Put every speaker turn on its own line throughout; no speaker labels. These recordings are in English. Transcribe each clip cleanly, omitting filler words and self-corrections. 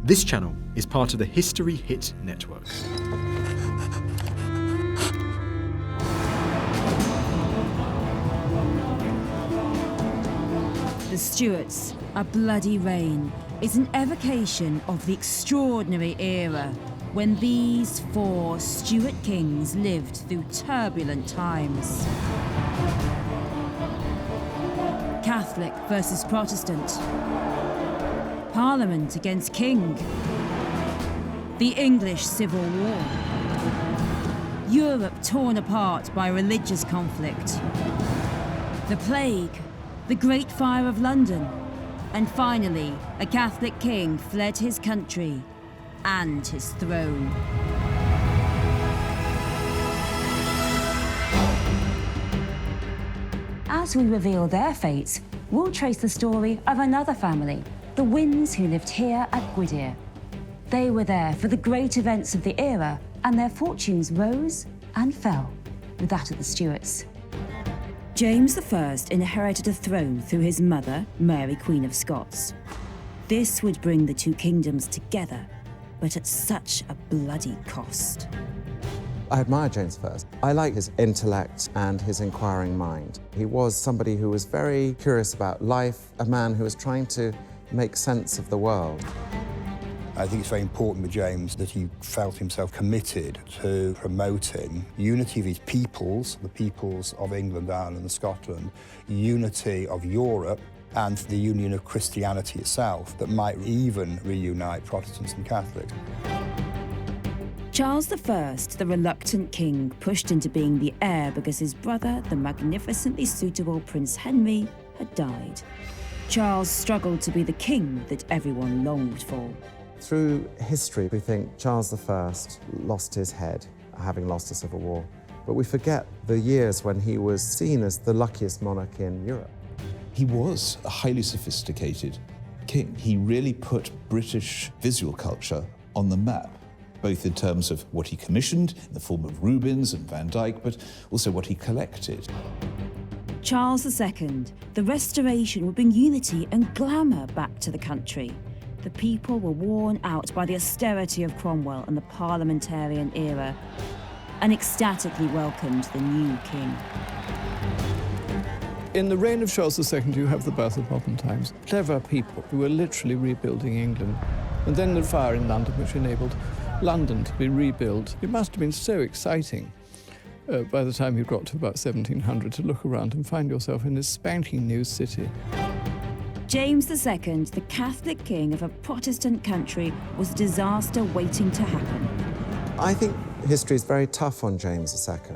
This channel is part of the History Hit network.
The Stuarts, A Bloody Reign, is an evocation of the extraordinary era when these four Stuart kings lived through turbulent times. Catholic versus Protestant. Parliament against King. The English Civil War. Europe torn apart by religious conflict. The Plague. The Great Fire of London. And finally, a Catholic king fled his country and his throne.
As we reveal their fates, we'll trace the story of another family, the Wynnes, who lived here at Gwydir. They were there for the great events of the era, and their fortunes rose and fell with that of the Stuarts.
James I inherited a throne through his mother, Mary, Queen of Scots. This would bring the two kingdoms together, but at such a bloody cost.
I admire James I. I like his intellect and his inquiring mind. He was somebody who was very curious about life, a man who was trying to make sense of the world.
I think it's very important with James that he felt himself committed to promoting unity of his peoples, the peoples of England, Ireland and Scotland, unity of Europe, and the union of Christianity itself that might even reunite Protestants and Catholics.
Charles I, the reluctant king, pushed into being the heir because his brother, the magnificently suitable Prince Henry, had died. Charles struggled to be the king that everyone longed for.
Through history, we think Charles I lost his head, having lost a civil war. But we forget the years when he was seen as the luckiest monarch in Europe.
He was a highly sophisticated king. He really put British visual culture on the map, both in terms of what he commissioned in the form of Rubens and Van Dyck, but also what he collected.
Charles II, the restoration would bring unity and glamour back to the country. The people were worn out by the austerity of Cromwell and the parliamentarian era, and ecstatically welcomed the new king.
In the reign of Charles II, you have the birth of modern times. Clever people who were literally rebuilding England. And then the fire in London, which enabled London to be rebuilt. It must have been so exciting by the time you got to about 1700 to look around and find yourself in this spanking new city.
James II, the Catholic king of a Protestant country, was a disaster waiting to happen.
I think history is very tough on James II.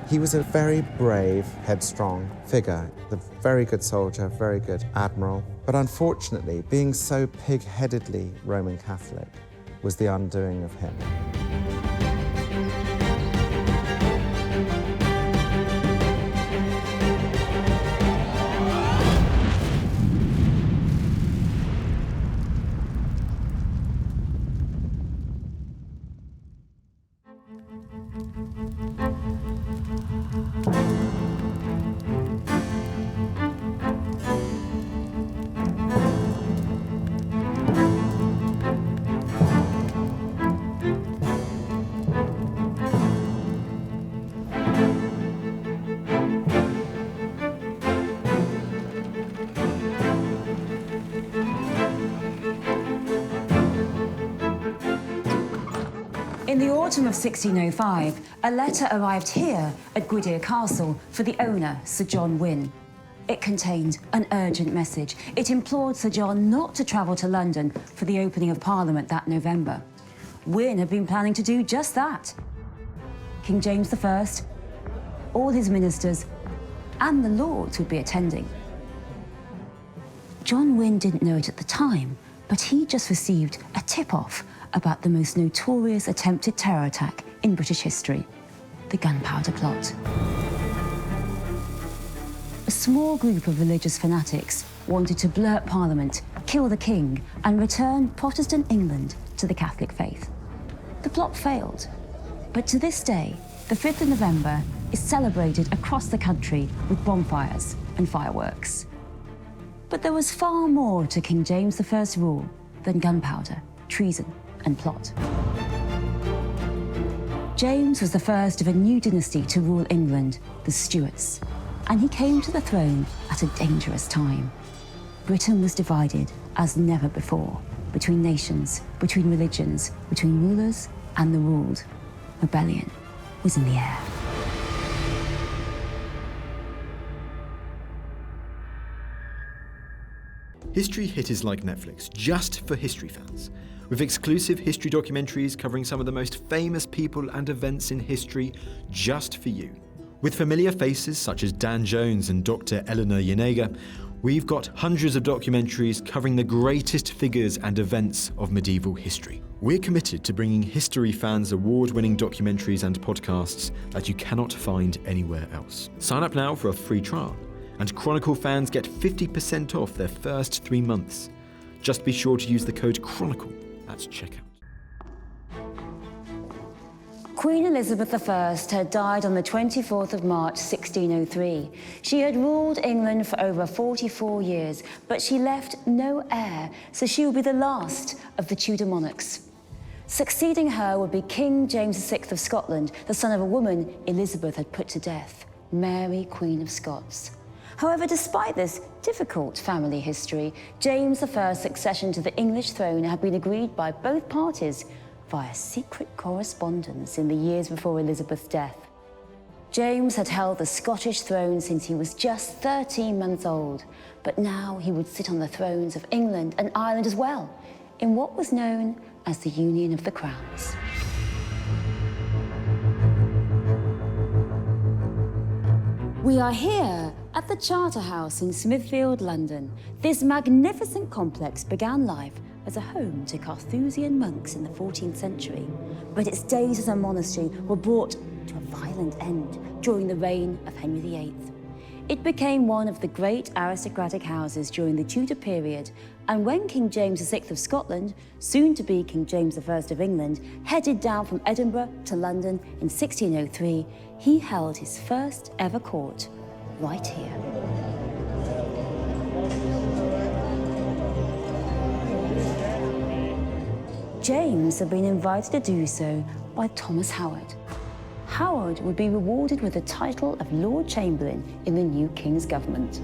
He was a very brave, headstrong figure, a very good soldier, very good admiral. But unfortunately, being so pig-headedly Roman Catholic was the undoing of him.
In the autumn of 1605, a letter arrived here at Gwydir Castle for the owner, Sir John Wynne. It contained an urgent message. It implored Sir John not to travel to London for the opening of Parliament that November. Wynne had been planning to do just that. King James I, all his ministers, and the lords would be attending. John Wynne didn't know it at the time, but he just received a tip-off about the most notorious attempted terror attack in British history, the Gunpowder Plot. A small group of religious fanatics wanted to blurt Parliament, kill the king, and return Protestant England to the Catholic faith. The plot failed, but to this day, the 5th of November is celebrated across the country with bonfires and fireworks. But there was far more to King James I's rule than gunpowder. treason and plot. James was the first of a new dynasty to rule England, the Stuarts, and he came to the throne at a dangerous time. Britain was divided as never before, between nations, between religions, between rulers and the ruled. Rebellion was in the air.
History Hit is like Netflix, just for history fans. With exclusive history documentaries covering some of the most famous people and events in history, just for you. With familiar faces such as Dan Jones and Dr. Eleanor Janega, we've got hundreds of documentaries covering the greatest figures and events of medieval history. We're committed to bringing history fans award-winning documentaries and podcasts that you cannot find anywhere else. Sign up now for a free trial, and Chronicle fans get 50% off their first 3 months. Just be sure to use the code CHRONICLE at checkout.
Queen Elizabeth I had died on the 24th of March 1603. She had ruled England for over 44 years, but she left no heir, so she would be the last of the Tudor monarchs. Succeeding her would be King James VI of Scotland, the son of a woman Elizabeth had put to death, Mary, Queen of Scots. However, despite this difficult family history, James I's succession to the English throne had been agreed by both parties via secret correspondence in the years before Elizabeth's death. James had held the Scottish throne since he was just 13 months old, but now he would sit on the thrones of England and Ireland as well, in what was known as the Union of the Crowns. We are here at the Charterhouse in Smithfield, London. This magnificent complex began life as a home to Carthusian monks in the 14th century, but its days as a monastery were brought to a violent end during the reign of Henry VIII. It became one of the great aristocratic houses during the Tudor period, and when King James VI of Scotland, soon to be King James I of England, headed down from Edinburgh to London in 1603, he held his first ever court right here. James had been invited to do so by Thomas Howard. Howard would be rewarded with the title of Lord Chamberlain in the new King's government.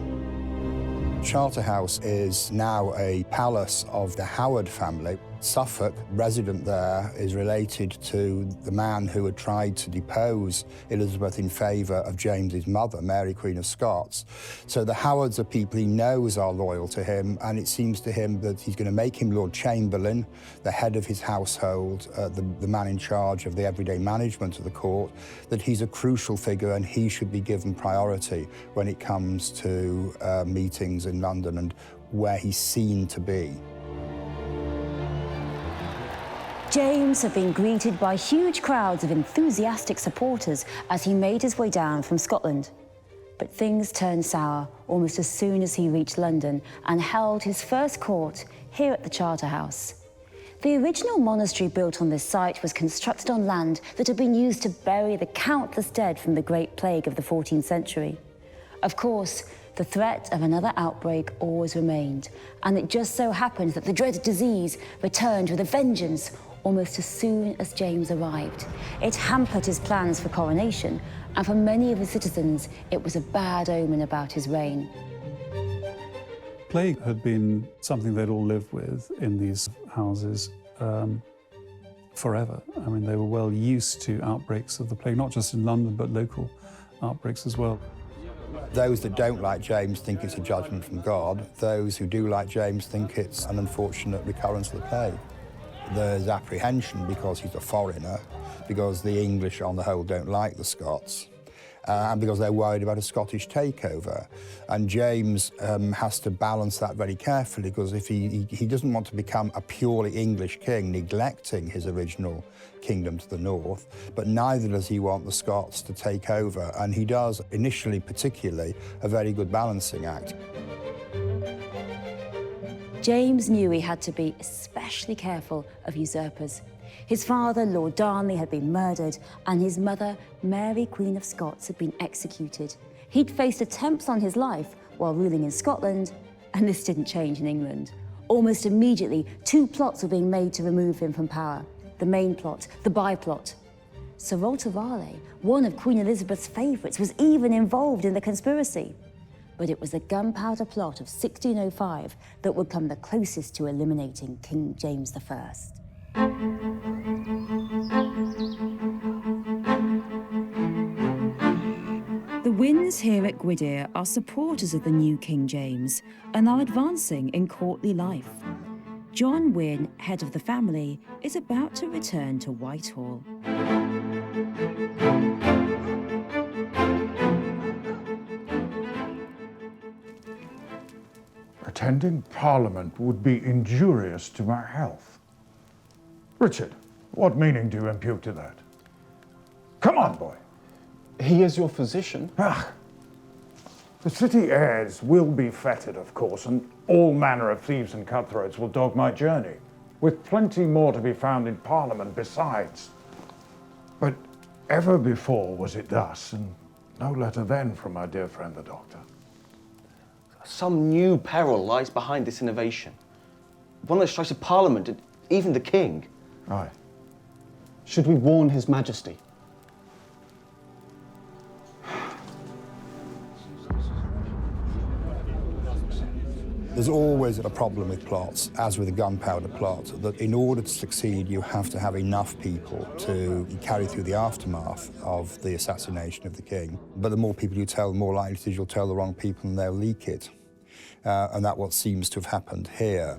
Charterhouse is now a palace of the Howard family. Suffolk, resident there, is related to the man who had tried to depose Elizabeth in favour of James's mother, Mary, Queen of Scots. So the Howards are people he knows are loyal to him, and it seems to him that he's going to make him Lord Chamberlain, the head of his household, the man in charge of the everyday management of the court, that he's a crucial figure and he should be given priority when it comes to meetings in London and where he's seen to be.
James had been greeted by huge crowds of enthusiastic supporters as he made his way down from Scotland. But things turned sour almost as soon as he reached London and held his first court here at the Charterhouse. The original monastery built on this site was constructed on land that had been used to bury the countless dead from the Great Plague of the 14th century. Of course, the threat of another outbreak always remained, and it just so happened that the dreaded disease returned with a vengeance almost as soon as James arrived. It hampered his plans for coronation, and for many of his citizens, it was a bad omen about his reign.
Plague had been something they'd all lived with in these houses forever. I mean, they were well used to outbreaks of the plague, not just in London, but local outbreaks as well.
Those that don't like James think it's a judgment from God. Those who do like James think it's an unfortunate recurrence of the plague. There's apprehension because he's a foreigner, because the English on the whole don't like the Scots, and because they're worried about a Scottish takeover. And James has to balance that very carefully, because if he doesn't want to become a purely English king, neglecting his original kingdom to the north, but neither does he want the Scots to take over. And he does, initially particularly, a very good balancing act.
James knew he had to be especially careful of usurpers. His father, Lord Darnley, had been murdered, and his mother, Mary, Queen of Scots, had been executed. He'd faced attempts on his life while ruling in Scotland, and this didn't change in England. Almost immediately, two plots were being made to remove him from power. The main plot, the by-plot. Sir Walter Raleigh, one of Queen Elizabeth's favourites, was even involved in the conspiracy. But it was the Gunpowder Plot of 1605 that would come the closest to eliminating King James I.
The Wynnes here at Gwydir are supporters of the new King James and are advancing in courtly life. John Wynne, head of the family, is about to return to Whitehall.
Attending Parliament would be injurious to my health. Richard, what meaning do you impute to that? Come on, boy.
He is your physician.
The city airs will be fettered, of course, and all manner of thieves and cutthroats will dog my journey, with plenty more to be found in Parliament besides. But ever before was it thus, and no letter then from my dear friend the doctor.
Some new peril lies behind this innovation. One that strikes a Parliament and even the King.
Aye.
Should we warn His Majesty?
There's always a problem with plots, as with the Gunpowder Plot, that in order to succeed, you have to have enough people to carry through the aftermath of the assassination of the king. But the more people you tell, the more likely it is you'll tell the wrong people and they'll leak it. And that's what seems to have happened here.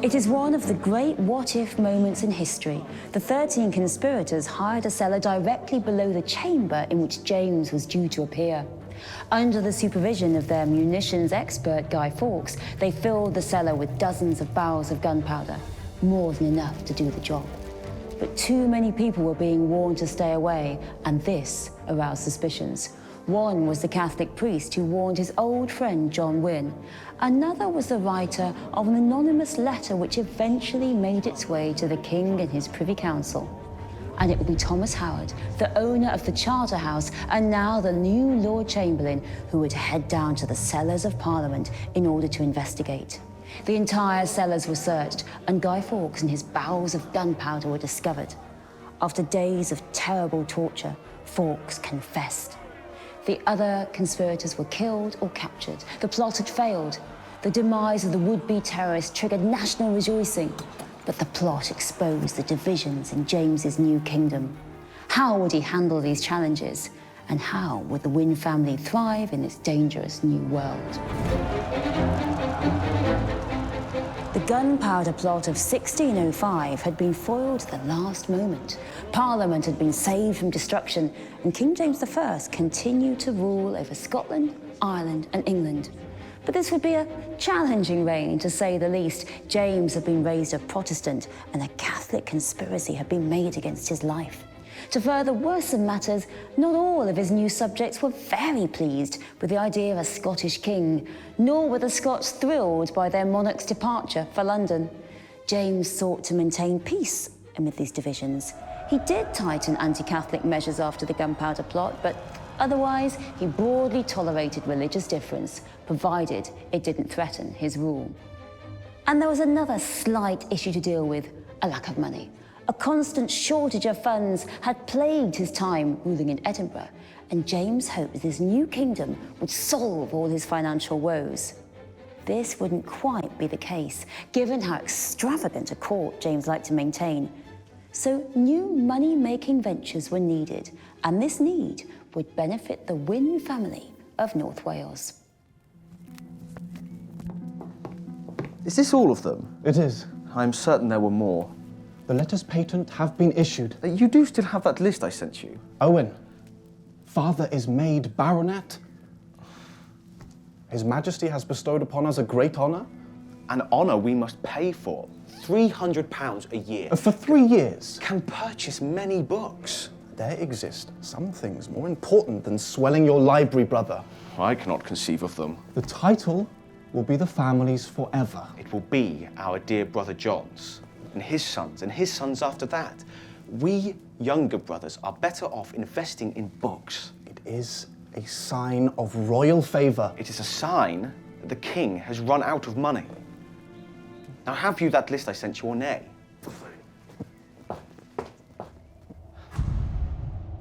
It is one of the great what-if moments in history. The 13 conspirators hired a cellar directly below the chamber in which James was due to appear. Under the supervision of their munitions expert, Guy Fawkes, they filled the cellar with dozens of barrels of gunpowder, more than enough to do the job. But too many people were being warned to stay away, and this aroused suspicions. One was the Catholic priest who warned his old friend John Wynne. Another was the writer of an anonymous letter which eventually made its way to the King and his Privy Council. And it would be Thomas Howard, the owner of the Charterhouse and now the new Lord Chamberlain, who would head down to the cellars of Parliament in order to investigate. The entire cellars were searched, and Guy Fawkes and his barrels of gunpowder were discovered. After days of terrible torture, Fawkes confessed. The other conspirators were killed or captured. The plot had failed. The demise of the would-be terrorists triggered national rejoicing. But the plot exposed the divisions in James's new kingdom. How would he handle these challenges? And how would the Wynne family thrive in this dangerous new world? The Gunpowder Plot of 1605 had been foiled at the last moment. Parliament had been saved from destruction, and King James I continued to rule over Scotland, Ireland, and England. But this would be a challenging reign, to say the least. James had been raised a Protestant, and a Catholic conspiracy had been made against his life. To further worsen matters, not all of his new subjects were very pleased with the idea of a Scottish king, nor were the Scots thrilled by their monarch's departure for London. James sought to maintain peace amid these divisions. He did tighten anti-Catholic measures after the Gunpowder Plot, but otherwise, he broadly tolerated religious difference, provided it didn't threaten his rule. And there was another slight issue to deal with: a lack of money. A constant shortage of funds had plagued his time ruling in Edinburgh, and James hoped that his new kingdom would solve all his financial woes. This wouldn't quite be the case, given how extravagant a court James liked to maintain. So new money-making ventures were needed, and this need would benefit the Wynne family of North Wales.
Is this all of them?
It is.
I'm certain there were more.
The letters patent have been issued.
You do still have that list I sent you?
Owen, father is made baronet. His Majesty has bestowed upon us a great honour.
An honour we must pay for. £300 a year.
For 3 years.
Can purchase many books.
There exist some things more important than swelling your library, brother.
I cannot conceive of them.
The title will be the family's forever.
It will be our dear brother John's, and his sons after that. We younger brothers are better off investing in books.
It is a sign of royal favour.
It is a sign that the king has run out of money. Now, have you that list I sent you or nay?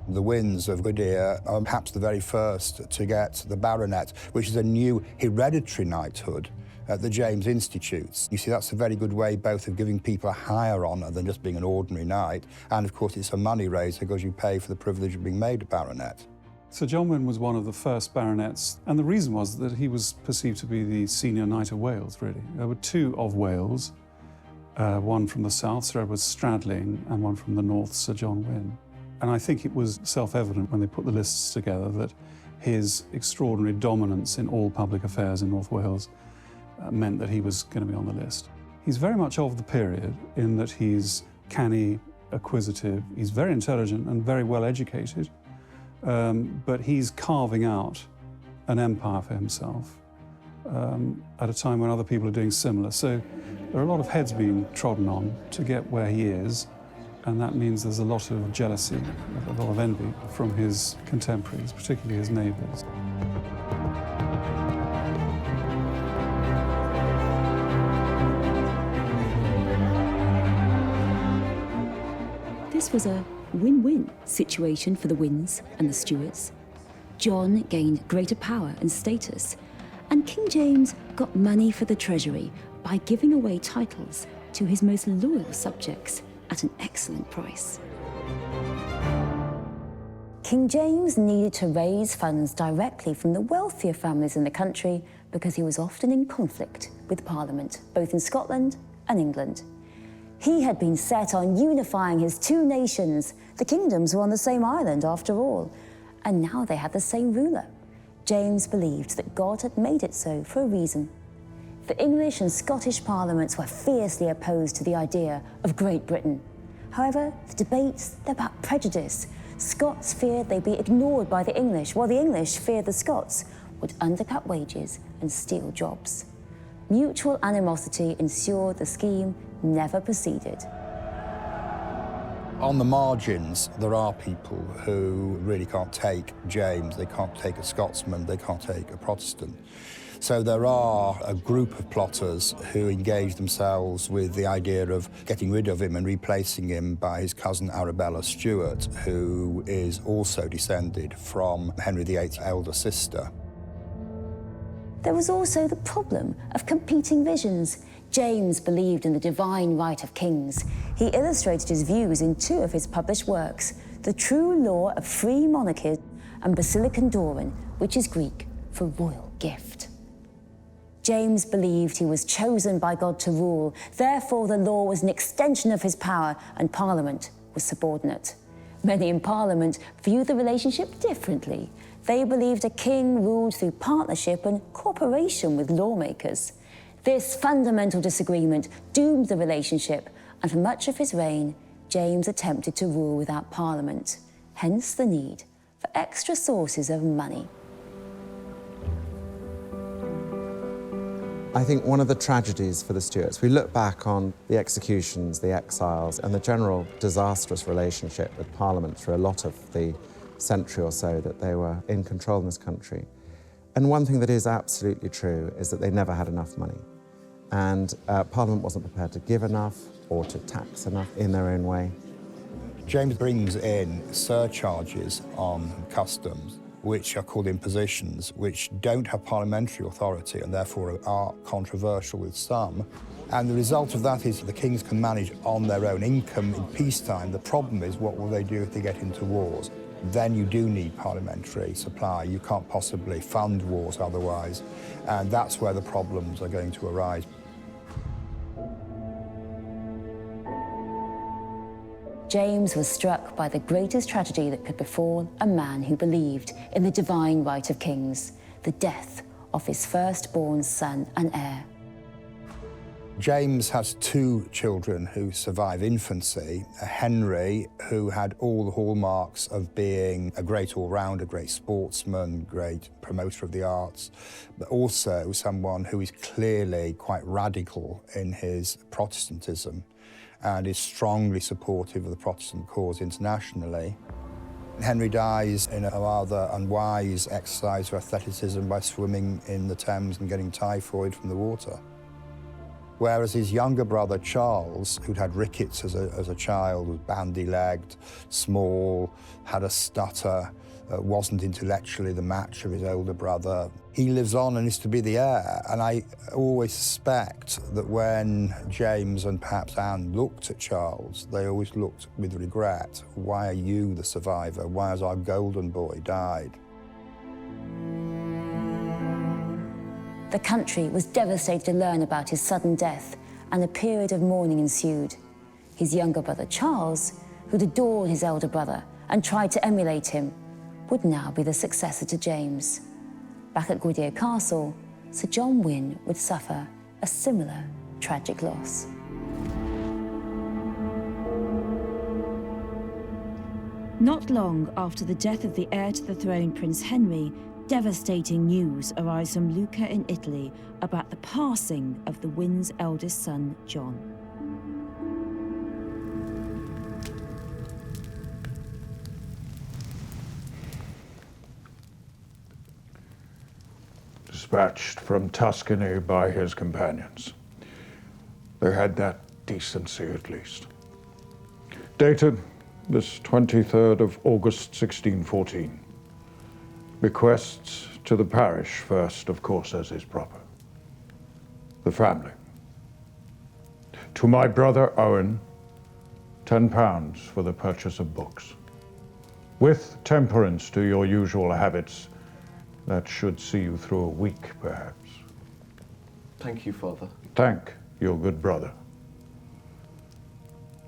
The Wynns of Gwydir are perhaps the very first to get the baronet, which is a new hereditary knighthood at the James Institutes. You see, that's a very good way both of giving people a higher honour than just being an ordinary knight, and of course it's a money raiser because you pay for the privilege of being made a baronet.
Sir John Wynn was one of the first baronets, and the reason was that he was perceived to be the senior knight of Wales, really. There were two of Wales, one from the south, Sir Edward Stradling, and one from the north, Sir John Wynn. And I think it was self-evident when they put the lists together that his extraordinary dominance in all public affairs in North Wales meant that he was going to be on the list. He's very much of the period in that he's canny, acquisitive, he's very intelligent and very well educated, but he's carving out an empire for himself at a time when other people are doing similar. So there are a lot of heads being trodden on to get where he is, and that means there's a lot of jealousy, a lot of envy from his contemporaries, particularly his neighbours.
This was a win-win situation for the Wynns and the Stuarts. John gained greater power and status, and King James got money for the treasury by giving away titles to his most loyal subjects at an excellent price. King James needed to raise funds directly from the wealthier families in the country because he was often in conflict with Parliament, both in Scotland and England. He had been set on unifying his two nations. The kingdoms were on the same island, after all, and now they had the same ruler. James believed that God had made it so for a reason. The English and Scottish parliaments were fiercely opposed to the idea of Great Britain. However, the debates, they're about prejudice. Scots feared they'd be ignored by the English, while the English feared the Scots would undercut wages and steal jobs. Mutual animosity ensured the scheme never proceeded.
On the margins, there are people who really can't take James, they can't take a Scotsman, they can't take a Protestant. So there are a group of plotters who engage themselves with the idea of getting rid of him and replacing him by his cousin Arabella Stuart, who is also descended from Henry VIII's elder sister.
There was also the problem of competing visions. James believed in the divine right of kings. He illustrated his views in two of his published works, The True Law of Free Monarchies and Basilicon Doron, which is Greek for royal gift. James believed he was chosen by God to rule, therefore the law was an extension of his power and Parliament was subordinate. Many in Parliament viewed the relationship differently. They believed a king ruled through partnership and cooperation with lawmakers. This fundamental disagreement doomed the relationship, and for much of his reign, James attempted to rule without Parliament, hence the need for extra sources of money.
I think one of the tragedies for the Stuarts, we look back on the executions, the exiles, and the general disastrous relationship with Parliament through a lot of the century or so that they were in control in this country. And one thing that is absolutely true is that they never had enough money. And Parliament wasn't prepared to give enough or to tax enough in their own way.
James brings in surcharges on customs, which are called impositions, which don't have parliamentary authority and therefore are controversial with some. And the result of that is the kings can manage on their own income in peacetime. The problem is, what will they do if they get into wars? Then you do need parliamentary supply. You can't possibly fund wars otherwise. And that's where the problems are going to arise.
James was struck by the greatest tragedy that could befall a man who believed in the divine right of kings, the death of his firstborn son and heir.
James has two children who survive infancy. Henry, who had all the hallmarks of being a great all-rounder, great sportsman, great promoter of the arts, but also someone who is clearly quite radical in his Protestantism and is strongly supportive of the Protestant cause internationally. Henry dies in a rather unwise exercise of athleticism by swimming in the Thames and getting typhoid from the water. Whereas his younger brother, Charles, who'd had rickets as a child, was bandy-legged, small, had a stutter, wasn't intellectually the match of his older brother. He lives on and is to be the heir, and I always suspect that when James and perhaps Anne looked at Charles, they always looked with regret. Why are you the survivor? Why has our golden boy died?
The country was devastated to learn about his sudden death, and a period of mourning ensued. His younger brother Charles, who'd adored his elder brother and tried to emulate him, would now be the successor to James. Back at Gwydir Castle, Sir John Wynne would suffer a similar tragic loss.
Not long after the death of the heir to the throne, Prince Henry, devastating news arrives from Lucca in Italy about the passing of the Wynne's eldest son, John.
Dispatched from Tuscany by his companions. They had that decency at least. Dated this 23rd of August 1614. Bequests to the parish first, of course, as is proper. The family. To my brother Owen, £10 for the purchase of books. With temperance to your usual habits, that should see you through a week, perhaps.
Thank you, Father.
Thank your good brother.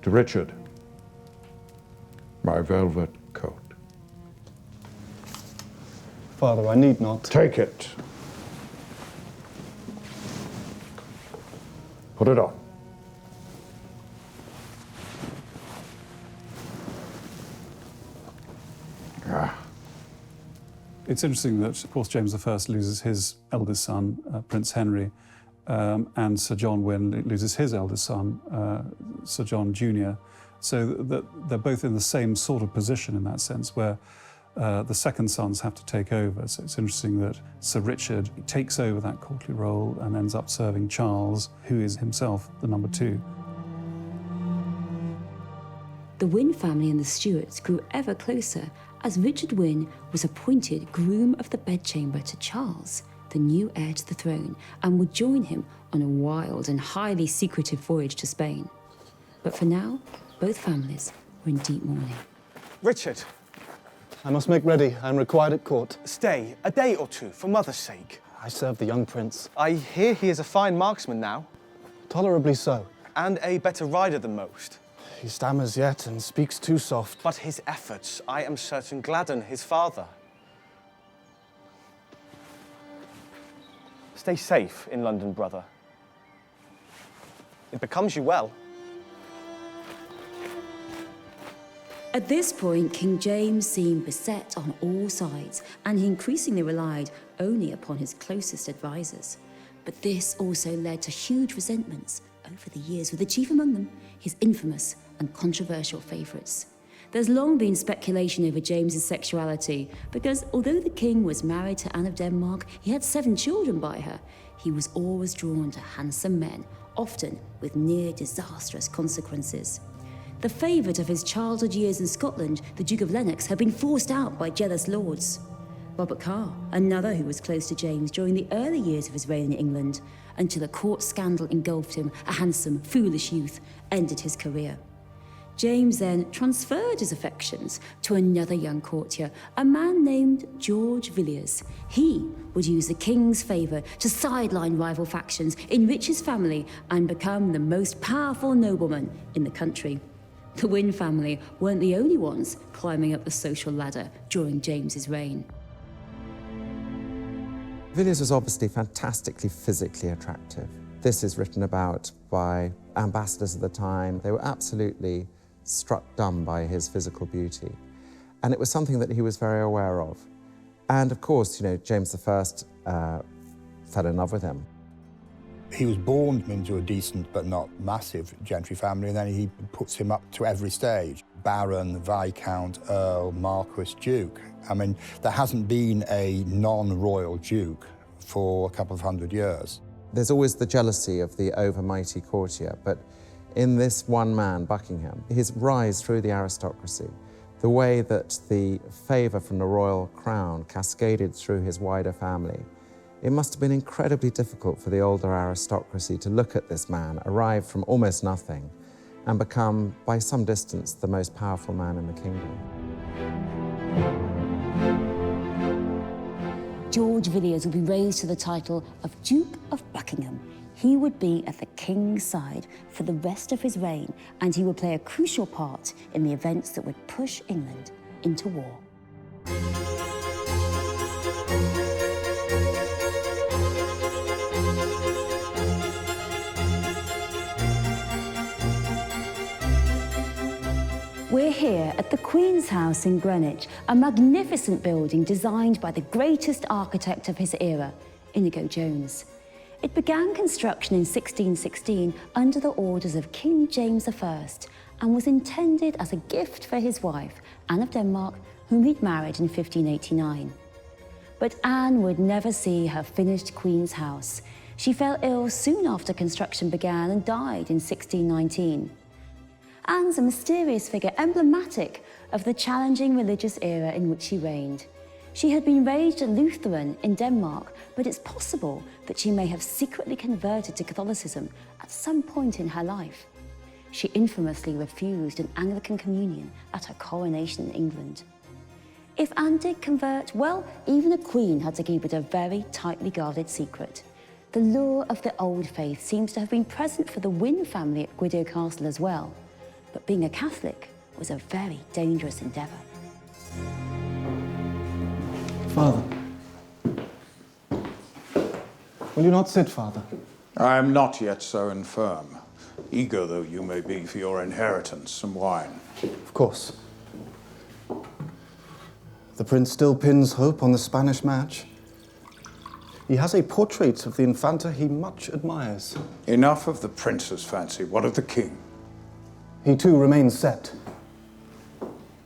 To Richard, my velvet coat.
Father, I need not.
Take it. Put it on.
It's interesting that, of course, James I loses his eldest son, Prince Henry, and Sir John Wynne loses his eldest son, Sir John Jr., so that they're both in the same sort of position in that sense, where the second sons have to take over. So it's interesting that Sir Richard takes over that courtly role and ends up serving Charles, who is himself the number two.
The Wynne family and the Stuarts grew ever closer as Richard Wynne was appointed groom of the bedchamber to Charles, the new heir to the throne, and would join him on a wild and highly secretive voyage to Spain. But for now, both families were in deep mourning.
Richard,
I must make ready. I am required at court.
stay a day or two for mother's sake.
I serve the young prince.
I hear he is a fine marksman now,
Tolerably so.
and a better rider than most.
He stammers yet and speaks too soft.
But his efforts, I am certain, gladden his father. Stay safe in London, brother. It becomes you well.
At this point, King James seemed beset on all sides, and he increasingly relied only upon his closest advisors. But this also led to huge resentments over the years, with the chief among them his infamous and controversial favourites. There's long been speculation over James's sexuality, because although the king was married to Anne of Denmark, he had 7 children by her. He was always drawn to handsome men, often with near disastrous consequences. The favourite of his childhood years in Scotland, the Duke of Lennox, had been forced out by jealous lords. Robert Carr, another who was close to James during the early years of his reign in England, until a court scandal engulfed him, a handsome, foolish youth, ended his career. James then transferred his affections to another young courtier, a man named George Villiers. He would use the king's favour to sideline rival factions, enrich his family, and become the most powerful nobleman in the country. The Wynne family weren't the only ones climbing up the social ladder during James's reign.
Villiers was obviously fantastically physically attractive. This is written about by ambassadors at the time. They were absolutely struck dumb by his physical beauty. And it was something that he was very aware of. And of course, James I fell in love with him.
He was born into a decent but not massive gentry family, and then he puts him up to every stage. Baron, Viscount, Earl, Marquis, Duke. I mean, there hasn't been a non-royal duke for a couple of hundred years.
There's always the jealousy of the overmighty courtier, but in this one man, Buckingham, his rise through the aristocracy, the way that the favour from the royal crown cascaded through his wider family, it must have been incredibly difficult for the older aristocracy to look at this man, arrive from almost nothing, and become, by some distance, the most powerful man in the kingdom.
George Villiers will be raised to the title of Duke of Buckingham. He would be at the king's side for the rest of his reign, and he would play a crucial part in the events that would push England into war. We're here at the Queen's House in Greenwich, a magnificent building designed by the greatest architect of his era, Inigo Jones. It began construction in 1616 under the orders of King James I and was intended as a gift for his wife, Anne of Denmark, whom he'd married in 1589. But Anne would never see her finished Queen's House. She fell ill soon after construction began and died in 1619. Anne's a mysterious figure emblematic of the challenging religious era in which she reigned. She had been raised a Lutheran in Denmark, but it's possible that she may have secretly converted to Catholicism at some point in her life. She infamously refused an Anglican communion at her coronation in England. If Anne did convert, well, even a queen had to keep it a very tightly guarded secret. The lure of the old faith seems to have been present for the Wynne family at Gwydir Castle as well. But being a Catholic was a very dangerous endeavour.
Father. Will you not sit, Father?
I am not yet so infirm, eager though you may be for your inheritance, some wine.
Of course. The Prince still pins hope on the Spanish match. He has a portrait of the Infanta he much admires.
Enough of the Prince's fancy. What of the King?
He too remains set.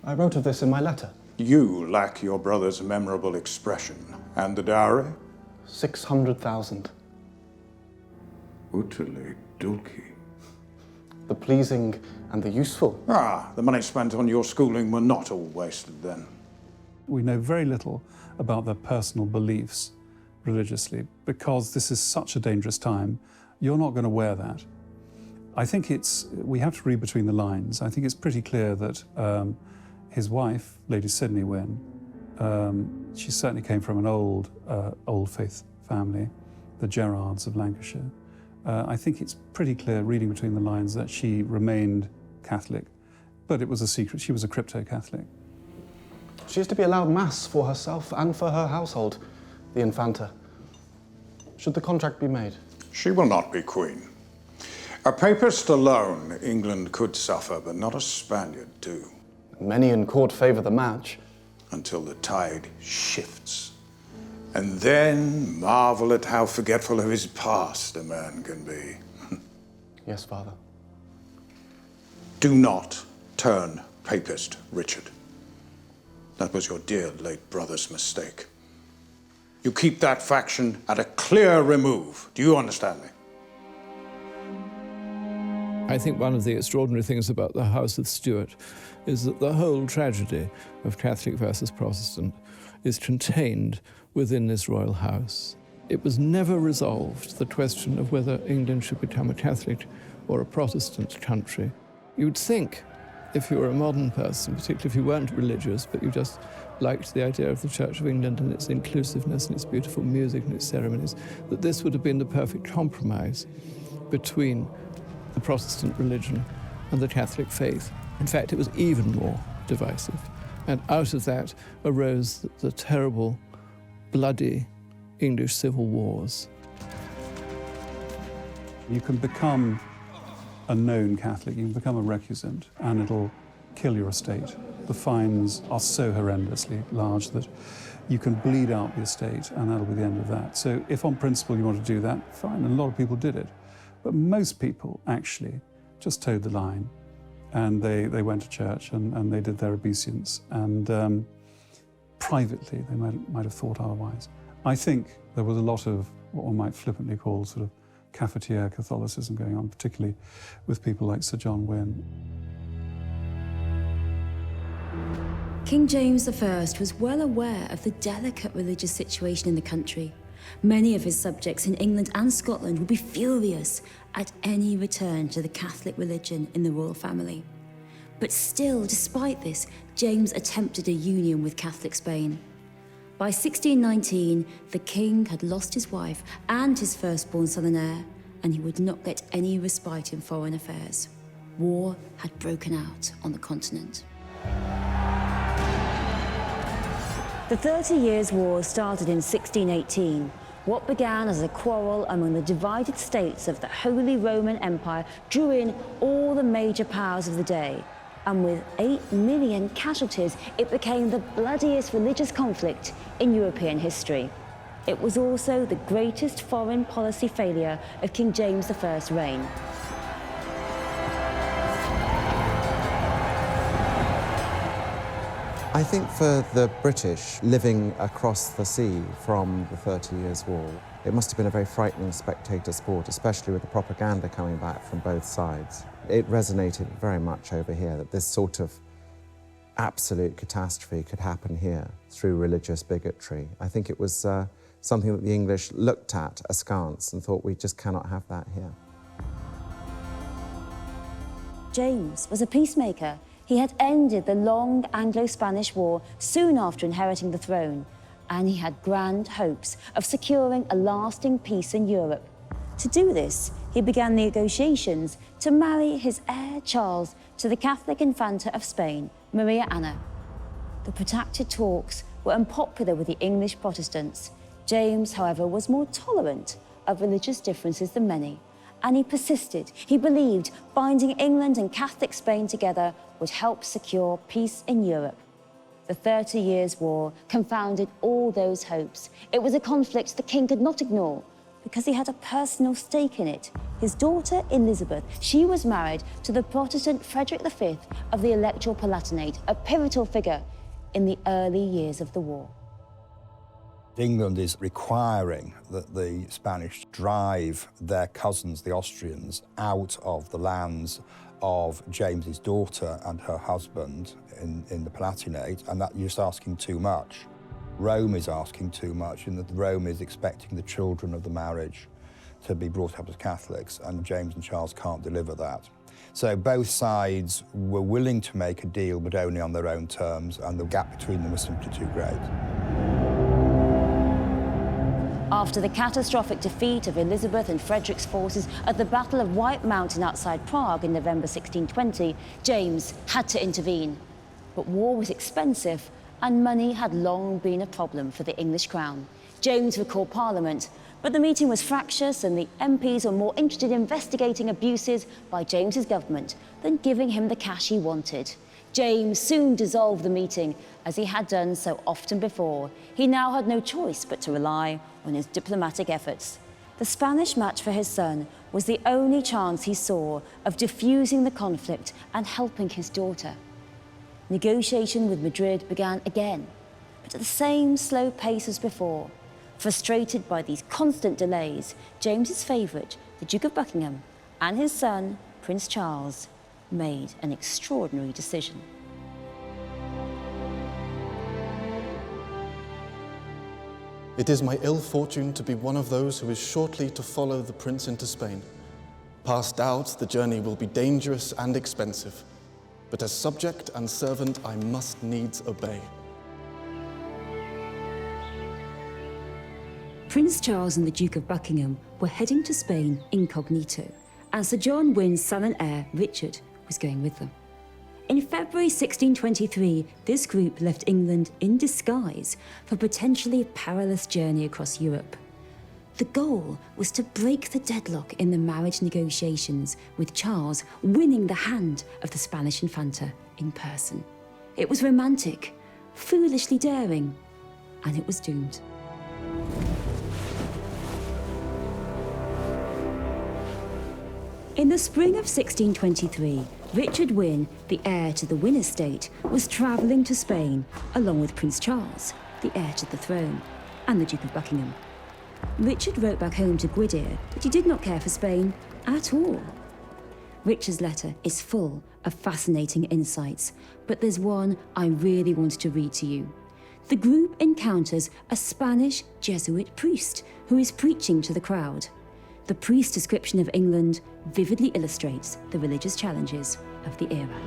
I wrote of this in my letter.
You lack your brother's memorable expression. And the dowry?
600,000.
Utile dulci.
The pleasing and the useful.
Ah, the money spent on your schooling were not all wasted then.
We know very little about their personal beliefs religiously because this is such a dangerous time. You're not going to wear that. I think we have to read between the lines. I think it's pretty clear that his wife, Lady Sidney Wynne, she certainly came from an old faith family, the Gerards of Lancashire. I think it's pretty clear, reading between the lines, that she remained Catholic, but it was a secret. She was a crypto-Catholic.
She is to be allowed mass for herself and for her household, the Infanta. Should the contract be made?
She will not be queen. A papist alone England could suffer, but not a Spaniard too.
Many in court favour the match.
Until the tide shifts. And then marvel at how forgetful of his past a man can be.
Yes, Father.
Do not turn papist, Richard. That was your dear late brother's mistake. You keep that faction at a clear remove. Do you understand me?
I think one of the extraordinary things about the House of Stuart is that the whole tragedy of Catholic versus Protestant is contained within this royal house. It was never resolved, the question of whether England should become a Catholic or a Protestant country. You'd think, if you were a modern person, particularly if you weren't religious, but you just liked the idea of the Church of England and its inclusiveness and its beautiful music and its ceremonies, that this would have been the perfect compromise between the Protestant religion and the Catholic faith. In fact, it was even more divisive. And out of that arose the terrible, bloody English civil wars.
You can become a known Catholic, you can become a recusant, and it'll kill your estate. The fines are so horrendously large that you can bleed out the estate, and that'll be the end of that. So if on principle you want to do that, fine, and a lot of people did it. But most people actually just towed the line And they went to church and they did their obeisance. And privately, they might have thought otherwise. I think there was a lot of what one might flippantly call sort of cafetiere Catholicism going on, particularly with people like Sir John Wynne.
King James I was well aware of the delicate religious situation in the country. Many of his subjects in England and Scotland would be furious at any return to the Catholic religion in the royal family. But still, despite this, James attempted a union with Catholic Spain. By 1619, the king had lost his wife and his firstborn son and heir, and he would not get any respite in foreign affairs. War had broken out on the continent. The 30 Years' War started in 1618. What began as a quarrel among the divided states of the Holy Roman Empire drew in all the major powers of the day. And with 8 million casualties, it became the bloodiest religious conflict in European history. It was also the greatest foreign policy failure of King James I's reign.
I think for the British living across the sea from the 30 Years' War, it must have been a very frightening spectator sport, especially with the propaganda coming back from both sides. It resonated very much over here that this sort of absolute catastrophe could happen here through religious bigotry. I think it was something that the English looked at askance and thought, we just cannot have that here.
James was a peacemaker. He had ended the long Anglo-Spanish War soon after inheriting the throne, and he had grand hopes of securing a lasting peace in Europe. To do this, he began negotiations to marry his heir Charles to the Catholic Infanta of Spain, Maria Anna. The protracted talks were unpopular with the English Protestants. James, however, was more tolerant of religious differences than many, and he persisted. He believed binding England and Catholic Spain together would help secure peace in Europe. The 30 Years' War confounded all those hopes. It was a conflict the king could not ignore because he had a personal stake in it. His daughter, Elizabeth, she was married to the Protestant Frederick V of the Electoral Palatinate, a pivotal figure in the early years of the war.
England is requiring that the Spanish drive their cousins, the Austrians, out of the lands of James's daughter and her husband in the Palatinate, and that you're just asking too much. Rome is asking too much, in that Rome is expecting the children of the marriage to be brought up as Catholics, and James and Charles can't deliver that. So both sides were willing to make a deal, but only on their own terms, and the gap between them was simply too great.
After the catastrophic defeat of Elizabeth and Frederick's forces at the Battle of White Mountain outside Prague in November 1620, James had to intervene. But war was expensive, and money had long been a problem for the English crown. James recalled Parliament, but the meeting was fractious and the MPs were more interested in investigating abuses by James's government than giving him the cash he wanted. James soon dissolved the meeting, as he had done so often before. He now had no choice but to rely on his diplomatic efforts. The Spanish match for his son was the only chance he saw of diffusing the conflict and helping his daughter. Negotiation with Madrid began again, but at the same slow pace as before. Frustrated by these constant delays, James's favourite, the Duke of Buckingham, and his son, Prince Charles, made an extraordinary decision.
It is my ill fortune to be one of those who is shortly to follow the prince into Spain. Past doubt, the journey will be dangerous and expensive, but as subject and servant, I must needs obey.
Prince Charles and the Duke of Buckingham were heading to Spain incognito, and Sir John Wynne's son and heir, Richard, was going with them. In February 1623, this group left England in disguise for a potentially perilous journey across Europe. The goal was to break the deadlock in the marriage negotiations, with Charles winning the hand of the Spanish Infanta in person. It was romantic, foolishly daring, and it was doomed. In the spring of 1623, Richard Wynne, the heir to the Wynne estate, was travelling to Spain along with Prince Charles, the heir to the throne, and the Duke of Buckingham. Richard wrote back home to Gwydir that he did not care for Spain at all. Richard's letter is full of fascinating insights, but there's one I really wanted to read to you. The group encounters a Spanish Jesuit priest who is preaching to the crowd. The priest's description of England vividly illustrates the religious challenges of the era.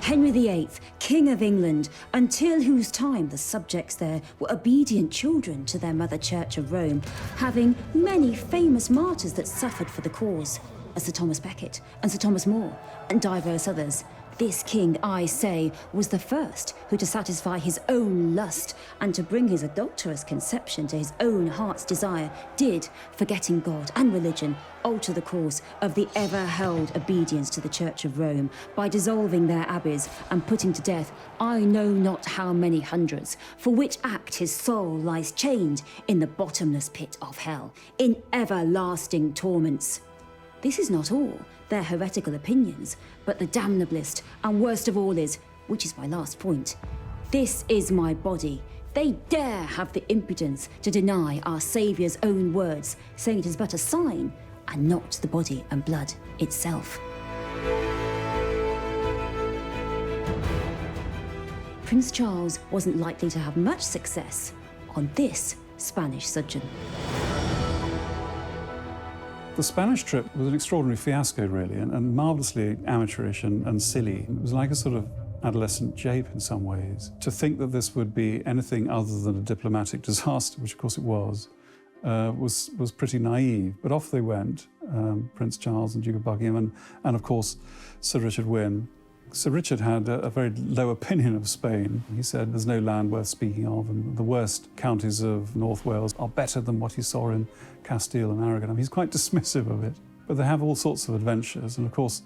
Henry VIII, King of England, until whose time the subjects there were obedient children to their mother church of Rome, having many famous martyrs that suffered for the cause, as Sir Thomas Becket and Sir Thomas More, and diverse others. This king, I say, was the first who, to satisfy his own lust and to bring his adulterous conception to his own heart's desire, did, forgetting God and religion, alter the course of the ever-held obedience to the Church of Rome by dissolving their abbeys and putting to death I know not how many hundreds, for which act his soul lies chained in the bottomless pit of hell, in everlasting torments. This is not all their heretical opinions, but the damnablest and worst of all is, which is my last point, this is my body. They dare have the impudence to deny our Saviour's own words, saying it is but a sign and not the body and blood itself. Prince Charles wasn't likely to have much success on this Spanish sojourn.
The Spanish trip was an extraordinary fiasco, really, and marvellously amateurish and silly. It was like a sort of adolescent jape in some ways. To think that this would be anything other than a diplomatic disaster, which of course it was pretty naive. But off they went, Prince Charles and Duke of Buckingham, and of course Sir Richard Wynne. Sir Richard had a very low opinion of Spain. He said there's no land worth speaking of, and the worst counties of North Wales are better than what he saw in Castile and Aragon. I mean, he's quite dismissive of it. But they have all sorts of adventures, and of course,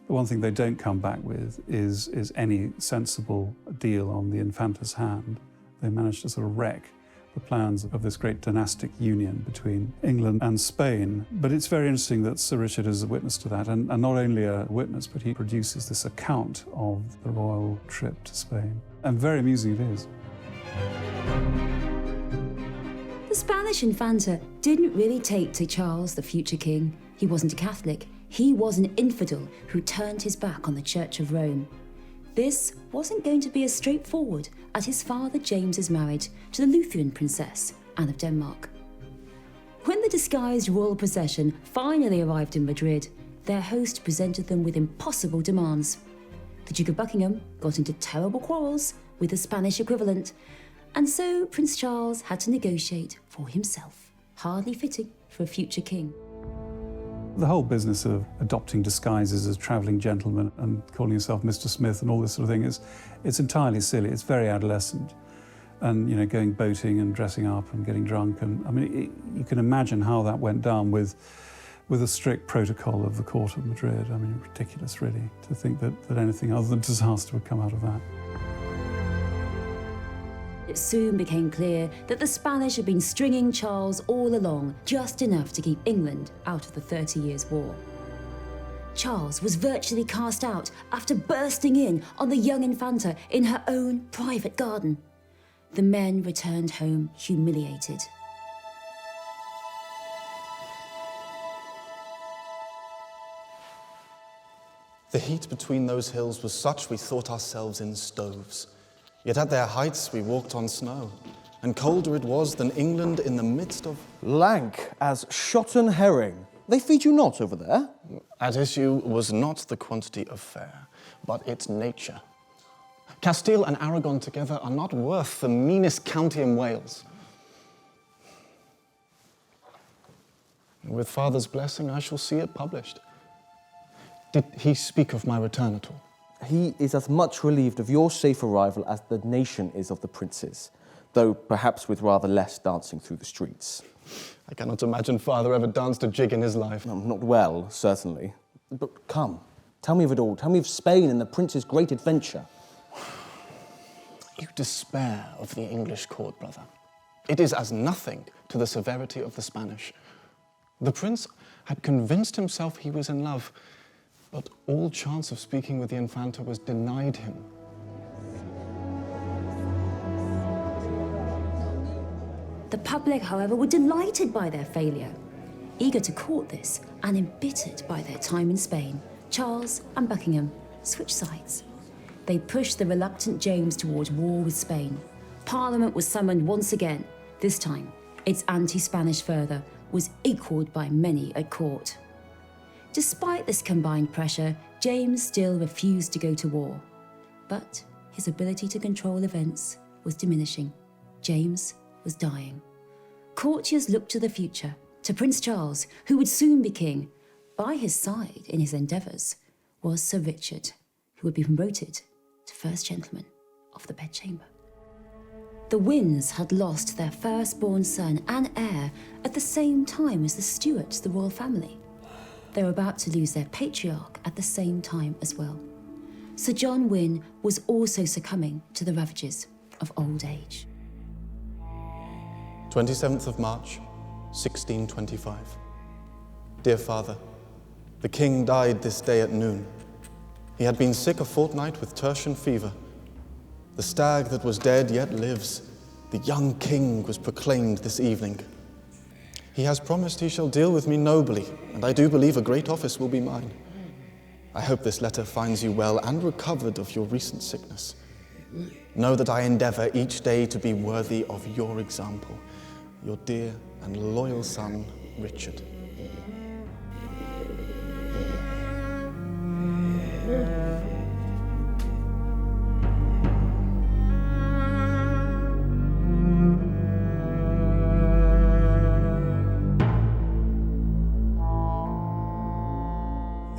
the one thing they don't come back with is any sensible deal on the Infanta's hand. They managed to sort of wreck the plans of this great dynastic union between England and Spain. But it's very interesting that Sir Richard is a witness to that, and not only a witness, but he produces this account of the royal trip to Spain. And very amusing it is.
The Spanish Infanta didn't really take to Charles, the future king. He wasn't a Catholic. He was an infidel who turned his back on the Church of Rome. This wasn't going to be as straightforward as his father James's marriage to the Lutheran princess, Anne of Denmark. When the disguised royal procession finally arrived in Madrid, their host presented them with impossible demands. The Duke of Buckingham got into terrible quarrels with the Spanish equivalent, and so Prince Charles had to negotiate for himself, hardly fitting for a future king.
The whole business of adopting disguises as travelling gentlemen and calling yourself Mr. Smith and all this sort of thing it's entirely silly. It's very adolescent. And, you know, going boating and dressing up and getting drunk. And I mean, you can imagine how that went down with a strict protocol of the court of Madrid. I mean, ridiculous, really, to think that anything other than disaster would come out of that.
It soon became clear that the Spanish had been stringing Charles all along, just enough to keep England out of the 30 Years' War. Charles was virtually cast out after bursting in on the young Infanta in her own private garden. The men returned home humiliated.
The heat between those hills was such we thought ourselves in stoves. Yet at their heights we walked on snow, and colder it was than England in the midst of...
Lank as shot and herring. They feed you not over there?
At issue was not the quantity of fare, but its nature. Castile and Aragon together are not worth the meanest county in Wales. With Father's blessing, I shall see it published. Did he speak of my return at all?
He is as much relieved of your safe arrival as the nation is of the prince's, though perhaps with rather less dancing through the streets.
I cannot imagine Father ever danced a jig in his life.
Not well, certainly. But come, tell me of it all. Tell me of Spain and the prince's great adventure.
You despair of the English court, brother. It is as nothing to the severity of the Spanish. The prince had convinced himself he was in love, but all chance of speaking with the Infanta was denied him.
The public, however, were delighted by their failure. Eager to court this and embittered by their time in Spain, Charles and Buckingham switched sides. They pushed the reluctant James towards war with Spain. Parliament was summoned once again. This time, its anti-Spanish fervour was equalled by many at court. Despite this combined pressure, James still refused to go to war. But his ability to control events was diminishing. James was dying. Courtiers looked to the future, to Prince Charles, who would soon be king. By his side in his endeavours was Sir Richard, who would be promoted to First Gentleman of the Bedchamber. The Wynnes had lost their firstborn son and heir at the same time as the Stuarts, the royal family. They were about to lose their patriarch at the same time as well. Sir John Wynne was also succumbing to the ravages of old age.
27th of March, 1625. Dear Father, the King died this day at noon. He had been sick a fortnight with tertian fever. The stag that was dead yet lives. The young King was proclaimed this evening. He has promised he shall deal with me nobly, and I do believe a great office will be mine. I hope this letter finds you well and recovered of your recent sickness. Know that I endeavour each day to be worthy of your example. Your dear and loyal son, Richard.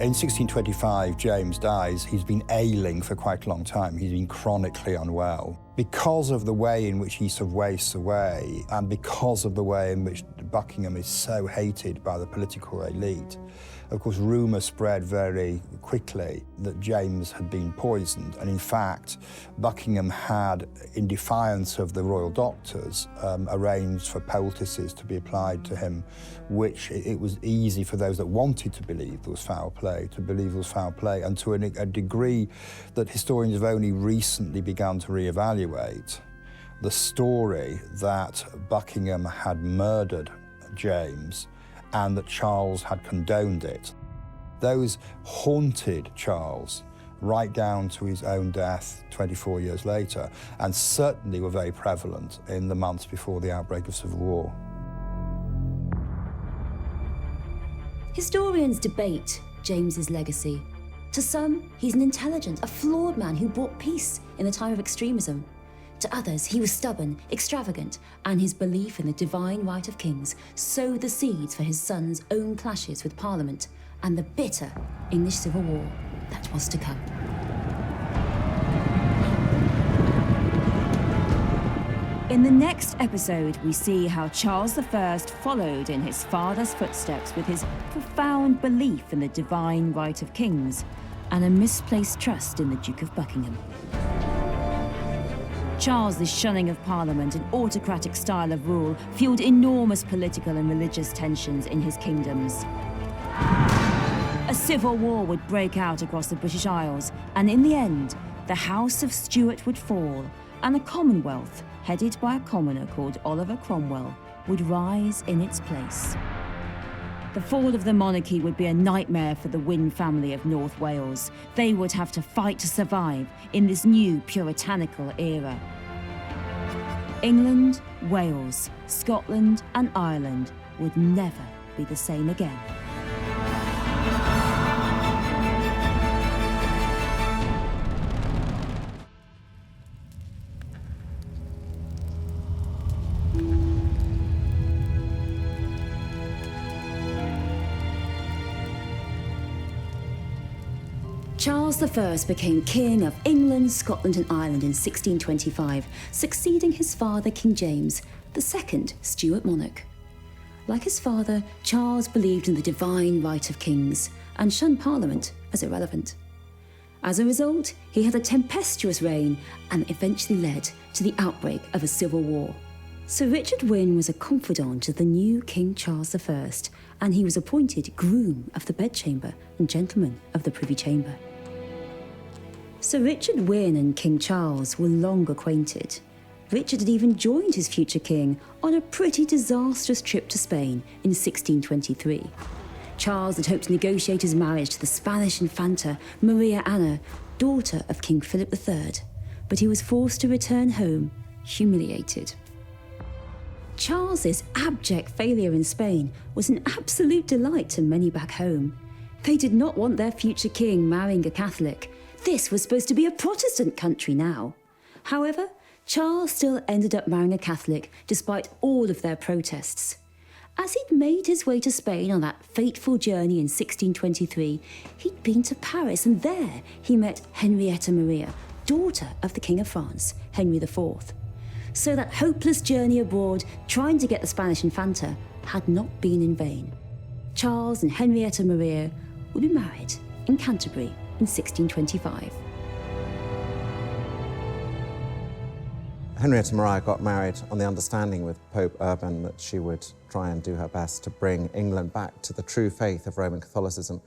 In 1625, James dies. He's been ailing for quite a long time. He's been chronically unwell. Because of the way in which he sort of wastes away, and because of the way in which Buckingham is so hated by the political elite, of course, rumour spread very quickly that James had been poisoned. And in fact, Buckingham had, in defiance of the royal doctors, arranged for poultices to be applied to him, which it was easy for those that wanted to believe there was foul play, to believe there was foul play, and to a degree that historians have only recently begun to reevaluate. The story that Buckingham had murdered James and that Charles had condoned it. Those haunted Charles right down to his own death 24 years later, and certainly were very prevalent in the months before the outbreak of civil war.
Historians debate James's legacy. To some, he's an intelligent, a flawed man who brought peace in a time of extremism. To others, he was stubborn, extravagant, and his belief in the divine right of kings sowed the seeds for his son's own clashes with Parliament and the bitter English Civil War that was to come.
In the next episode, we see how Charles I followed in his father's footsteps with his profound belief in the divine right of kings and a misplaced trust in the Duke of Buckingham. Charles' shunning of Parliament and autocratic style of rule fueled enormous political and religious tensions in his kingdoms. A civil war would break out across the British Isles, and in the end, the House of Stuart would fall, and a Commonwealth, headed by a commoner called Oliver Cromwell, would rise in its place. The fall of the monarchy would be a nightmare for the Wynne family of North Wales. They would have to fight to survive in this new puritanical era. England, Wales, Scotland, and Ireland would never be the same again.
Charles I became King of England, Scotland and Ireland in 1625, succeeding his father King James, the second Stuart monarch. Like his father, Charles believed in the divine right of kings and shunned Parliament as irrelevant. As a result, he had a tempestuous reign and eventually led to the outbreak of a civil war. Sir Richard Wynne was a confidant of the new King Charles I, and he was appointed Groom of the Bedchamber and Gentleman of the Privy Chamber. Sir Richard Wynne and King Charles were long acquainted. Richard had even joined his future king on a pretty disastrous trip to Spain in 1623. Charles had hoped to negotiate his marriage to the Spanish Infanta Maria Anna, daughter of King Philip III, but he was forced to return home, humiliated. Charles's abject failure in Spain was an absolute delight to many back home. They did not want their future king marrying a Catholic. This was supposed to be a Protestant country now. However, Charles still ended up marrying a Catholic despite all of their protests. As he'd made his way to Spain on that fateful journey in 1623, he'd been to Paris, and there he met Henrietta Maria, daughter of the King of France, Henry IV. So that hopeless journey abroad, trying to get the Spanish Infanta, had not been in vain. Charles and Henrietta Maria would be married in Canterbury in 1625.
Henrietta Maria got married on the understanding with Pope Urban that she would try and do her best to bring England back to the true faith of Roman Catholicism,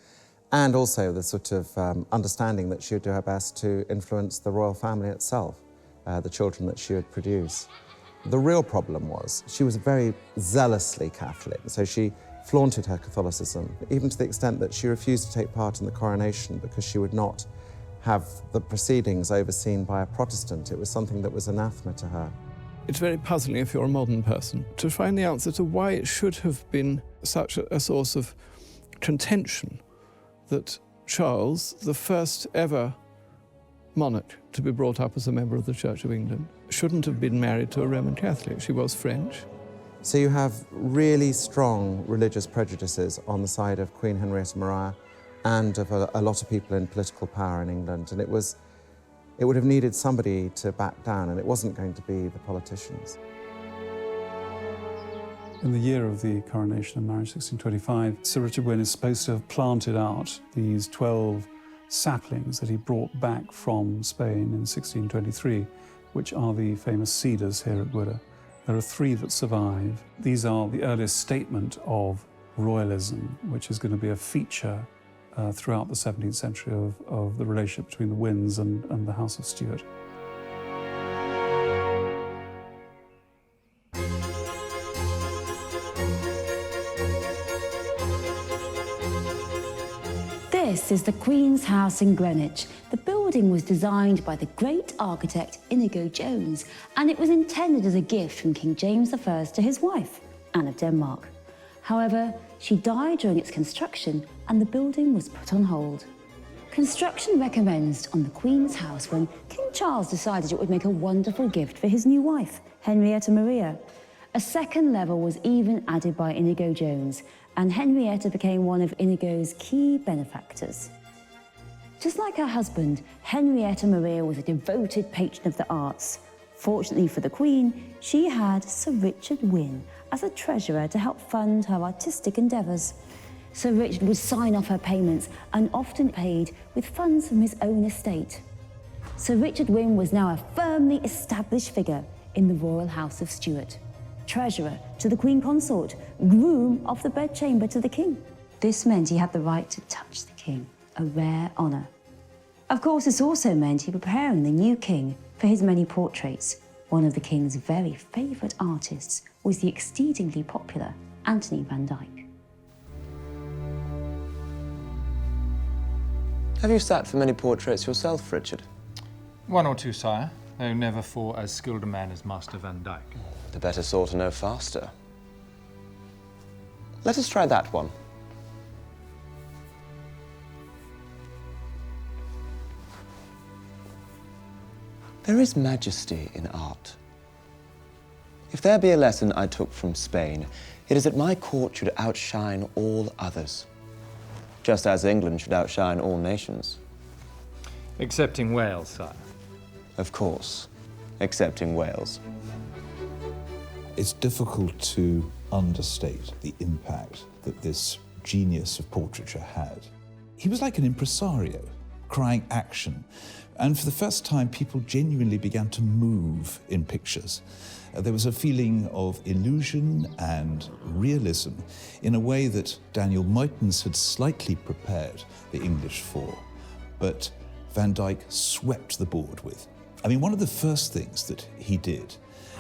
and also the sort of understanding that she would do her best to influence the royal family itself, the children that she would produce. The real problem was she was very zealously Catholic, so she flaunted her Catholicism, even to the extent that she refused to take part in the coronation because she would not have the proceedings overseen by a Protestant. It was something that was anathema to her.
It's very puzzling if you're a modern person to find the answer to why it should have been such a source of contention that Charles, the first ever monarch to be brought up as a member of the Church of England, shouldn't have been married to a Roman Catholic. She was French.
So you have really strong religious prejudices on the side of Queen Henrietta Maria and of a lot of people in political power in England, and it would have needed somebody to back down, and it wasn't going to be the politicians.
In the year of the coronation and marriage, 1625, Sir Richard Wynne is supposed to have planted out these 12 saplings that he brought back from Spain in 1623, which are the famous cedars here at Gwydir. There are 3 that survive. These are the earliest statement of royalism, which is going to be a feature throughout the 17th century of the relationship between the Wynnes and the House of Stuart.
This is the Queen's House in Greenwich. The building was designed by the great architect Inigo Jones, and it was intended as a gift from King James I to his wife, Anne of Denmark. However, she died during its construction, and the building was put on hold. Construction recommenced on the Queen's House when King Charles decided it would make a wonderful gift for his new wife, Henrietta Maria. A second level was even added by Inigo Jones, and Henrietta became one of Inigo's key benefactors. Just like her husband, Henrietta Maria was a devoted patron of the arts. Fortunately for the Queen, she had Sir Richard Wynne as a treasurer to help fund her artistic endeavours. Sir Richard would sign off her payments and often paid with funds from his own estate. Sir Richard Wynne was now a firmly established figure in the royal house of Stuart. Treasurer to the Queen Consort, groom of the bedchamber to the King. This meant he had the right to touch the King, a rare honour. Of course, this also meant he was preparing the new King for his many portraits. One of the King's very favourite artists was the exceedingly popular Anthony van Dyck.
Have you sat for many portraits yourself, Richard?
1 or 2, sire, though never for as skilled a man as Master Van Dyck.
The better sort to know faster. Let us try that one. There is majesty in art. If there be a lesson I took from Spain, it is that my court should outshine all others, just as England should outshine all nations.
Excepting Wales, sire.
Of course, excepting Wales.
It's difficult to understate the impact that this genius of portraiture had. He was like an impresario, crying action. And for the first time, people genuinely began to move in pictures. There was a feeling of illusion and realism in a way that Daniel Meutens had slightly prepared the English for, but Van Dyck swept the board with. I mean, one of the first things that he did,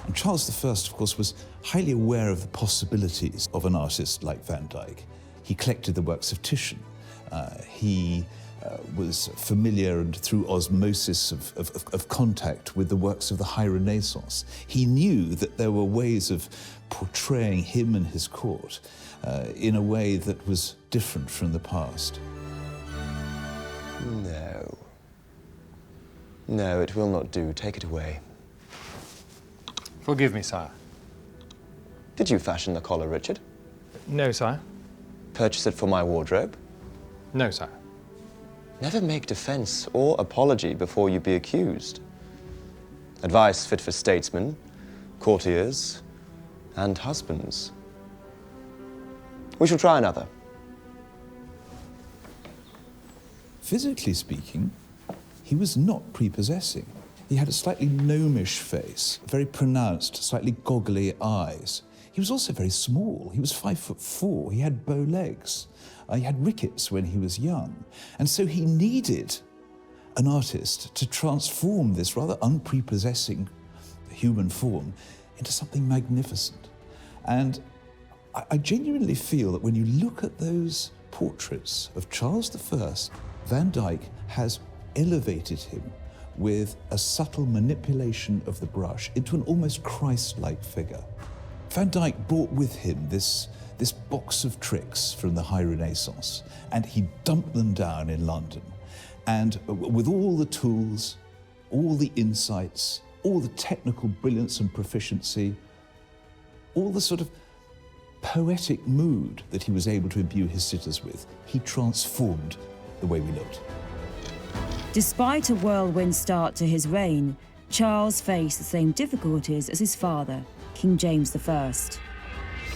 and Charles I, of course, was highly aware of the possibilities of an artist like Van Dyck. He collected the works of Titian. He was familiar and through osmosis of contact with the works of the High Renaissance. He knew that there were ways of portraying him and his court in a way that was different from the past.
No. No, it will not do. Take it away.
Forgive me, sire.
Did you fashion the collar, Richard?
No, sire.
Purchase it for my wardrobe?
No, sire.
Never make defense or apology before you be accused. Advice fit for statesmen, courtiers, and husbands. We shall try another.
Physically speaking, he was not prepossessing. He had a slightly gnomish face, very pronounced, slightly goggly eyes. He was also very small. He was 5'4". He had bow legs. He had rickets when he was young. And so he needed an artist to transform this rather unprepossessing human form into something magnificent. And I genuinely feel that when you look at those portraits of Charles I, Van Dyck has elevated him with a subtle manipulation of the brush into an almost Christ-like figure. Van Dyck brought with him this box of tricks from the High Renaissance, and he dumped them down in London. And with all the tools, all the insights, all the technical brilliance and proficiency, all the sort of poetic mood that he was able to imbue his sitters with, he transformed the way we looked.
Despite a whirlwind start to his reign, Charles faced the same difficulties as his father, King James I.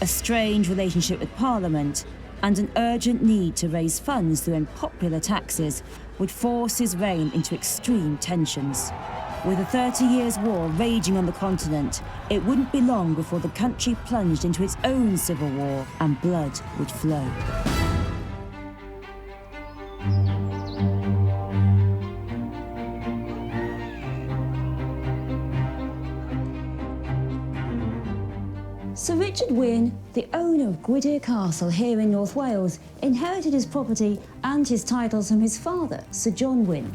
A strained relationship with Parliament and an urgent need to raise funds through unpopular taxes would force his reign into extreme tensions. With a 30 Years' War raging on the continent, it wouldn't be long before the country plunged into its own civil war and blood would flow.
Sir Richard Wynne, the owner of Gwydir Castle here in North Wales, inherited his property and his titles from his father, Sir John Wynne.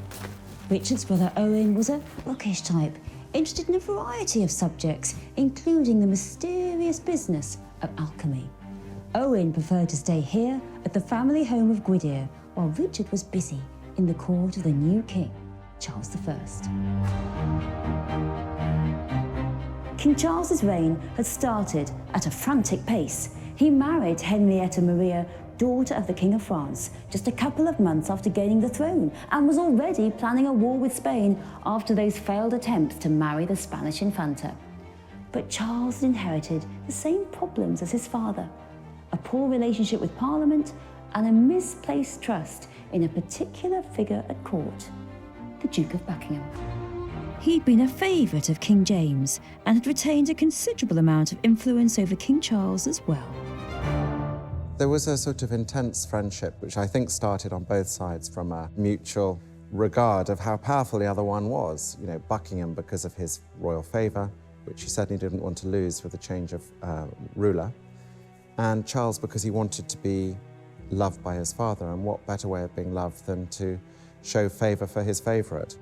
Richard's brother Owen was a bookish type, interested in a variety of subjects, including the mysterious business of alchemy. Owen preferred to stay here at the family home of Gwydir, while Richard was busy in the court of the new king, Charles I. King Charles's reign had started at a frantic pace. He married Henrietta Maria, daughter of the King of France, just a couple of months after gaining the throne, and was already planning a war with Spain after those failed attempts to marry the Spanish Infanta. But Charles had inherited the same problems as his father: a poor relationship with Parliament and a misplaced trust in a particular figure at court, the Duke of Buckingham.
He'd been a favourite of King James and had retained a considerable amount of influence over King Charles as well.
There was a sort of intense friendship, which I think started on both sides from a mutual regard of how powerful the other one was. You know, Buckingham because of his royal favour, which he certainly didn't want to lose with the change of ruler, and Charles because he wanted to be loved by his father, and what better way of being loved than to show favour for his favourite.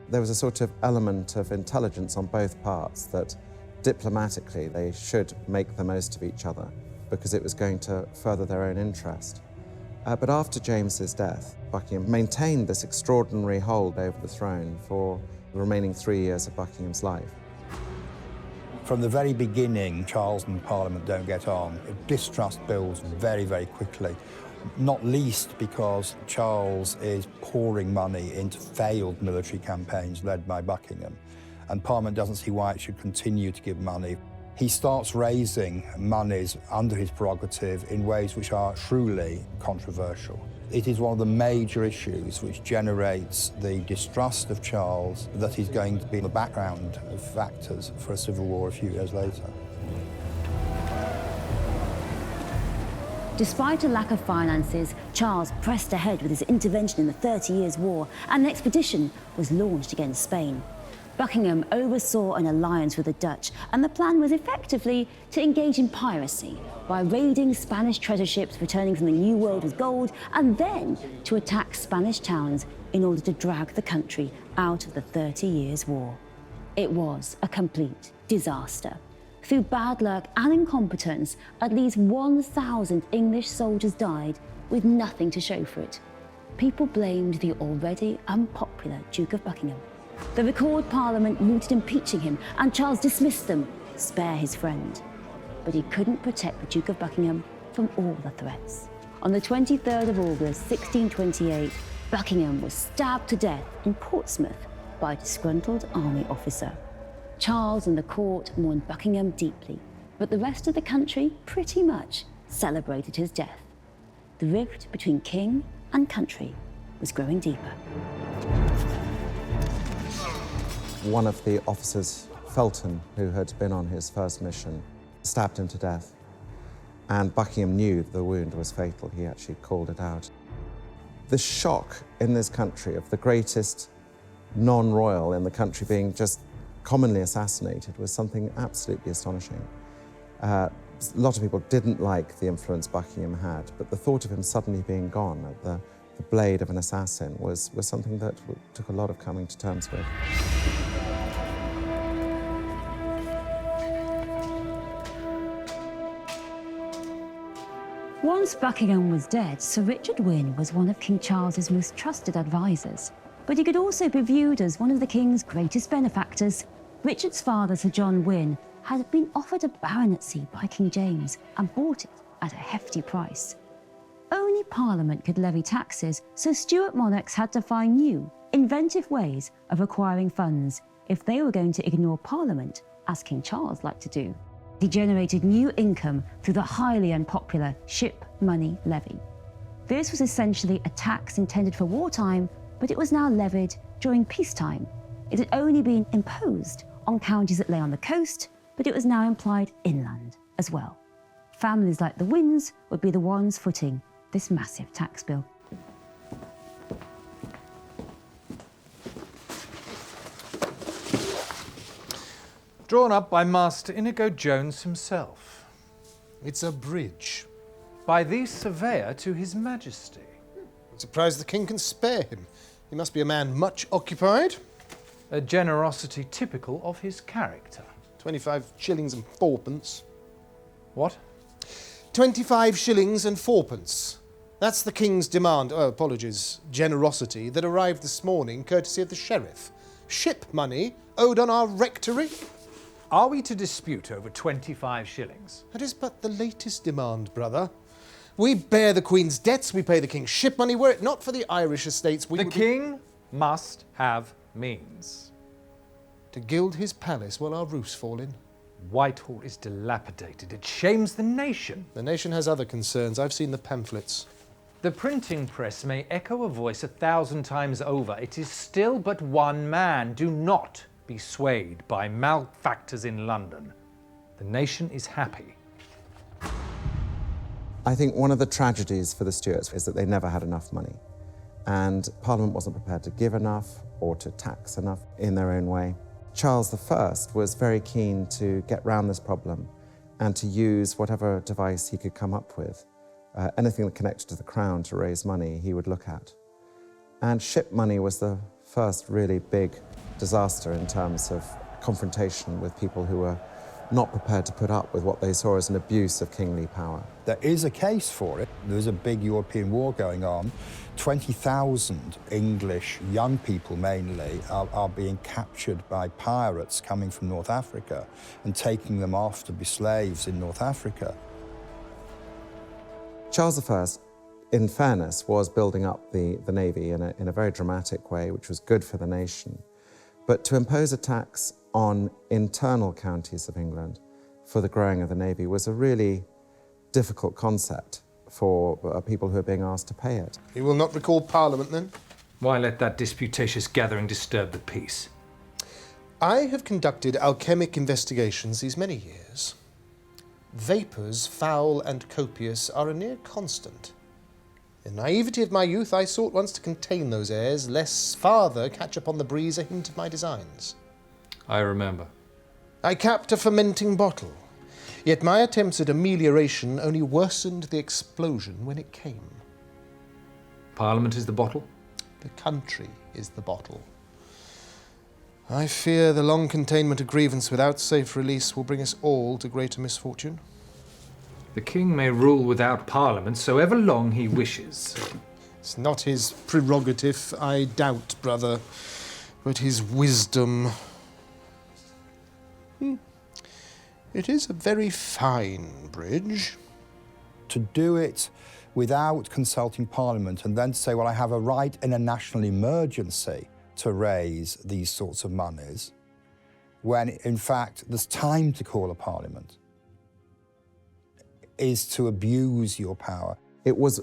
There was a sort of element of intelligence on both parts that diplomatically they should make the most of each other because it was going to further their own interest. But after James's death, Buckingham maintained this extraordinary hold over the throne for the remaining 3 years of Buckingham's life.
From the very beginning, Charles and Parliament don't get on. Distrust builds very, very quickly. Not least because Charles is pouring money into failed military campaigns led by Buckingham, and Parliament doesn't see why it should continue to give money. He starts raising monies under his prerogative in ways which are truly controversial. It is one of the major issues which generates the distrust of Charles that is going to be in the background of factors for a civil war a few years later.
Despite a lack of finances, Charles pressed ahead with his intervention in the 30 Years' War, and an expedition was launched against Spain. Buckingham oversaw an alliance with the Dutch, and the plan was effectively to engage in piracy by raiding Spanish treasure ships returning from the New World with gold, and then to attack Spanish towns in order to drag the country out of the 30 Years' War. It was a complete disaster. Through bad luck and incompetence, at least 1,000 English soldiers died with nothing to show for it. People blamed the already unpopular Duke of Buckingham. The Record Parliament mooted impeaching him, and Charles dismissed them, spare his friend. But he couldn't protect the Duke of Buckingham from all the threats. On the 23rd of August, 1628, Buckingham was stabbed to death in Portsmouth by a disgruntled army officer. Charles and the court mourned Buckingham deeply, but the rest of the country pretty much celebrated his death. The rift between king and country was growing deeper.
One of the officers, Felton, who had been on his first mission, stabbed him to death. And Buckingham knew the wound was fatal. He actually called it out. The shock in this country of the greatest non-royal in the country being just commonly assassinated was something absolutely astonishing. A lot of people didn't like the influence Buckingham had, but the thought of him suddenly being gone at the blade of an assassin was something that took a lot of coming to terms with.
Once Buckingham was dead, Sir Richard Wynne was one of King Charles's most trusted advisors. But he could also be viewed as one of the king's greatest benefactors. Richard's father, Sir John Wynne, had been offered a baronetcy by King James and bought it at a hefty price. Only Parliament could levy taxes, so Stuart monarchs had to find new, inventive ways of acquiring funds if they were going to ignore Parliament, as King Charles liked to do. He generated new income through the highly unpopular Ship Money Levy. This was essentially a tax intended for wartime, but it was now levied during peacetime. It had only been imposed on counties that lay on the coast, but it was now implied inland as well. Families like the Wynnes would be the ones footing this massive tax bill.
Drawn up by Master Inigo Jones himself.
It's a bridge.
By the surveyor to his majesty.
I'm surprised the king can spare him. He must be a man much occupied.
A generosity typical of his character.
25 shillings and fourpence.
What?
25 shillings and fourpence. That's the king's demand, generosity, that arrived this morning courtesy of the sheriff. Ship money owed on our rectory.
Are we to dispute over 25 shillings?
That is but the latest demand, brother. We bear the Queen's debts, we pay the King's ship money. Were it not for the Irish estates,
The king must have means.
To gild his palace while our roofs fall in.
Whitehall is dilapidated. It shames the nation.
The nation has other concerns. I've seen the pamphlets.
The printing press may echo a voice 1,000 times over. It is still but one man. Do not be swayed by malefactors in London. The nation is happy.
I think one of the tragedies for the Stuarts is that they never had enough money. And Parliament wasn't prepared to give enough or to tax enough in their own way. Charles I was very keen to get round this problem and to use whatever device he could come up with. Anything that connected to the crown to raise money, he would look at. And ship money was the first really big disaster in terms of confrontation with people who were not prepared to put up with what they saw as an abuse of kingly power.
There is a case for it. There's a big European war going on. 20,000 English young people mainly are being captured by pirates coming from North Africa and taking them off to be slaves in North Africa.
Charles I, in fairness, was building up the navy in a very dramatic way, which was good for the nation. But to impose a tax on internal counties of England for the growing of the navy was a really difficult concept for people who are being asked to pay it.
He will not recall Parliament, then?
Why let that disputatious gathering disturb the peace?
I have conducted alchemic investigations these many years. Vapours, foul and copious, are a near constant. In the naivety of my youth, I sought once to contain those airs, lest farther catch upon the breeze a hint of my designs.
I remember.
I capped a fermenting bottle, yet my attempts at amelioration only worsened the explosion when it came.
Parliament is the bottle?
The country is the bottle. I fear the long containment of grievance without safe release will bring us all to greater misfortune.
The king may rule without Parliament so ever long he wishes.
It's not his prerogative, I doubt, brother, but his wisdom. It is a very fine bridge.
To do it without consulting Parliament and then to say, well, I have a right in a national emergency to raise these sorts of monies, when in fact there's time to call a Parliament, is to abuse your power.
It was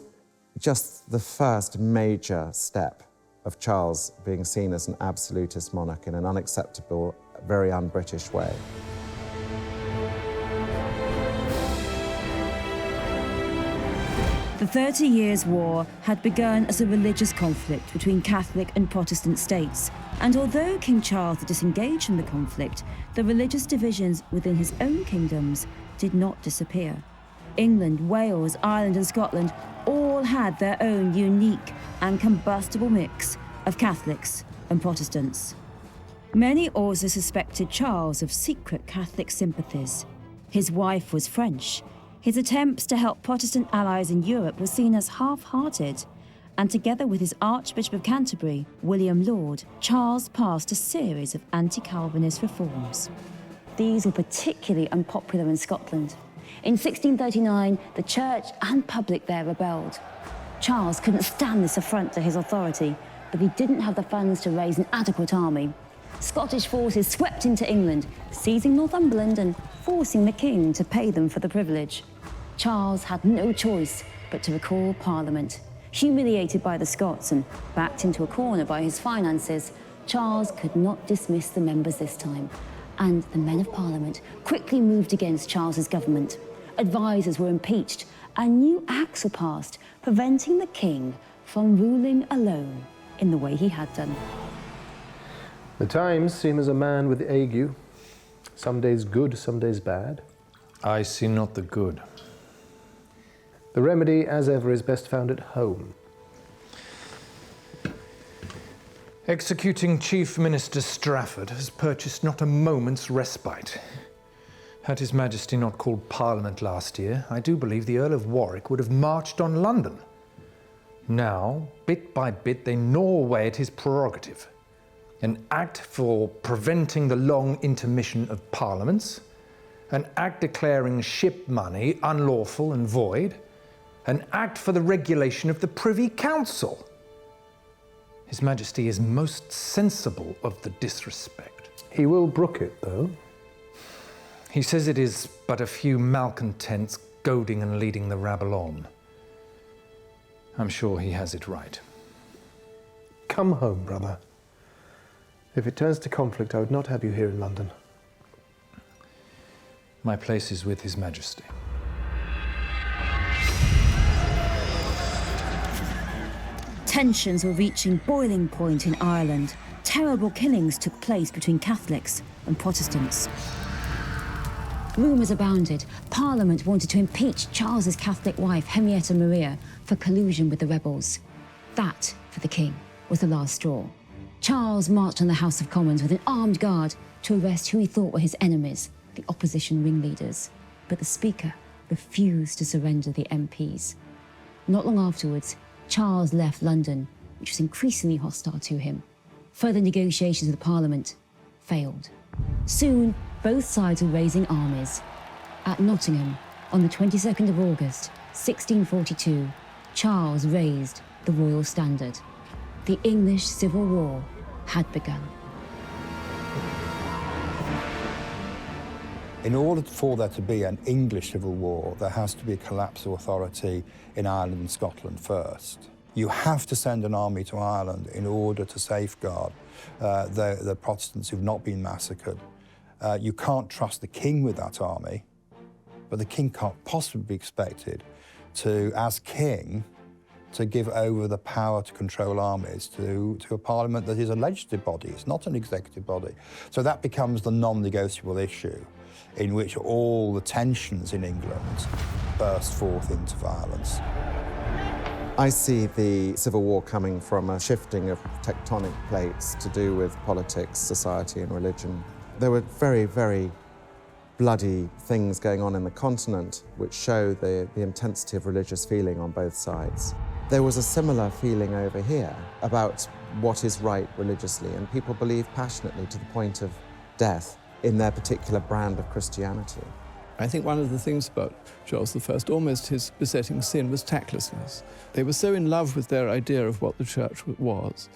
just the first major step of Charles being seen as an absolutist monarch in an unacceptable, very un-British way.
The 30 Years' War had begun as a religious conflict between Catholic and Protestant states, and although King Charles had disengaged from the conflict, the religious divisions within his own kingdoms did not disappear. England, Wales, Ireland and Scotland all had their own unique and combustible mix of Catholics and Protestants. Many also suspected Charles of secret Catholic sympathies. His wife was French. His attempts to help Protestant allies in Europe were seen as half-hearted, and together with his Archbishop of Canterbury, William Laud, Charles passed a series of anti-Calvinist reforms. These were particularly unpopular in Scotland. In 1639, the church and public there rebelled. Charles couldn't stand this affront to his authority, but he didn't have the funds to raise an adequate army. Scottish forces swept into England, seizing Northumberland and forcing the king to pay them for the privilege. Charles had no choice but to recall Parliament. Humiliated by the Scots and backed into a corner by his finances, Charles could not dismiss the members this time, and the men of Parliament quickly moved against Charles's government. Advisors were impeached, and new acts were passed, preventing the king from ruling alone in the way he had done.
The times seem as a man with ague. Some days good, some days bad.
I see not the good.
The remedy, as ever, is best found at home.
Executing Chief Minister Strafford has purchased not a moment's respite. Had His Majesty not called Parliament last year, I do believe the Earl of Warwick would have marched on London. Now, bit by bit, they gnaw away at his prerogative. An act for preventing the long intermission of parliaments, an act declaring ship money unlawful and void, an act for the regulation of the Privy Council. His Majesty is most sensible of the disrespect.
He will brook it, though.
He says it is but a few malcontents goading and leading the rabble on. I'm sure he has it right.
Come home, brother. If it turns to conflict, I would not have you here in London.
My place is with His Majesty.
Tensions were reaching boiling point in Ireland. Terrible killings took place between Catholics and Protestants. Rumours abounded. Parliament wanted to impeach Charles's Catholic wife, Henrietta Maria, for collusion with the rebels. That, for the king, was the last straw. Charles marched on the House of Commons with an armed guard to arrest who he thought were his enemies, the opposition ringleaders. But the Speaker refused to surrender the MPs. Not long afterwards, Charles left London, which was increasingly hostile to him. Further negotiations with Parliament failed. Soon, both sides were raising armies. At Nottingham, on the 22nd of August, 1642, Charles raised the royal standard. The English Civil War had begun.
In order for there to be an English civil war, there has to be a collapse of authority in Ireland and Scotland first. You have to send an army to Ireland in order to safeguard the Protestants who've not been massacred. You can't trust the king with that army, but the king can't possibly be expected to, as king, to give over the power to control armies to a parliament that is a legislative body. It's not an executive body. So that becomes the non-negotiable issue in which all the tensions in England burst forth into violence.
I see the Civil War coming from a shifting of tectonic plates to do with politics, society and religion. There were very, very bloody things going on in the continent which show the intensity of religious feeling on both sides. There was a similar feeling over here about what is right religiously, and people believe passionately to the point of death in their particular brand of Christianity.
I think one of the things about Charles I, almost his besetting sin, was tactlessness. They were so in love with their idea of what the church was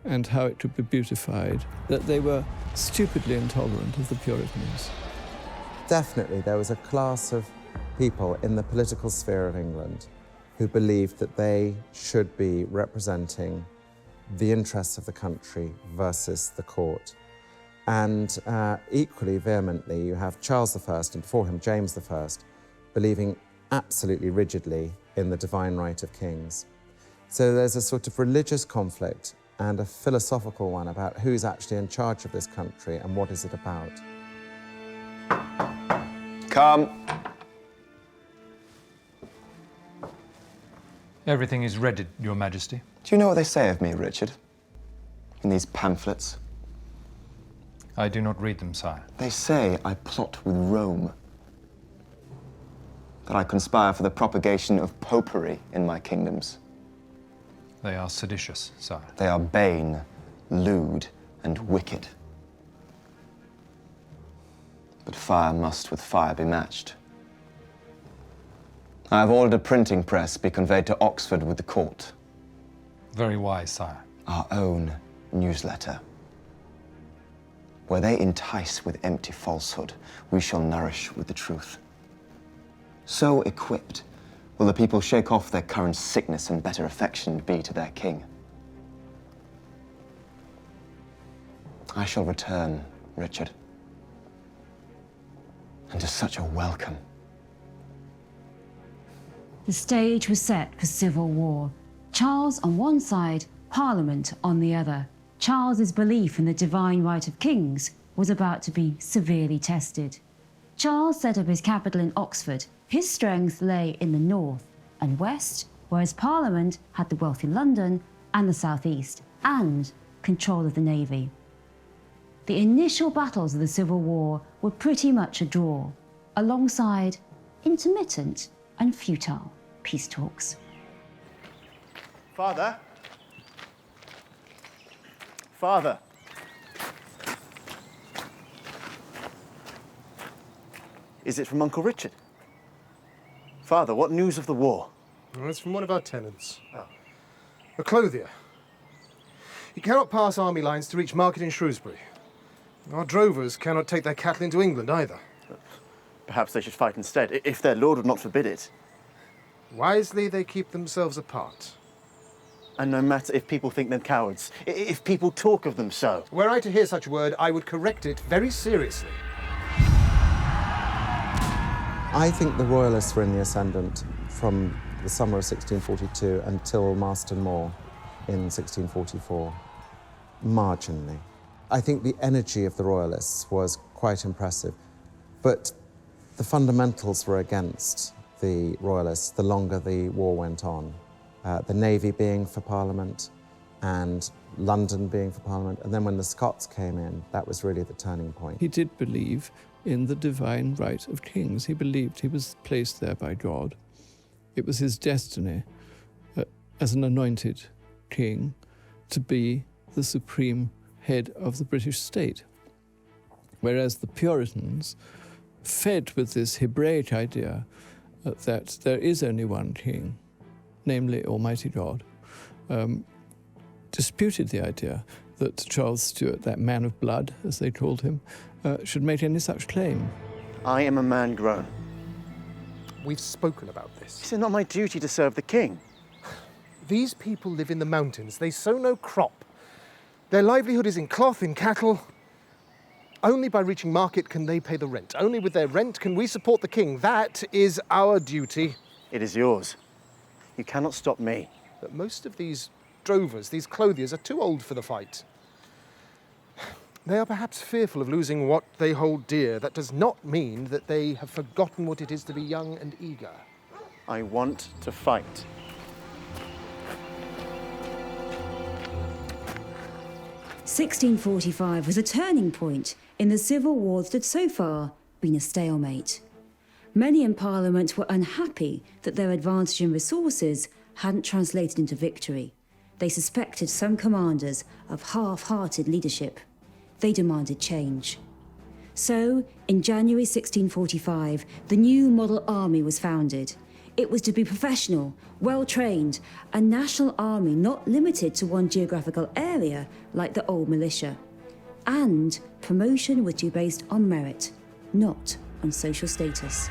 and how it could be beautified that they were stupidly intolerant of the Puritans.
Definitely, there was a class of people in the political sphere of England who believed that they should be representing the interests of the country versus the court. And equally vehemently, you have Charles I, and before him James I, believing absolutely rigidly in the divine right of kings. So there's a sort of religious conflict and a philosophical one about who's actually in charge of this country and what is it about.
Come.
Everything is ready, Your Majesty.
Do you know what they say of me, Richard? In these pamphlets?
I do not read them, sire.
They say I plot with Rome. That I conspire for the propagation of popery in my kingdoms.
They are seditious, sire.
They are bane, lewd, and wicked. But fire must with fire be matched. I have ordered a printing press be conveyed to Oxford with the court.
Very wise, sire.
Our own newsletter. Where they entice with empty falsehood, we shall nourish with the truth. So equipped, will the people shake off their current sickness and better affection be to their king. I shall return, Richard. And to such a welcome.
The stage was set for civil war. Charles on one side, Parliament on the other. Charles's belief in the divine right of kings was about to be severely tested. Charles set up his capital in Oxford. His strength lay in the north and west, whereas Parliament had the wealth in London and the southeast, and control of the navy. The initial battles of the Civil War were pretty much a draw, alongside intermittent and futile peace talks.
Father? Father? Is it from Uncle Richard? Father, what news of the war?
Oh, it's from one of our tenants. Oh. A clothier. He cannot pass army lines to reach market in Shrewsbury. Our drovers cannot take their cattle into England either.
Perhaps they should fight instead, if their lord would not forbid it.
Wisely, they keep themselves apart.
And no matter if people think them cowards, if people talk of them so.
Were I to hear such a word, I would correct it very seriously.
I think the Royalists were in the ascendant from the summer of 1642 until Marston Moor in 1644, marginally. I think the energy of the Royalists was quite impressive, but the fundamentals were against the Royalists the longer the war went on. The Navy being for Parliament and London being for Parliament, and then when the Scots came in, that was really the turning point.
He did believe in the divine right of kings. He believed he was placed there by God. It was his destiny as an anointed king to be the supreme head of the British state. Whereas the Puritans, fed with this Hebraic idea that there is only one king, namely Almighty God, disputed the idea that Charles Stuart, that man of blood, as they called him, should make any such claim.
I am a man grown.
We've spoken about this.
Is it not my duty to serve the king?
These people live in the mountains. They sow no crop. Their livelihood is in cloth, in cattle. Only by reaching market can they pay the rent. Only with their rent can we support the king. That is our duty.
It is yours. You cannot stop me.
But most of these drovers, these clothiers, are too old for the fight. They are perhaps fearful of losing what they hold dear. That does not mean that they have forgotten what it is to be young and eager.
I want to fight.
(1645) was a turning point in the civil war that had so far been a stalemate. Many in Parliament were unhappy that their advantage in resources hadn't translated into victory. They suspected some commanders of half-hearted leadership. They demanded change. So, in January 1645, the new model army was founded. It was to be professional, well-trained, a national army not limited to one geographical area like the old militia. And promotion was to be based on merit, not on social status.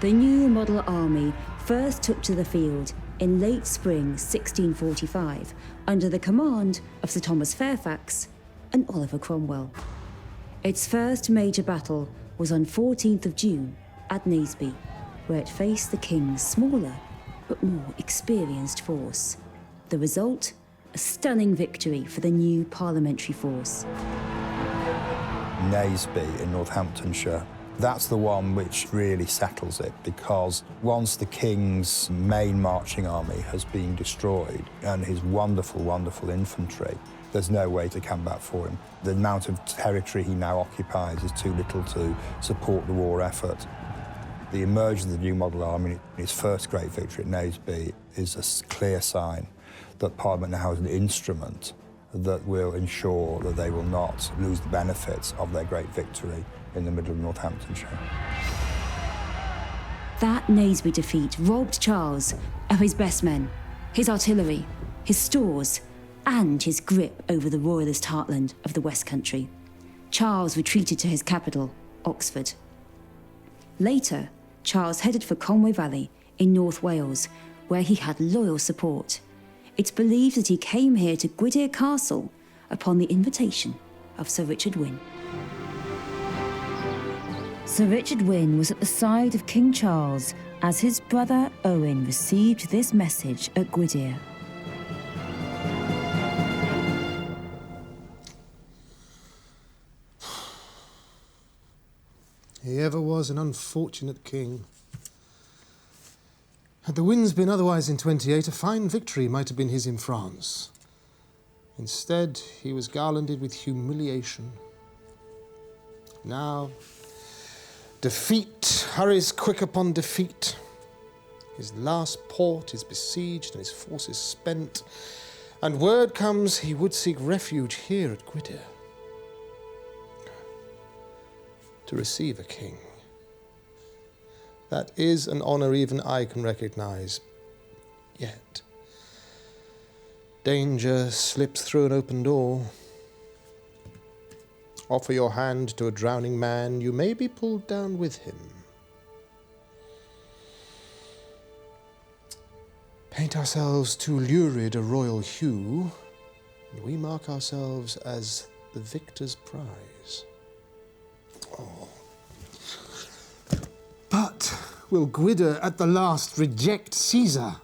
The new model army first took to the field in late spring 1645 under the command of Sir Thomas Fairfax and Oliver Cromwell. Its first major battle was on 14th of June at Naseby, where it faced the king's smaller but more experienced force. The result? A stunning victory for the new parliamentary force.
Naseby in Northamptonshire, that's the one which really settles it, because once the king's main marching army has been destroyed and his wonderful, wonderful infantry, there's no way to come back for him. The amount of territory he now occupies is too little to support the war effort. The emergence of the new model army, its first great victory at Naseby, is a clear sign that Parliament now has an instrument that will ensure that they will not lose the benefits of their great victory in the middle of Northamptonshire.
That Naseby defeat robbed Charles of his best men, his artillery, his stores, and his grip over the royalist heartland of the West Country. Charles retreated to his capital, Oxford. Later, Charles headed for Conway Valley in North Wales, where he had loyal support. It's believed that he came here to Gwydir Castle upon the invitation of Sir Richard Wynne. Sir Richard Wynne was at the side of King Charles as his brother Owen received this message at Gwydir.
He ever was an unfortunate king. Had the winds been otherwise in 28, a fine victory might have been his in France. Instead, he was garlanded with humiliation. Now, defeat hurries quick upon defeat. His last port is besieged and his forces spent, and word comes he would seek refuge here at Gwydir. To receive a king. That is an honor even I can recognize. Yet, danger slips through an open door. Offer your hand to a drowning man, you may be pulled down with him. Paint ourselves too lurid a royal hue, and we mark ourselves as the victor's prize. Oh. But will Gwydir at the last reject Caesar?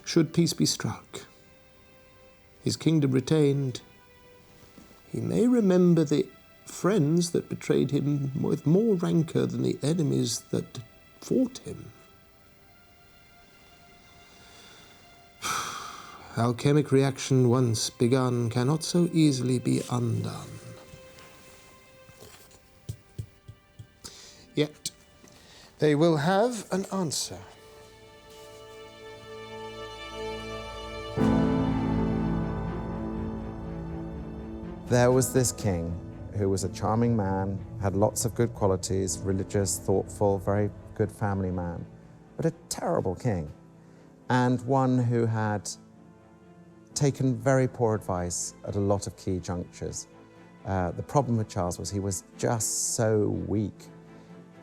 Should peace be struck, his kingdom retained, he may remember the friends that betrayed him with more rancour than the enemies that fought him. Alchemic reaction once begun cannot so easily be undone. Yet, they will have an answer.
There was this king who was a charming man, had lots of good qualities, religious, thoughtful, very good family man, but a terrible king, and one who had taken very poor advice at a lot of key junctures. The problem with Charles was he was just so weak.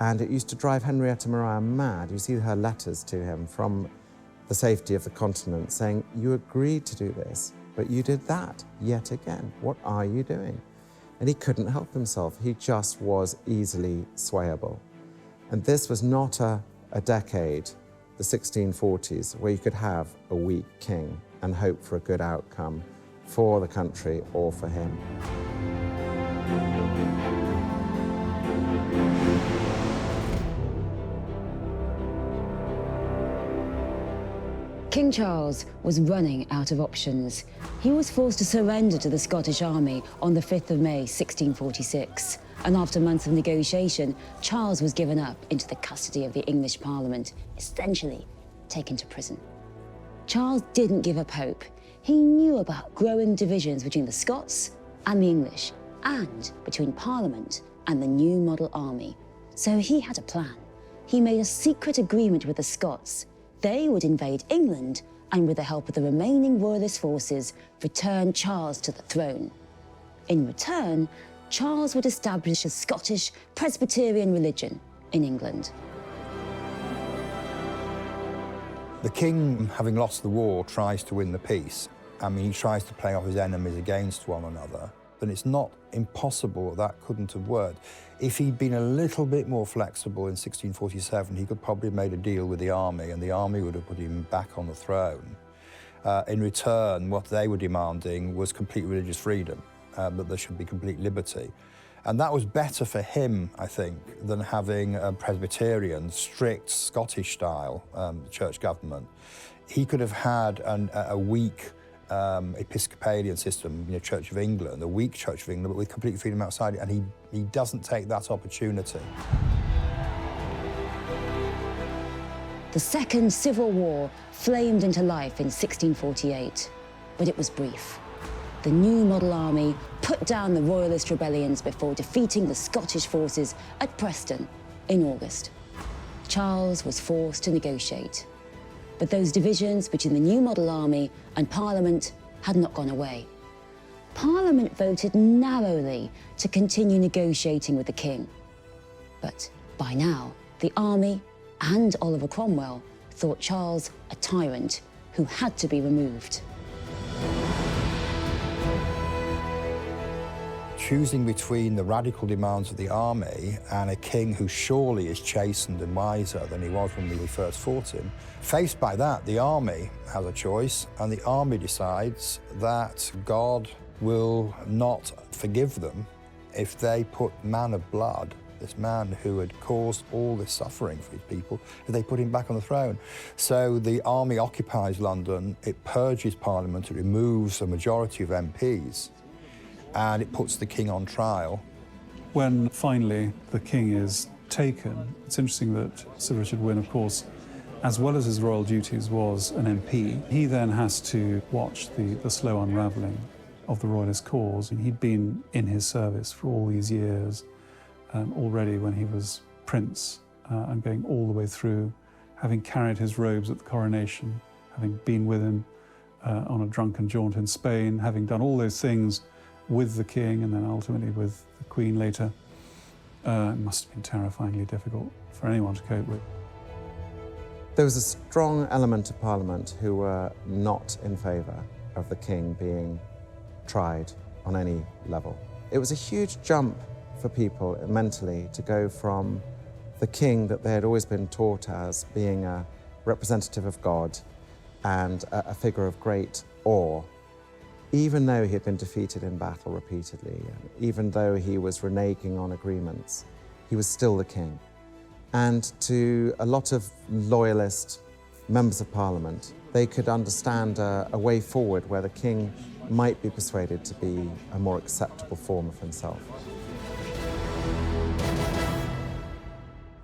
And it used to drive Henrietta Maria mad. You see her letters to him from the safety of the continent saying, you agreed to do this, but you did that yet again. What are you doing? And he couldn't help himself. He just was easily swayable. And this was not a decade, the 1640s, where you could have a weak king and hope for a good outcome for the country or for him.
King Charles was running out of options. He was forced to surrender to the Scottish army on the 5th of May, 1646. And after months of negotiation, Charles was given up into the custody of the English Parliament, essentially taken to prison. Charles didn't give up hope. He knew about growing divisions between the Scots and the English, and between Parliament and the new model army. So he had a plan. He made a secret agreement with the Scots. They would invade England and, with the help of the remaining royalist forces, return Charles to the throne. In return, Charles would establish a Scottish Presbyterian religion in England.
The king, having lost the war, tries to win the peace. I mean, he tries to play off his enemies against one another. Then it's not impossible that couldn't have worked. If he'd been a little bit more flexible in 1647, he could probably have made a deal with the army, and the army would have put him back on the throne. In return, what they were demanding was complete religious freedom, that there should be complete liberty. And that was better for him, I think, than having a Presbyterian, strict Scottish-style church government. He could have had a weak Episcopalian system, Church of England, a weak Church of England, but with complete freedom outside it, and he doesn't take that opportunity.
The Second Civil War flamed into life in 1648, but it was brief. The new model army put down the royalist rebellions before defeating the Scottish forces at Preston in August. Charles was forced to negotiate. But those divisions between the new model army and Parliament had not gone away. Parliament voted narrowly to continue negotiating with the king. But by now, the army and Oliver Cromwell thought Charles a tyrant who had to be removed.
Choosing between the radical demands of the army and a king who surely is chastened and wiser than he was when we first fought him, faced by that, the army has a choice, and the army decides that God will not forgive them if they put man of blood, this man who had caused all this suffering for his people, if they put him back on the throne. So the army occupies London, it purges Parliament, it removes a majority of MPs, and it puts the king on trial.
When finally the king is taken, it's interesting that Sir Richard Wynne, of course, as well as his royal duties, was an MP. He then has to watch the slow unravelling of the royalist cause. And he'd been in his service for all these years, already when he was prince, and going all the way through, having carried his robes at the coronation, having been with him on a drunken jaunt in Spain, having done all those things with the king and then ultimately with the queen later. It must have been terrifyingly difficult for anyone to cope with.
There was a strong element of Parliament who were not in favour of the king being tried on any level. It was a huge jump for people mentally to go from the king that they had always been taught as being a representative of God and a figure of great awe, even though he had been defeated in battle repeatedly, and even though he was reneging on agreements, he was still the king. And to a lot of loyalist members of Parliament, they could understand a way forward where the king might be persuaded to be a more acceptable form of himself.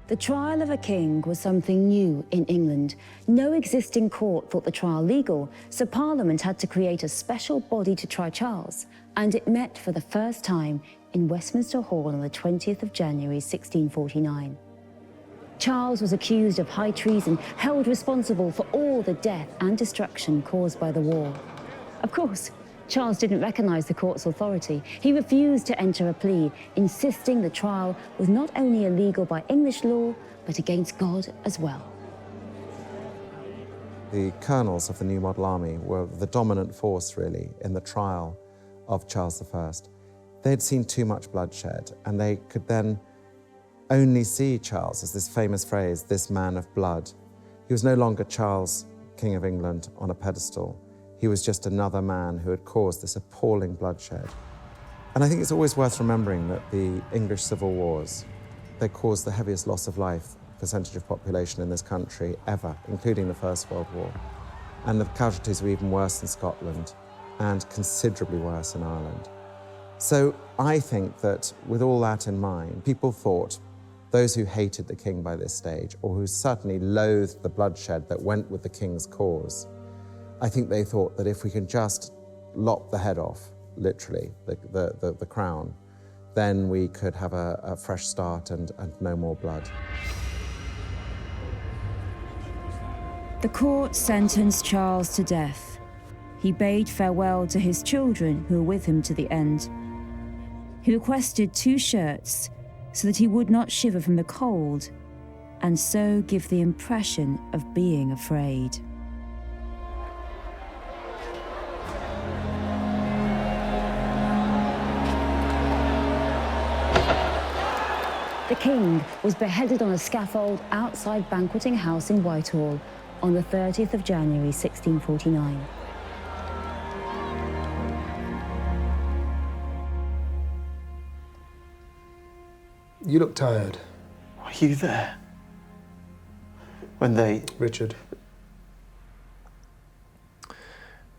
The trial of a king was something new in England. No existing court thought the trial legal, so Parliament had to create a special body to try Charles, and it met for the first time in Westminster Hall on the 20th of January, 1649. Charles was accused of high treason, held responsible for all the death and destruction caused by the war. Of course, Charles didn't recognise the court's authority. He refused to enter a plea, insisting the trial was not only illegal by English law, but against God as well.
The colonels of the New Model Army were the dominant force, really, in the trial of Charles I. They'd seen too much bloodshed, and they could then only see Charles as this famous phrase, this man of blood. He was no longer Charles, King of England, on a pedestal. He was just another man who had caused this appalling bloodshed. And I think it's always worth remembering that the English civil wars, they caused the heaviest loss of life percentage of population in this country ever, including the First World War. And the casualties were even worse in Scotland and considerably worse in Ireland. So I think that with all that in mind, people thought, those who hated the king by this stage, or who certainly loathed the bloodshed that went with the king's cause, I think they thought that if we can just lop the head off, literally, the crown, then we could have a fresh start and no more blood.
The court sentenced Charles to death. He bade farewell to his children who were with him to the end. He requested 2 shirts so that he would not shiver from the cold and so give the impression of being afraid.
The king was beheaded on a scaffold outside Banqueting House in Whitehall on the 30th of January 1649.
You look tired.
Were you there? When they...
Richard.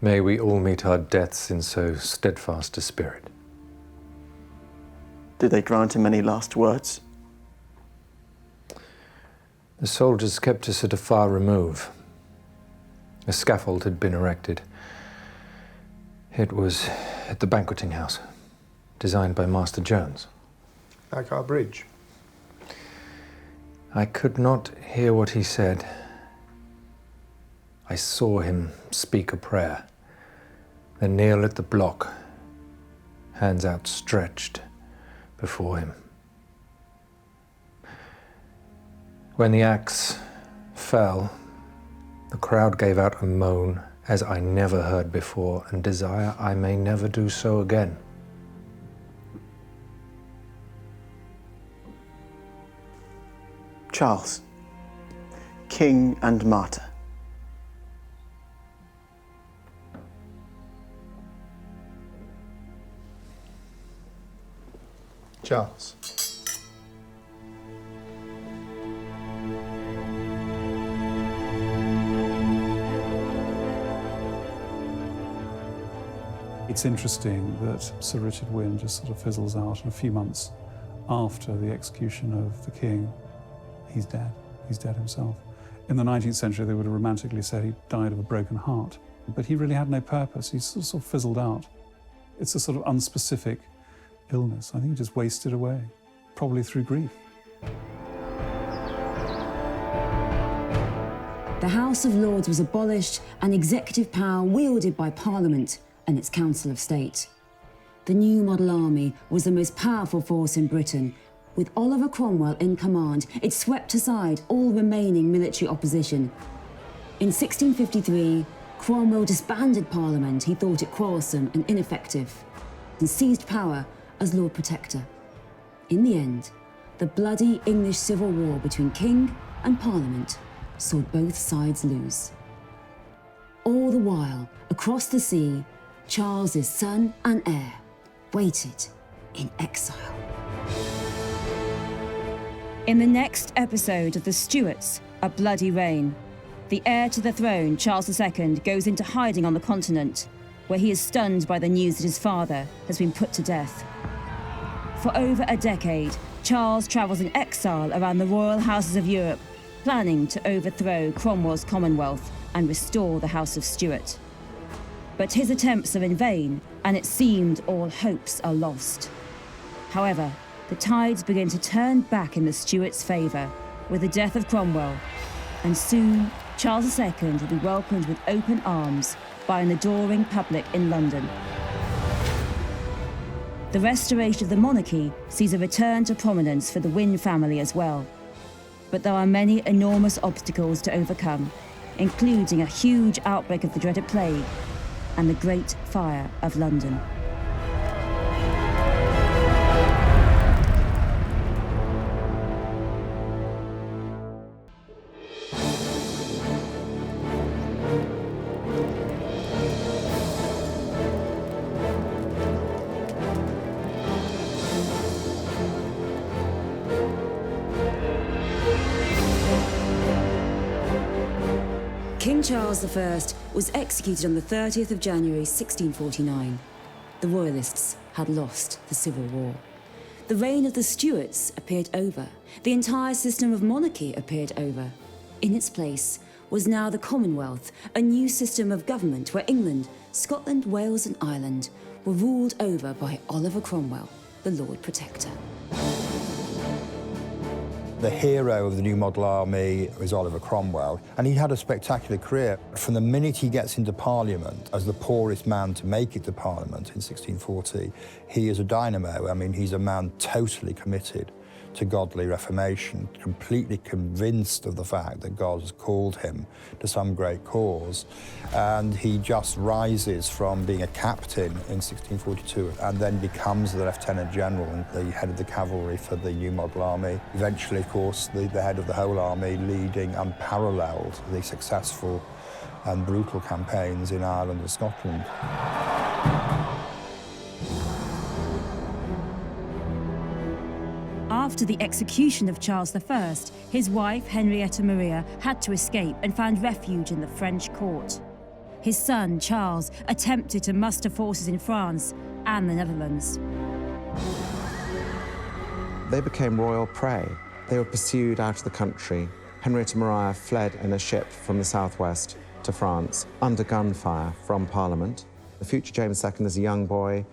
May we all meet our deaths in so steadfast a spirit.
Did they grant him any last words?
The soldiers kept us at a far remove. A scaffold had been erected. It was at the Banqueting House, designed by Master Jones.
Like our bridge.
I could not hear what he said. I saw him speak a prayer, then kneel at the block, hands outstretched before him. When the axe fell, the crowd gave out a moan as I never heard before, and desire I may never do so again.
Charles, king and martyr.
Charles.
It's interesting that Sir Richard Wynne just sort of fizzles out, and a few months after the execution of the king, he's dead. He's dead himself. In the 19th century, they would have romantically said he died of a broken heart, but he really had no purpose. He sort of fizzled out. It's a sort of unspecific illness. I think he just wasted away, probably through grief.
The House of Lords was abolished and executive power wielded by Parliament and its Council of State. The New Model Army was the most powerful force in Britain. With Oliver Cromwell in command, it swept aside all remaining military opposition. In 1653, Cromwell disbanded Parliament. He thought it quarrelsome and ineffective, and seized power as Lord Protector. In the end, the bloody English Civil War between King and Parliament saw both sides lose. All the while, across the sea, Charles's son and heir waited in exile.
In the next episode of The Stuarts, A Bloody Reign, the heir to the throne, Charles II, goes into hiding on the continent, where he is stunned by the news that his father has been put to death. For over a decade, Charles travels in exile around the royal houses of Europe, planning to overthrow Cromwell's Commonwealth and restore the House of Stuart. But his attempts are in vain, and it seemed all hopes are lost. However, the tides begin to turn back in the Stuarts' favour with the death of Cromwell, and soon Charles II will be welcomed with open arms by an adoring public in London. The restoration of the monarchy sees a return to prominence for the Wynne family as well. But there are many enormous obstacles to overcome, including a huge outbreak of the dreaded plague and the Great Fire of London. King Charles I was executed on the 30th of January 1649. The Royalists had lost the Civil War. The reign of the Stuarts appeared over. The entire system of monarchy appeared over. In its place was now the Commonwealth, a new system of government where England, Scotland, Wales and Ireland were ruled over by Oliver Cromwell, the Lord Protector.
The hero of the new model army was Oliver Cromwell, and he had a spectacular career. From the minute he gets into Parliament, as the poorest man to make it to Parliament in 1640, he is a dynamo. I mean, he's a man totally committed to godly reformation, completely convinced of the fact that God has called him to some great cause. And he just rises from being a captain in 1642 and then becomes the Lieutenant General and the head of the cavalry for the new model army. Eventually, of course, the head of the whole army, leading unparalleled the successful and brutal campaigns in Ireland and Scotland.
After the execution of Charles I, his wife, Henrietta Maria, had to escape and found refuge in the French court. His son, Charles, attempted to muster forces in France and the Netherlands.
They became royal prey. They were pursued out of the country. Henrietta Maria fled in a ship from the southwest to France under gunfire from Parliament. The future James II, as a young boy,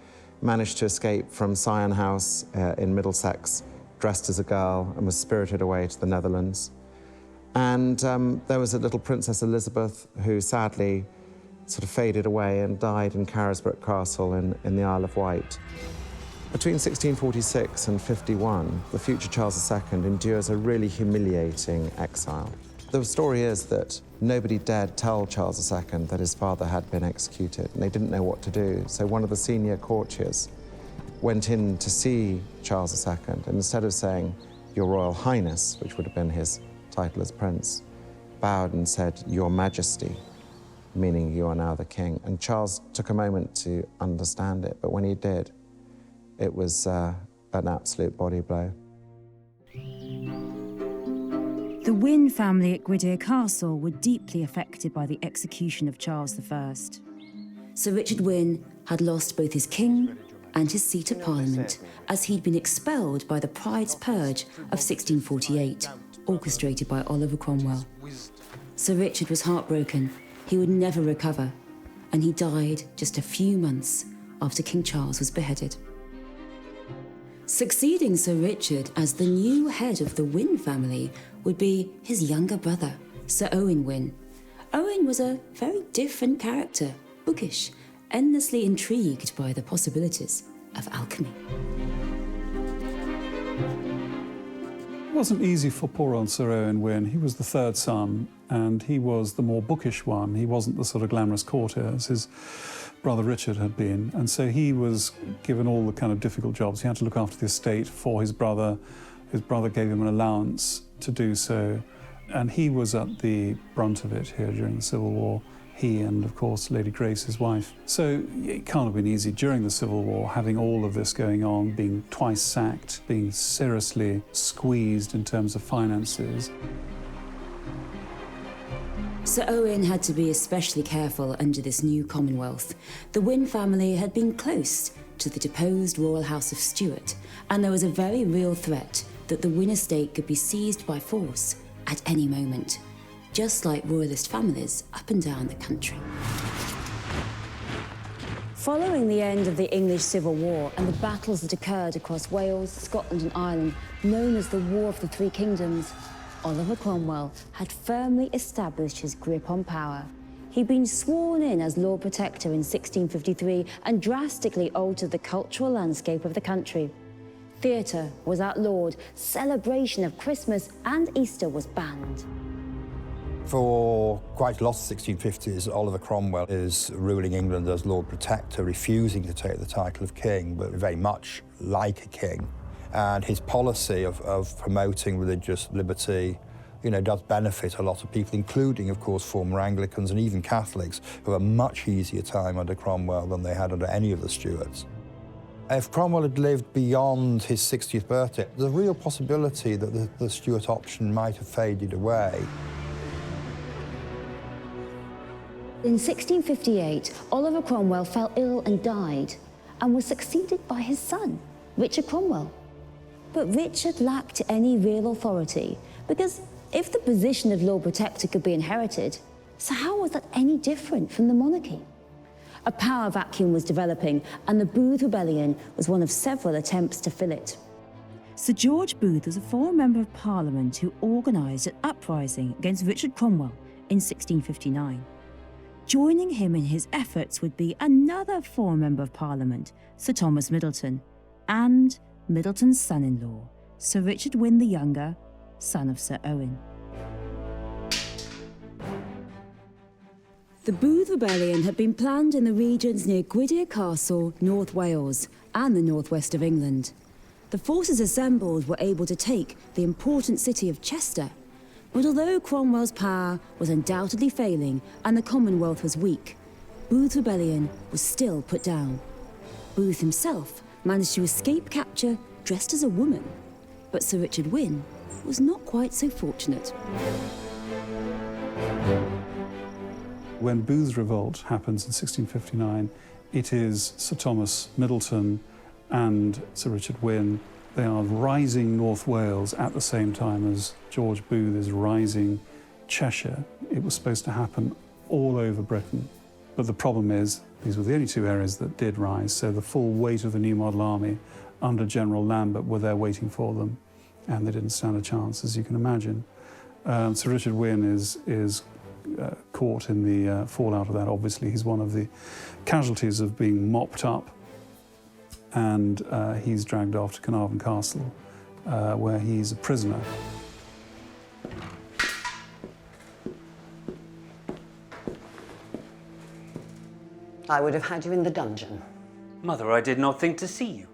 managed to escape from Sion House in Middlesex, dressed as a girl, and was spirited away to the Netherlands. And there was a little Princess Elizabeth who sadly sort of faded away and died in Carisbrooke Castle in the Isle of Wight. Between 1646 and 51, the future Charles II endures a really humiliating exile. The story is that nobody dared tell Charles II that his father had been executed, and they didn't know what to do. So one of the senior courtiers went in to see Charles II, and instead of saying, "Your Royal Highness," which would have been his title as prince, bowed and said, "Your Majesty," meaning you are now the king. And Charles took a moment to understand it, but when he did, it was an absolute body blow.
The Wynne family at Gwydir Castle were deeply affected by the execution of Charles I.
Sir Richard Wynne had lost both his king and his seat at Parliament, as he'd been expelled by the Pride's Purge of 1648, orchestrated by Oliver Cromwell. Sir Richard was heartbroken. He would never recover, and he died just a few months after King Charles was beheaded. Succeeding Sir Richard as the new head of the Wynne family would be his younger brother, Sir Owen Wynne. Owen was a very different character, bookish, endlessly intrigued by the possibilities of alchemy.
It wasn't easy for poor old Sir Owen Wynne. He was the third son, and he was the more bookish one. He wasn't the sort of glamorous courtier as his brother Richard had been, and so he was given all the kind of difficult jobs. He had to look after the estate for his brother. His brother gave him an allowance to do so, and he was at the brunt of it here during the Civil War. He and, of course, Lady Grace, his wife. So it can't have been easy during the Civil War, having all of this going on, being twice sacked, being seriously squeezed in terms of finances.
Sir Owen had to be especially careful under this new Commonwealth. The Wynne family had been close to the deposed royal house of Stuart, and there was a very real threat that the Wynne estate could be seized by force at any moment, just like royalist families up and down the country.
Following the end of the English Civil War and the battles that occurred across Wales, Scotland and Ireland, known as the War of the Three Kingdoms, Oliver Cromwell had firmly established his grip on power.
He'd been sworn in as Lord Protector in 1653 and drastically altered the cultural landscape of the country. Theatre was outlawed, celebration of Christmas and Easter was banned.
For quite a lot of the 1650s, Oliver Cromwell is ruling England as Lord Protector, refusing to take the title of king, but very much like a king. And his policy of promoting religious liberty, you know, does benefit a lot of people, including, of course, former Anglicans and even Catholics, who have a much easier time under Cromwell than they had under any of the Stuarts. If Cromwell had lived beyond his 60th birthday, there's a real possibility that the Stuart option might have faded away.
In 1658, Oliver Cromwell fell ill and died, and was succeeded by his son, Richard Cromwell. But Richard lacked any real authority, because if the position of Lord Protector could be inherited, so how was that any different from the monarchy? A power vacuum was developing, and the Booth Rebellion was one of several attempts to fill it.
Sir George Booth was a former Member of Parliament who organised an uprising against Richard Cromwell in 1659. Joining him in his efforts would be another former Member of Parliament, Sir Thomas Middleton, and Middleton's son-in-law, Sir Richard Wynne the Younger, son of Sir Owen. The Booth Rebellion had been planned in the regions near Gwydir Castle, North Wales, and the northwest of England. The forces assembled were able to take the important city of Chester, but although Cromwell's power was undoubtedly failing and the Commonwealth was weak, Booth's rebellion was still put down. Booth himself managed to escape capture dressed as a woman, but Sir Richard Wynne was not quite so fortunate.
When Booth's revolt happens in 1659, it is Sir Thomas Middleton and Sir Richard Wynne. They are rising North Wales at the same time as George Booth is rising Cheshire. It was supposed to happen all over Britain. But the problem is, these were the only two areas that did rise, so the full weight of the New Model Army under General Lambert were there waiting for them, and they didn't stand a chance, as you can imagine. Sir Richard Wynne is caught in the fallout of that. Obviously, he's one of the casualties of being mopped up, and he's dragged off to Carnarvon Castle, where he's a prisoner.
I would have had you in the dungeon.
Mother, I did not think to see you.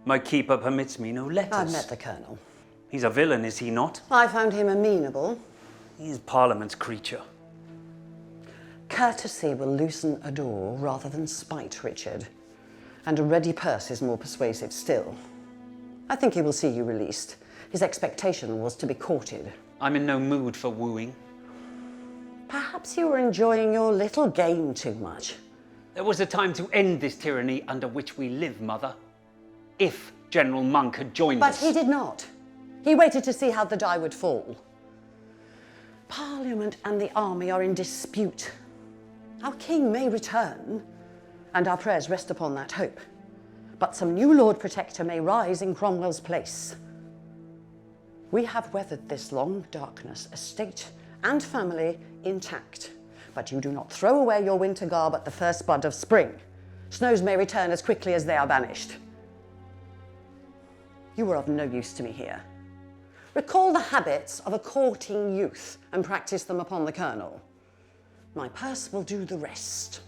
My keeper permits me no letters.
I've met the Colonel.
He's a villain, is he not?
I found him amenable.
He is Parliament's creature.
Courtesy will loosen a door rather than spite, Richard. And a ready purse is more persuasive still. I think he will see you released. His expectation was to be courted.
I'm in no mood for wooing.
Perhaps you were enjoying your little game too much.
There was a time to end this tyranny under which we live, Mother. If General Monk had joined us.
But he did not. He waited to see how the die would fall. Parliament and the army are in dispute. Our king may return, and our prayers rest upon that hope. But some new Lord Protector may rise in Cromwell's place. We have weathered this long darkness, estate and family intact. But you do not throw away your winter garb at the first bud of spring. Snows may return as quickly as they are banished. You were of no use to me here. Recall the habits of a courting youth and practice them upon the Colonel. My purse will do the rest.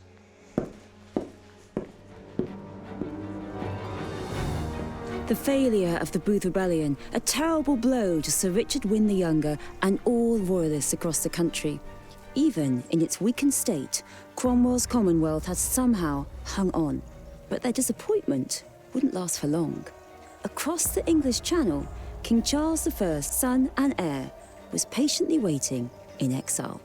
The failure of the Booth Rebellion, a terrible blow to Sir Richard Wynne the Younger and all royalists across the country. Even in its weakened state, Cromwell's Commonwealth had somehow hung on. But their disappointment wouldn't last for long. Across the English Channel, King Charles I, son and heir, was patiently waiting in exile.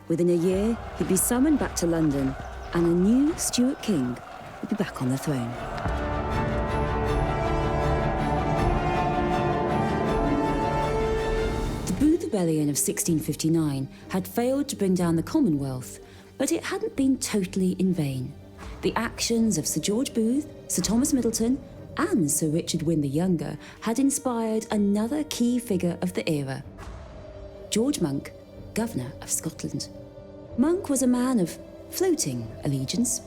Within a year, he'd be summoned back to London, and a new Stuart king would be back on the throne. The Booth Rebellion of 1659 had failed to bring down the Commonwealth, but it hadn't been totally in vain. The actions of Sir George Booth, Sir Thomas Middleton, and Sir Richard Wynne the Younger had inspired another key figure of the era, George Monk, Governor of Scotland.
Monk was a man of floating allegiance.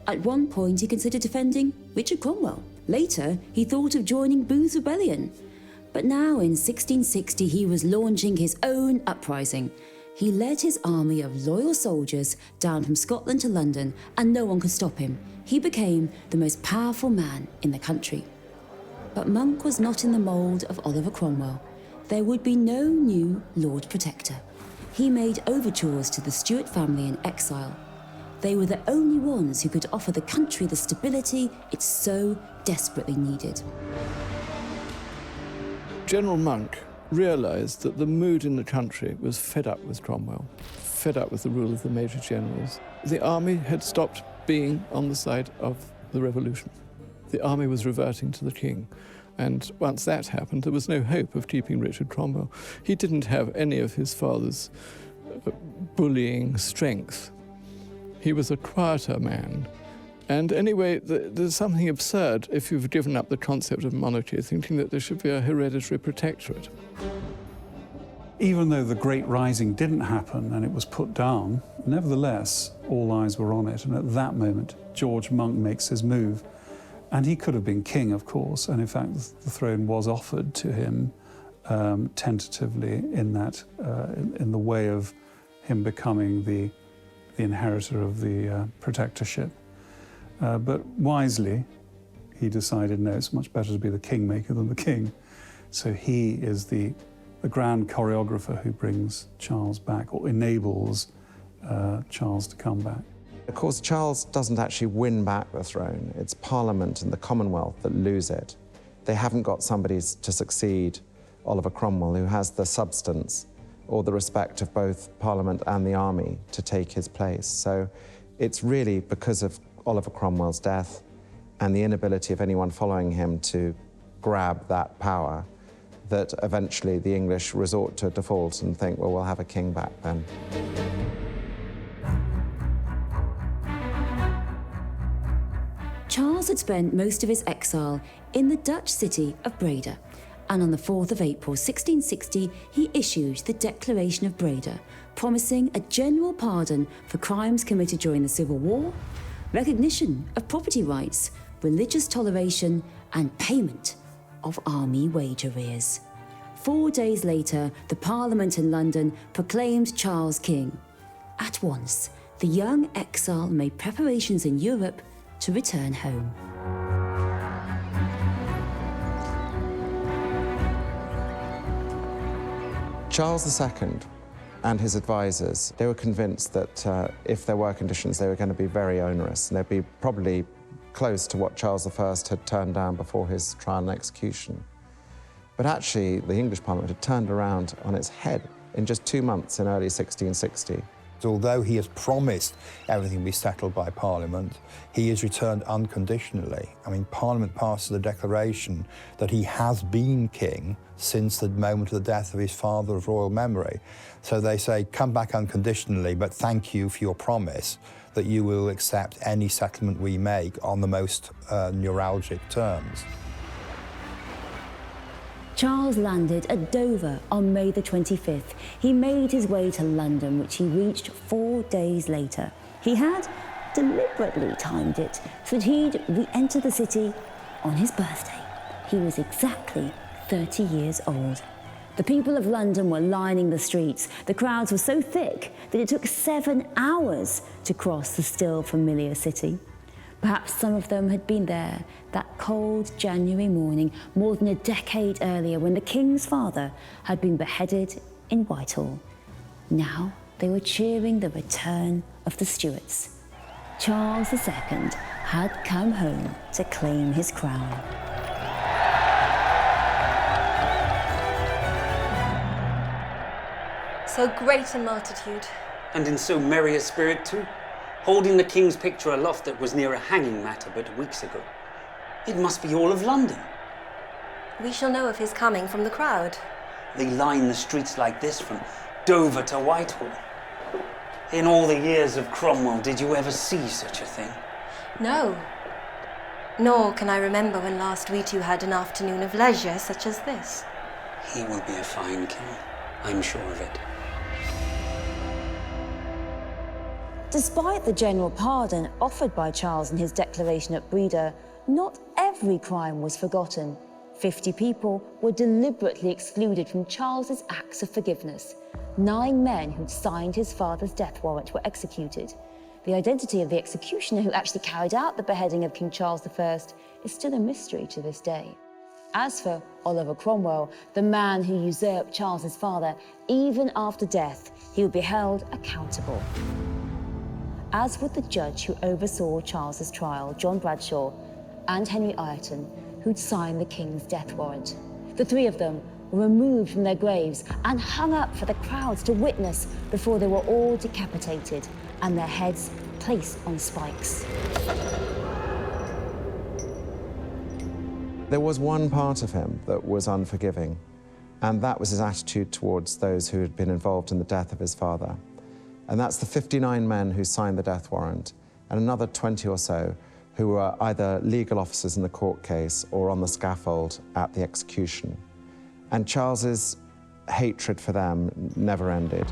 At one point, he considered defending Richard Cromwell. Later, he thought of joining Booth's rebellion. But now, in 1660, he was launching his own uprising. He led his army of loyal soldiers down from Scotland to London, and no one could stop him. He became the most powerful man in the country. But Monk was not in the mould of Oliver Cromwell. There would be no new Lord Protector. He made overtures to the Stuart family in exile. They were the only ones who could offer the country the stability it so desperately needed.
General Monk realised that the mood in the country was fed up with Cromwell, fed up with the rule of the major generals. The army had stopped being on the side of the revolution. The army was reverting to the king. And once that happened, there was no hope of keeping Richard Cromwell. He didn't have any of his father's bullying strength. He was a quieter man. And anyway, there's something absurd if you've given up the concept of monarchy, thinking that there should be a hereditary protectorate.
Even though the Great Rising didn't happen and it was put down, nevertheless, all eyes were on it. And at that moment, George Monk makes his move. And he could have been king, of course, and in fact the throne was offered to him tentatively in the way of him becoming the inheritor of the protectorship. But wisely, he decided, no, it's much better to be the kingmaker than the king. So he is the grand choreographer who brings Charles back, or enables Charles to come back.
Of course, Charles doesn't actually win back the throne. It's Parliament and the Commonwealth that lose it. They haven't got somebody to succeed Oliver Cromwell who has the substance or the respect of both Parliament and the army to take his place. So it's really because of Oliver Cromwell's death and the inability of anyone following him to grab that power that eventually the English resort to default and think, well, we'll have a king back then.
Charles had spent most of his exile in the Dutch city of Breda, and on the 4th of April 1660 he issued the Declaration of Breda, promising a general pardon for crimes committed during the Civil War, recognition of property rights, religious toleration, and payment of army wage arrears. 4 days later, the Parliament in London proclaimed Charles king. At once, the young exile made preparations in Europe to return home.
Charles II and his advisors, they were convinced that if there were conditions, they were going to be very onerous, and they'd be probably close to what Charles I had turned down before his trial and execution. But actually, the English Parliament had turned around on its head in just 2 months in early 1660.
Although he has promised everything will be settled by Parliament, he is returned unconditionally. I mean, Parliament passes a declaration that he has been king since the moment of the death of his father of royal memory. So they say, come back unconditionally, but thank you for your promise that you will accept any settlement we make on the most neuralgic terms.
Charles landed at Dover on May the 25th. He made his way to London, which he reached 4 days later. He had deliberately timed it so that he'd re-enter the city on his birthday. He was exactly 30 years old. The people of London were lining the streets. The crowds were so thick that it took 7 hours to cross the still familiar city. Perhaps some of them had been there that cold January morning more than a decade earlier when the King's father had been beheaded in Whitehall. Now they were cheering the return of the Stuarts. Charles II had come home to claim his crown.
So great a multitude.
And in so merry a spirit too, holding the King's picture aloft that was near a hanging matter but weeks ago. It must be all of London.
We shall know of his coming from the crowd.
They line the streets like this from Dover to Whitehall. In all the years of Cromwell, did you ever see such a thing?
No. Nor can I remember when last we two had an afternoon of leisure such as this.
He will be a fine king, I'm sure of it.
Despite the general pardon offered by Charles in his declaration at Breda, not every crime was forgotten. 50 people were deliberately excluded from Charles's acts of forgiveness. 9 men who'd signed his father's death warrant were executed. The identity of the executioner who actually carried out the beheading of King Charles I is still a mystery to this day. As for Oliver Cromwell, the man who usurped Charles's father, even after death, he would be held accountable. As would the judge who oversaw Charles's trial, John Bradshaw, and Henry Ireton, who'd signed the king's death warrant. The 3 of them were removed from their graves and hung up for the crowds to witness before they were all decapitated and their heads placed on spikes.
There was one part of him that was unforgiving, and that was his attitude towards those who had been involved in the death of his father. And that's the 59 men who signed the death warrant, and another 20 or so who were either legal officers in the court case or on the scaffold at the execution. And Charles's hatred for them never ended.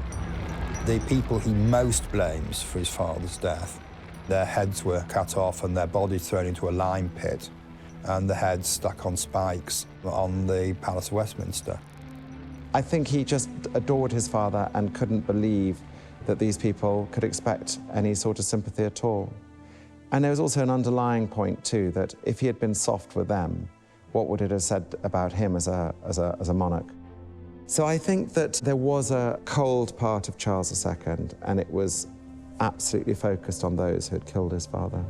The people he most blames for his father's death, their heads were cut off and their bodies thrown into a lime pit, and the heads stuck on spikes on the Palace of Westminster.
I think he just adored his father and couldn't believe that these people could expect any sort of sympathy at all. And there was also an underlying point, too, that if he had been soft with them, what would it have said about him as a monarch? So I think that there was a cold part of Charles II, and it was absolutely focused on those who had killed his father.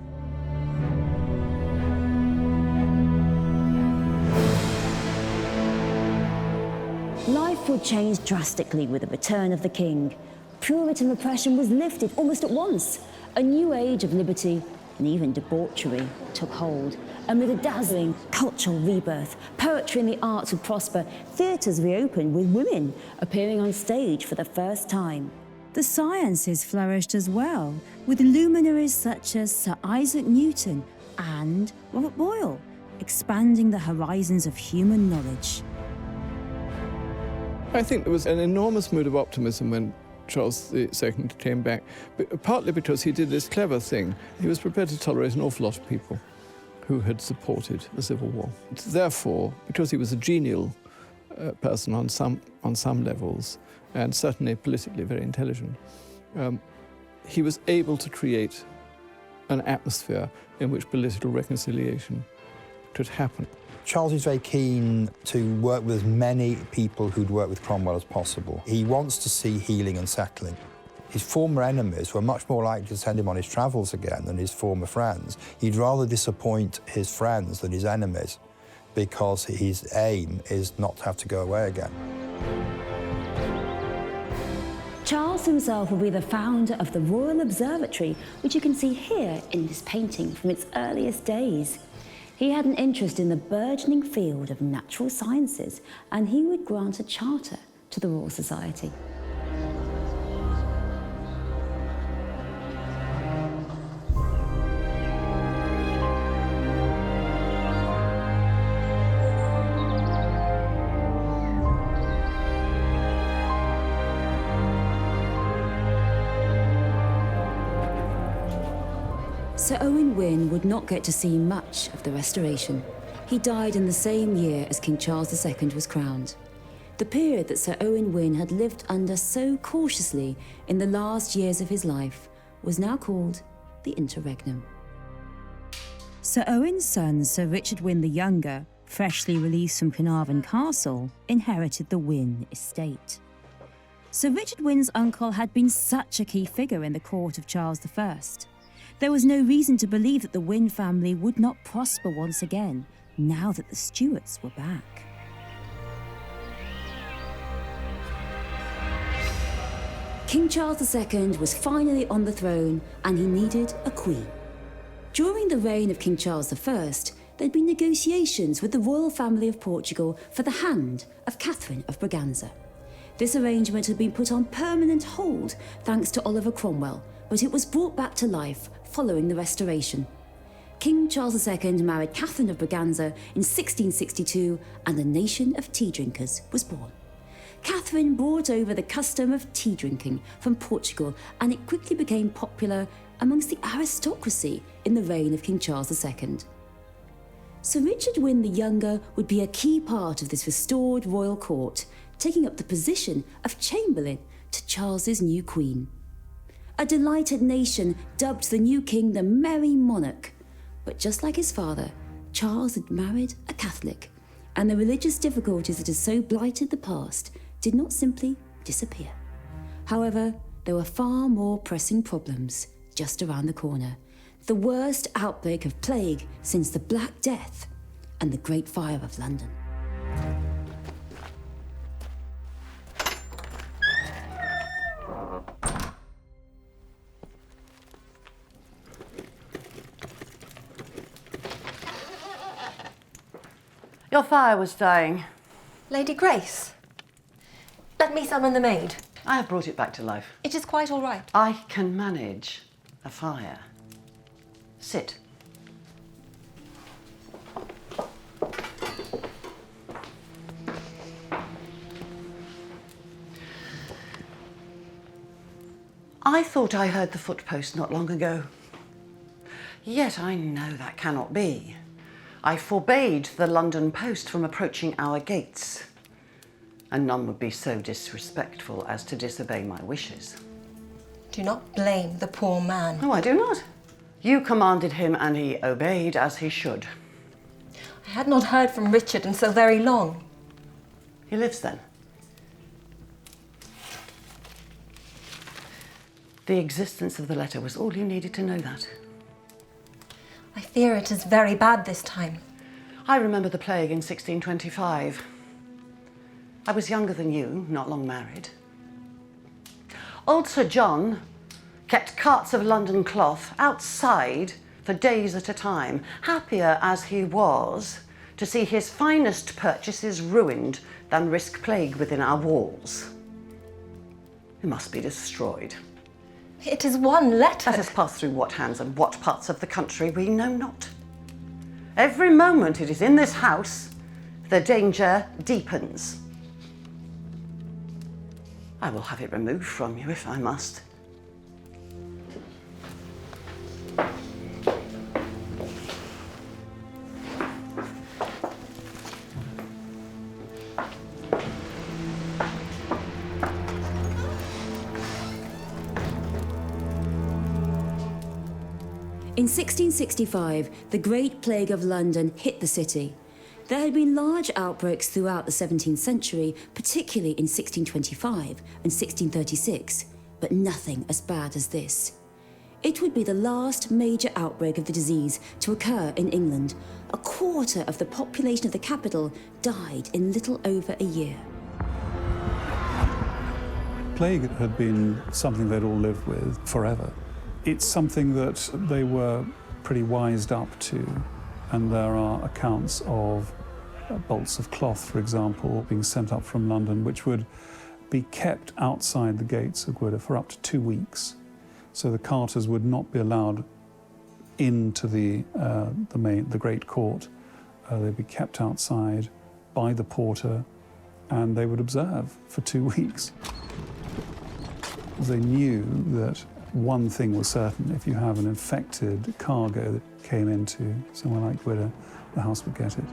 Life would change drastically with the return of the king. Puritan repression was lifted almost at once. A new age of liberty and even debauchery took hold. Amid a dazzling cultural rebirth, poetry and the arts would prosper, theatres reopened with women appearing on stage for the first time.
The sciences flourished as well, with luminaries such as Sir Isaac Newton and Robert Boyle, expanding the horizons of human knowledge.
I think there was an enormous mood of optimism when Charles II came back, but partly because he did this clever thing. He was prepared to tolerate an awful lot of people who had supported the Civil War. Therefore, because he was a genial person on some levels, and certainly politically very intelligent, he was able to create an atmosphere in which political reconciliation could happen.
Charles is very keen to work with as many people who'd worked with Cromwell as possible. He wants to see healing and settling. His former enemies were much more likely to send him on his travels again than his former friends. He'd rather disappoint his friends than his enemies, because his aim is not to have to go away again.
Charles himself will be the founder of the Royal Observatory, which you can see here in this painting from its earliest days. He had an interest in the burgeoning field of natural sciences, and he would grant a charter to the Royal Society. Sir Owen Wynne would not get to see much of the Restoration. He died in the same year as King Charles II was crowned. The period that Sir Owen Wynne had lived under so cautiously in the last years of his life was now called the Interregnum.
Sir Owen's son, Sir Richard Wynne the Younger, freshly released from Carnarvon Castle, inherited the Wynne estate. Sir Richard Wynne's uncle had been such a key figure in the court of Charles I. There was no reason to believe that the Wynne family would not prosper once again, now that the Stuarts were back.
King Charles II was finally on the throne, and he needed a queen. During the reign of King Charles I, there'd been negotiations with the royal family of Portugal for the hand of Catherine of Braganza. This arrangement had been put on permanent hold thanks to Oliver Cromwell, but it was brought back to life following the Restoration. King Charles II married Catherine of Braganza in 1662, and the nation of tea drinkers was born. Catherine brought over the custom of tea drinking from Portugal, and it quickly became popular amongst the aristocracy in the reign of King Charles II. Sir Richard Wynne the Younger would be a key part of this restored royal court, taking up the position of Chamberlain to Charles's new queen. A delighted nation dubbed the new king the Merry Monarch, but just like his father, Charles had married a Catholic, and the religious difficulties that had so blighted the past did not simply disappear. However, there were far more pressing problems just around the corner. The worst outbreak of plague since the Black Death and the Great Fire of London.
Your fire was dying.
Lady Grace, let me summon the maid.
I have brought it back to life.
It is quite all right.
I can manage a fire. Sit. I thought I heard the footpost not long ago. Yet I know that cannot be. I forbade the London post from approaching our gates, and none would be so disrespectful as to disobey my wishes.
Do not blame the poor man.
No, I do not. You commanded him and he obeyed as he should.
I had not heard from Richard in so very long.
He lives then? The existence of the letter was all you needed to know that.
I fear it is very bad this time.
I remember the plague in 1625. I was younger than you, not long married. Old Sir John kept carts of London cloth outside for days at a time, happier as he was to see his finest purchases ruined than risk plague within our walls. It must be destroyed.
It is one letter.
Let us pass through what hands and what parts of the country we know not. Every moment it is in this house, the danger deepens. I will have it removed from you if I must.
In 1665, the Great Plague of London hit the city. There had been large outbreaks throughout the 17th century, particularly in 1625 and 1636, but nothing as bad as this. It would be the last major outbreak of the disease to occur in England. A quarter of the population of the capital died in little over a year.
Plague had been something they'd all lived with forever. It's something that they were pretty wised up to, and there are accounts of bolts of cloth, for example, being sent up from London, which would be kept outside the gates of Gwydir for up to 2 weeks. So the carters would not be allowed into the Great Court. They'd be kept outside by the porter, and they would observe for 2 weeks. They knew that one thing was certain: if you have an infected cargo that came into somewhere like Gwydir, the house would get it.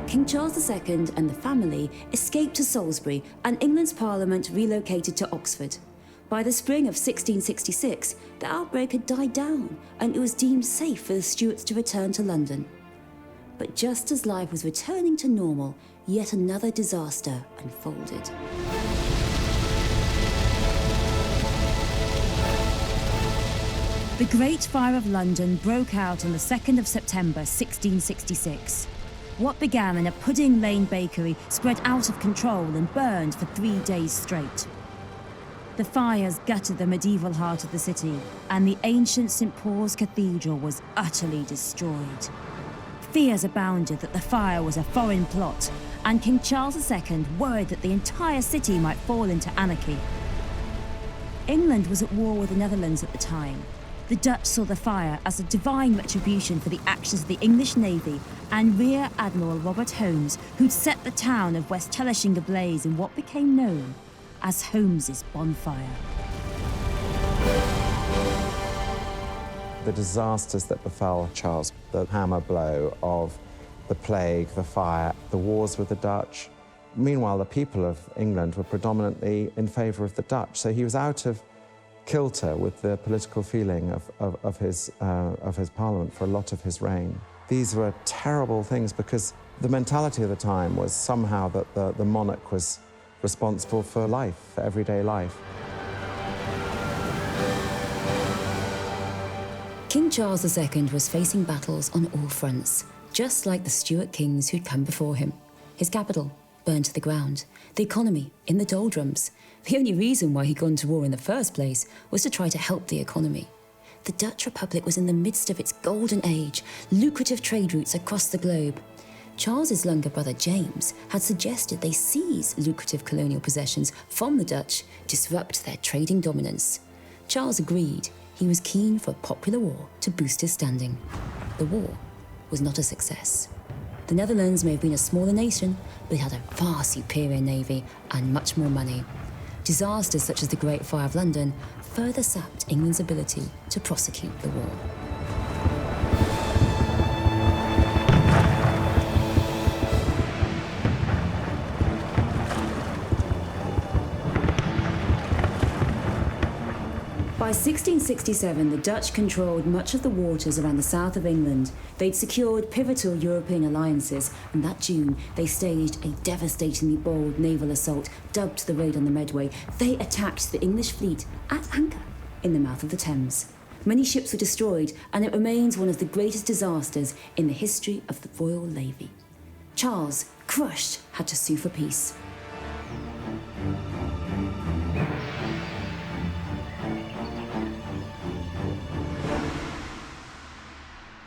King Charles II and the family escaped to Salisbury, and England's Parliament relocated to Oxford. By the spring of 1666, the outbreak had died down, and it was deemed safe for the Stuarts to return to London. But just as life was returning to normal, yet another disaster unfolded. The Great Fire of London broke out on the 2nd of September 1666. What began in a Pudding Lane bakery spread out of control and burned for 3 days straight. The fires gutted the medieval heart of the city, and the ancient St. Paul's Cathedral was utterly destroyed. Fears abounded that the fire was a foreign plot, and King Charles II worried that the entire city might fall into anarchy. England was at war with the Netherlands at the time.
The Dutch saw the fire as a divine retribution for the actions of the English Navy and Rear Admiral Robert Holmes, who'd set the town of West Terschelling ablaze in what became known as Holmes's bonfire.
The disasters that befell Charles, the hammer blow of the plague, the fire, the wars with the Dutch. Meanwhile, the people of England were predominantly in favour of the Dutch, so he was out of kilter with the political feeling of his parliament for a lot of his reign. These were terrible things because the mentality of the time was somehow that the monarch was responsible for life, for everyday life.
King Charles II was facing battles on all fronts, just like the Stuart kings who'd come before him. His capital burned to the ground, the economy in the doldrums. The only reason why he'd gone to war in the first place was to try to help the economy. The Dutch Republic was in the midst of its golden age, lucrative trade routes across the globe. Charles's younger brother James had suggested they seize lucrative colonial possessions from the Dutch, disrupt their trading dominance. Charles agreed. He was keen for a popular war to boost his standing. The war was not a success. The Netherlands may have been a smaller nation, but it had a far superior navy and much more money. Disasters such as the Great Fire of London further sapped England's ability to prosecute the war. By 1667, the Dutch controlled much of the waters around the south of England. They'd secured pivotal European alliances, and that June, they staged a devastatingly bold naval assault dubbed the Raid on the Medway. They attacked the English fleet at anchor in the mouth of the Thames. Many ships were destroyed, and it remains one of the greatest disasters in the history of the Royal Navy. Charles, crushed, had to sue for peace.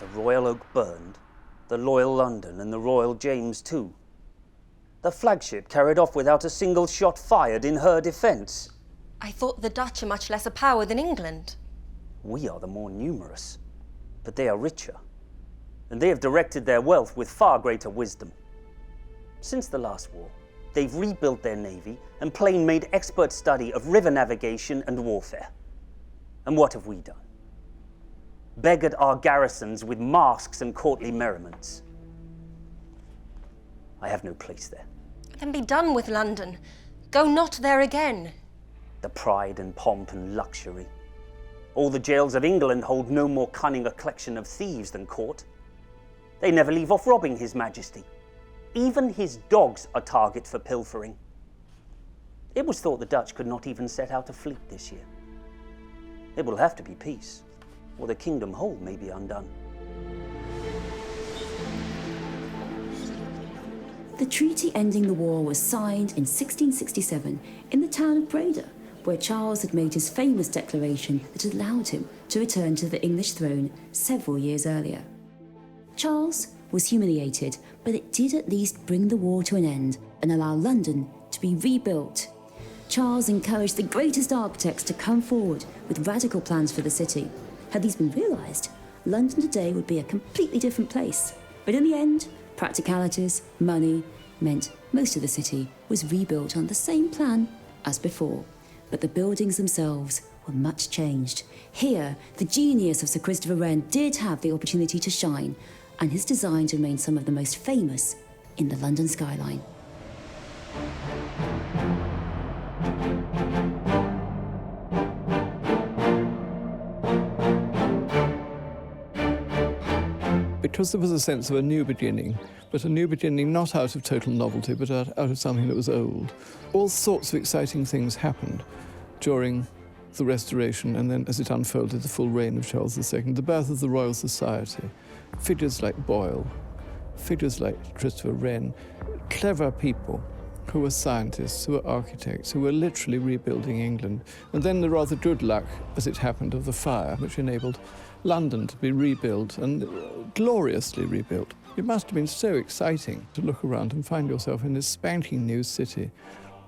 The Royal Oak burned, the Loyal London and the Royal James too. The flagship carried off without a single shot fired in her defence.
I thought the Dutch are much less a power than England.
We are the more numerous, but they are richer, and they have directed their wealth with far greater wisdom. Since the last war, they've rebuilt their navy and plain-made expert study of river navigation and warfare. And what have we done? Beggared our garrisons with masks and courtly merriments. I have no place there.
Then be done with London. Go not there again.
The pride and pomp and luxury. All the jails of England hold no more cunning a collection of thieves than court. They never leave off robbing His Majesty. Even his dogs are target for pilfering. It was thought the Dutch could not even set out a fleet this year. It will have to be peace, or the kingdom whole may be undone.
The treaty ending the war was signed in 1667 in the town of Breda, where Charles had made his famous declaration that allowed him to return to the English throne several years earlier. Charles was humiliated, but it did at least bring the war to an end and allow London to be rebuilt. Charles encouraged the greatest architects to come forward with radical plans for the city. Had these been realised, London today would be a completely different place. But in the end, practicalities, money, meant most of the city was rebuilt on the same plan as before. But the buildings themselves were much changed. Here, the genius of Sir Christopher Wren did have the opportunity to shine, and his designs remain some of the most famous in the London skyline.
Because there was a sense of a new beginning, but a new beginning not out of total novelty, but out of something that was old. All sorts of exciting things happened during the Restoration, and then as it unfolded, the full reign of Charles II, the birth of the Royal Society, figures like Boyle, figures like Christopher Wren, clever people who were scientists, who were architects, who were literally rebuilding England. And then the rather good luck, as it happened, of the fire, which enabled London to be rebuilt, and gloriously rebuilt. It must have been so exciting to look around and find yourself in this spanking new city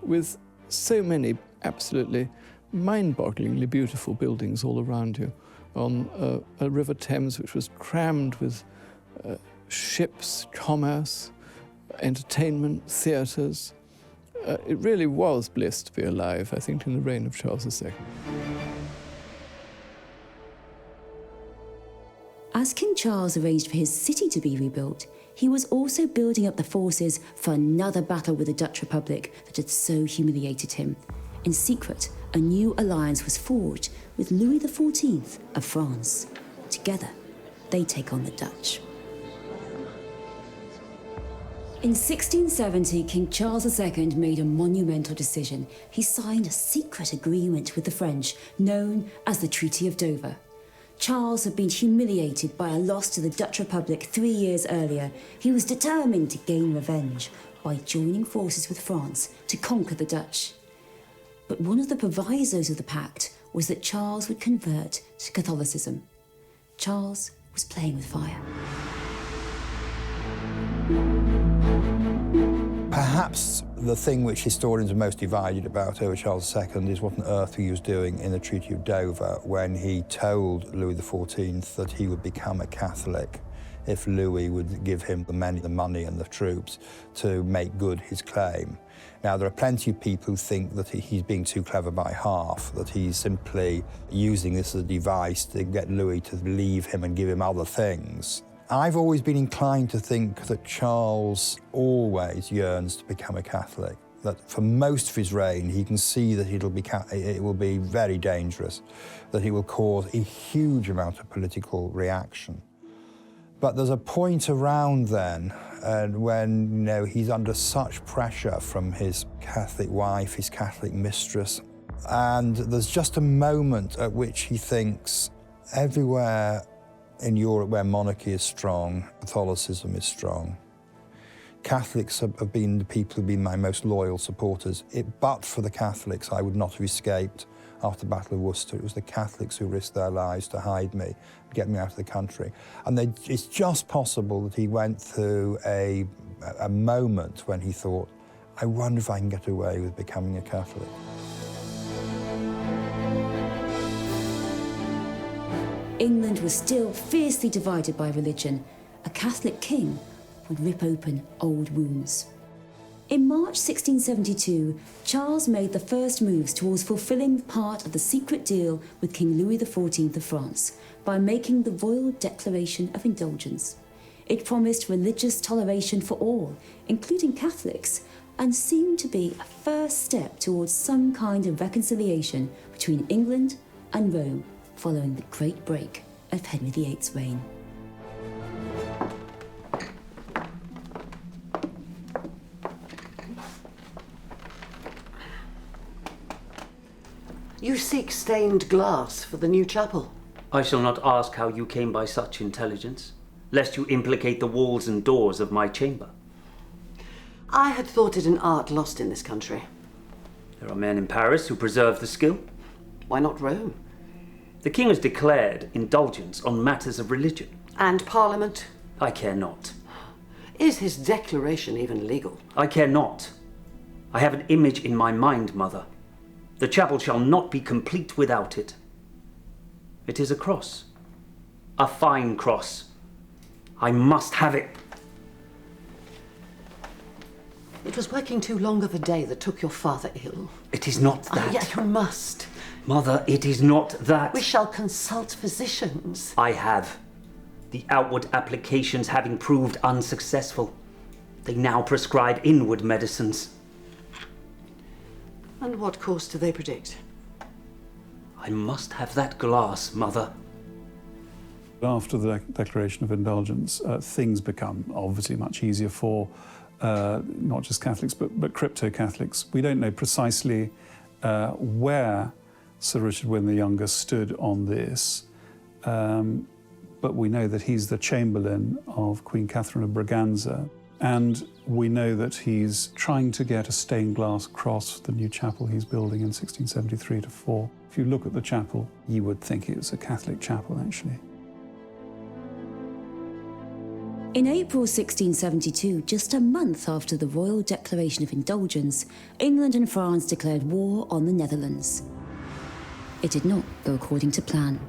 with so many absolutely mind-bogglingly beautiful buildings all around you on a River Thames which was crammed with ships, commerce, entertainment, theatres. It really was bliss to be alive, I think, in the reign of Charles II.
As King Charles arranged for his city to be rebuilt, he was also building up the forces for another battle with the Dutch Republic that had so humiliated him. In secret, a new alliance was forged with Louis XIV of France. Together, they take on the Dutch. In 1670, King Charles II made a monumental decision. He signed a secret agreement with the French, known as the Treaty of Dover. Charles had been humiliated by a loss to the Dutch Republic 3 years earlier. He was determined to gain revenge by joining forces with France to conquer the Dutch. But one of the provisos of the pact was that Charles would convert to Catholicism. Charles was playing with fire.
Perhaps the thing which historians are most divided about over Charles II is what on earth he was doing in the Treaty of Dover when he told Louis XIV that he would become a Catholic if Louis would give him the money and the troops to make good his claim. Now, there are plenty of people who think that he's being too clever by half, that he's simply using this as a device to get Louis to leave him and give him other things. I've always been inclined to think that Charles always yearns to become a Catholic, that for most of his reign he can see that it will be very dangerous, that it will cause a huge amount of political reaction. But there's a point around then when he's under such pressure from his Catholic wife, his Catholic mistress, and there's just a moment at which he thinks everywhere in Europe where monarchy is strong, Catholicism is strong. Catholics have been the people who've been my most loyal supporters. But for the Catholics, I would not have escaped after the Battle of Worcester. It was the Catholics who risked their lives to hide me, get me out of the country. And it's just possible that he went through a moment when he thought, I wonder if I can get away with becoming a Catholic.
England was still fiercely divided by religion. A Catholic king would rip open old wounds. In March 1672, Charles made the first moves towards fulfilling part of the secret deal with King Louis XIV of France by making the Royal Declaration of Indulgence. It promised religious toleration for all, including Catholics, and seemed to be a first step towards some kind of reconciliation between England and Rome following the great break of Henry VIII's reign.
You seek stained glass for the new chapel?
I shall not ask how you came by such intelligence, lest you implicate the walls and doors of my chamber.
I had thought it an art lost in this country.
There are men in Paris who preserve the skill.
Why not Rome?
The king has declared indulgence on matters of religion.
And Parliament?
I care not.
Is his declaration even legal?
I care not. I have an image in my mind, Mother. The chapel shall not be complete without it. It is a cross. A fine cross. I must have it.
It was working too long of a day that took your father ill.
It is not that.
Yet you must.
Mother, it is not that.
We shall consult physicians.
I have. The outward applications having proved unsuccessful, they now prescribe inward medicines.
And what course do they predict?
I must have that glass, Mother.
After the Declaration of Indulgence, things become obviously much easier for not just Catholics, but crypto-Catholics. We don't know precisely where Sir Richard Wynne the Younger stood on this, but we know that he's the Chamberlain of Queen Catherine of Braganza, and we know that he's trying to get a stained glass cross for the new chapel he's building in 1673-4. If you look at the chapel, you would think it was a Catholic chapel, actually.
In April 1672, just a month after the Royal Declaration of Indulgence, England and France declared war on the Netherlands. It did not go according to plan.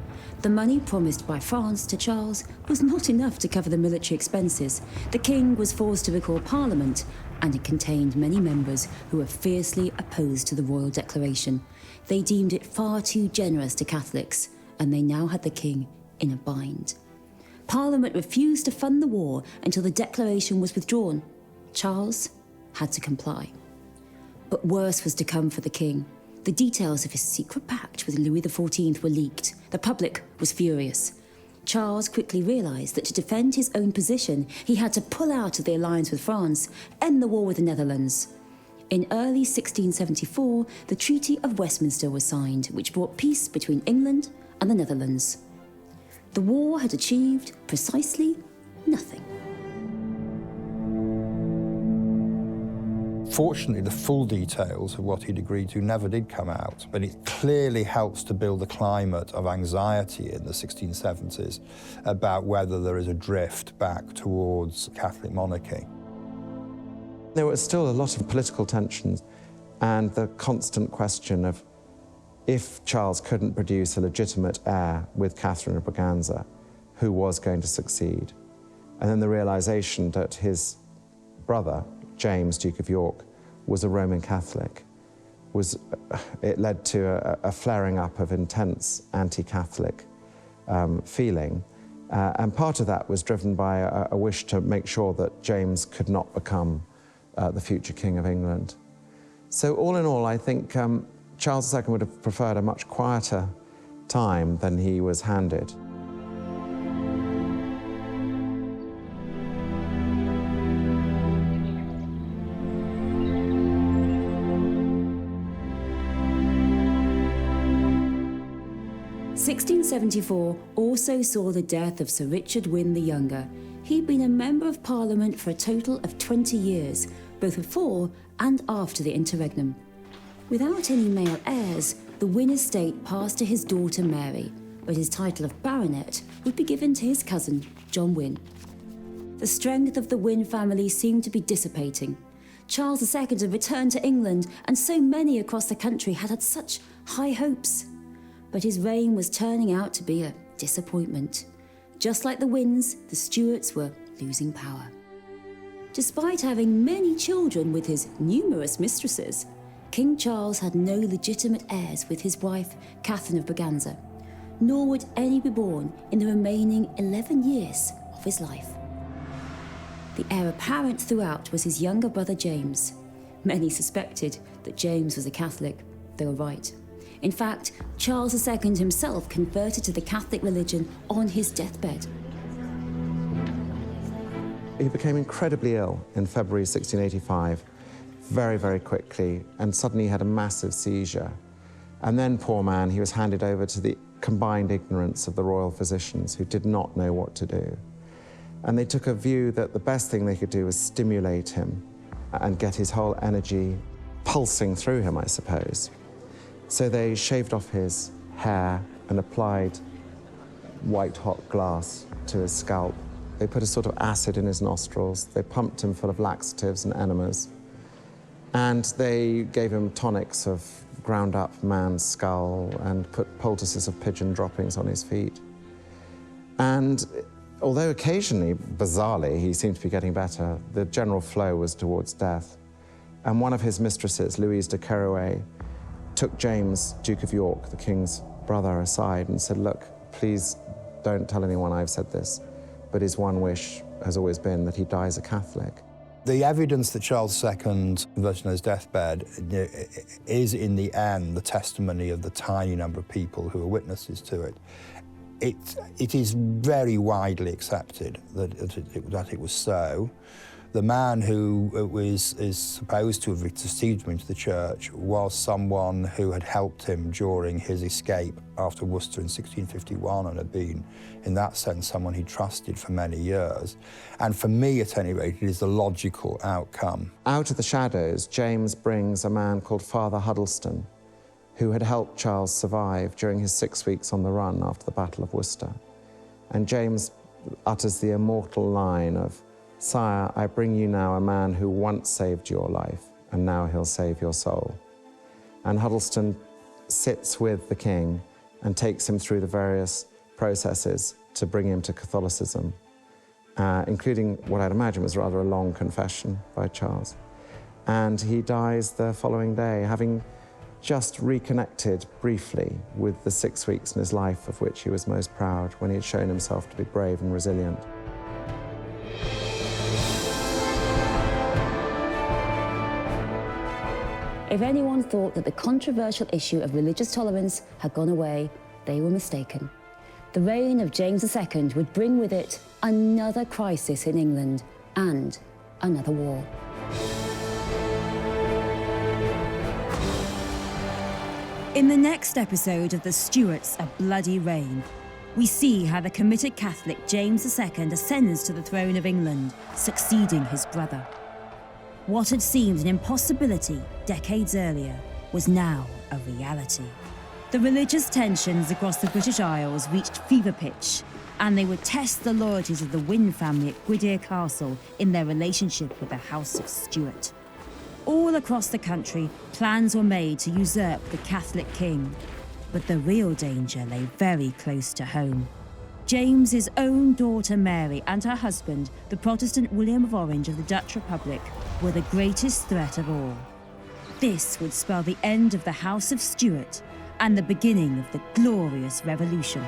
The money promised by France to Charles was not enough to cover the military expenses. The king was forced to recall Parliament, and it contained many members who were fiercely opposed to the royal declaration. They deemed it far too generous to Catholics, and they now had the king in a bind. Parliament refused to fund the war until the declaration was withdrawn. Charles had to comply. But worse was to come for the king. The details of his secret pact with Louis XIV were leaked. The public was furious. Charles quickly realised that to defend his own position, he had to pull out of the alliance with France, end the war with the Netherlands. In early 1674, the Treaty of Westminster was signed, which brought peace between England and the Netherlands. The war had achieved precisely nothing.
Fortunately, the full details of what he'd agreed to never did come out, but it clearly helps to build a climate of anxiety in the 1670s about whether there is a drift back towards Catholic monarchy.
There was still a lot of political tensions and the constant question of if Charles couldn't produce a legitimate heir with Catherine of Braganza, who was going to succeed? And then the realization that his brother, James, Duke of York, was a Roman Catholic. It led to a flaring up of intense anti-Catholic feeling. And part of that was driven by a wish to make sure that James could not become the future King of England. So all in all, I think Charles II would have preferred a much quieter time than he was handed.
(1674) also saw the death of Sir Richard Wynne the Younger. He'd been a Member of Parliament for a total of 20 years, both before and after the interregnum. Without any male heirs, the Wynne estate passed to his daughter Mary, but his title of baronet would be given to his cousin, John Wynne. The strength of the Wynne family seemed to be dissipating. Charles II had returned to England, and so many across the country had had such high hopes. But his reign was turning out to be a disappointment. Just like the Wynnes, the Stuarts were losing power. Despite having many children with his numerous mistresses, King Charles had no legitimate heirs with his wife, Catherine of Braganza, nor would any be born in the remaining 11 years of his life. The heir apparent throughout was his younger brother James. Many suspected that James was a Catholic. They were right. In fact, Charles II himself converted to the Catholic religion on his deathbed.
He became incredibly ill in February 1685, very, very quickly, and suddenly had a massive seizure. And then, poor man, he was handed over to the combined ignorance of the royal physicians, who did not know what to do. And they took a view that the best thing they could do was stimulate him and get his whole energy pulsing through him, I suppose. So they shaved off his hair and applied white-hot glass to his scalp. They put a sort of acid in his nostrils. They pumped him full of laxatives and enemas. And they gave him tonics of ground-up man's skull and put poultices of pigeon droppings on his feet. And although occasionally, bizarrely, he seemed to be getting better, the general flow was towards death. And one of his mistresses, Louise de Keroualle, took James, Duke of York, the king's brother, aside and said, look, please don't tell anyone I've said this, but his one wish has always been that he dies a Catholic.
The evidence that Charles II converted on his deathbed is, in the end, the testimony of the tiny number of people who are witnesses to it. It is very widely accepted that it was so. The man who is supposed to have received him into the church was someone who had helped him during his escape after Worcester in 1651 and had been, in that sense, someone he trusted for many years. And for me, at any rate, it is the logical outcome.
Out of the shadows, James brings a man called Father Huddleston, who had helped Charles survive during his 6 weeks on the run after the Battle of Worcester. And James utters the immortal line of, "Sire, I bring you now a man who once saved your life, and now he'll save your soul." And Huddleston sits with the king and takes him through the various processes to bring him to Catholicism, including what I'd imagine was rather a long confession by Charles. And he dies the following day, having just reconnected briefly with the 6 weeks in his life of which he was most proud, when he had shown himself to be brave and resilient.
If anyone thought that the controversial issue of religious tolerance had gone away, they were mistaken. The reign of James II would bring with it another crisis in England and another war.
In the next episode of The Stuarts, A Bloody Reign, we see how the committed Catholic James II ascends to the throne of England, succeeding his brother. What had seemed an impossibility decades earlier was now a reality. The religious tensions across the British Isles reached fever pitch, and they would test the loyalties of the Wynne family at Gwydir Castle in their relationship with the House of Stuart. All across the country, plans were made to usurp the Catholic king, but the real danger lay very close to home. James's own daughter Mary and her husband, the Protestant William of Orange of the Dutch Republic, were the greatest threat of all. This would spell the end of the House of Stuart and the beginning of the glorious revolution.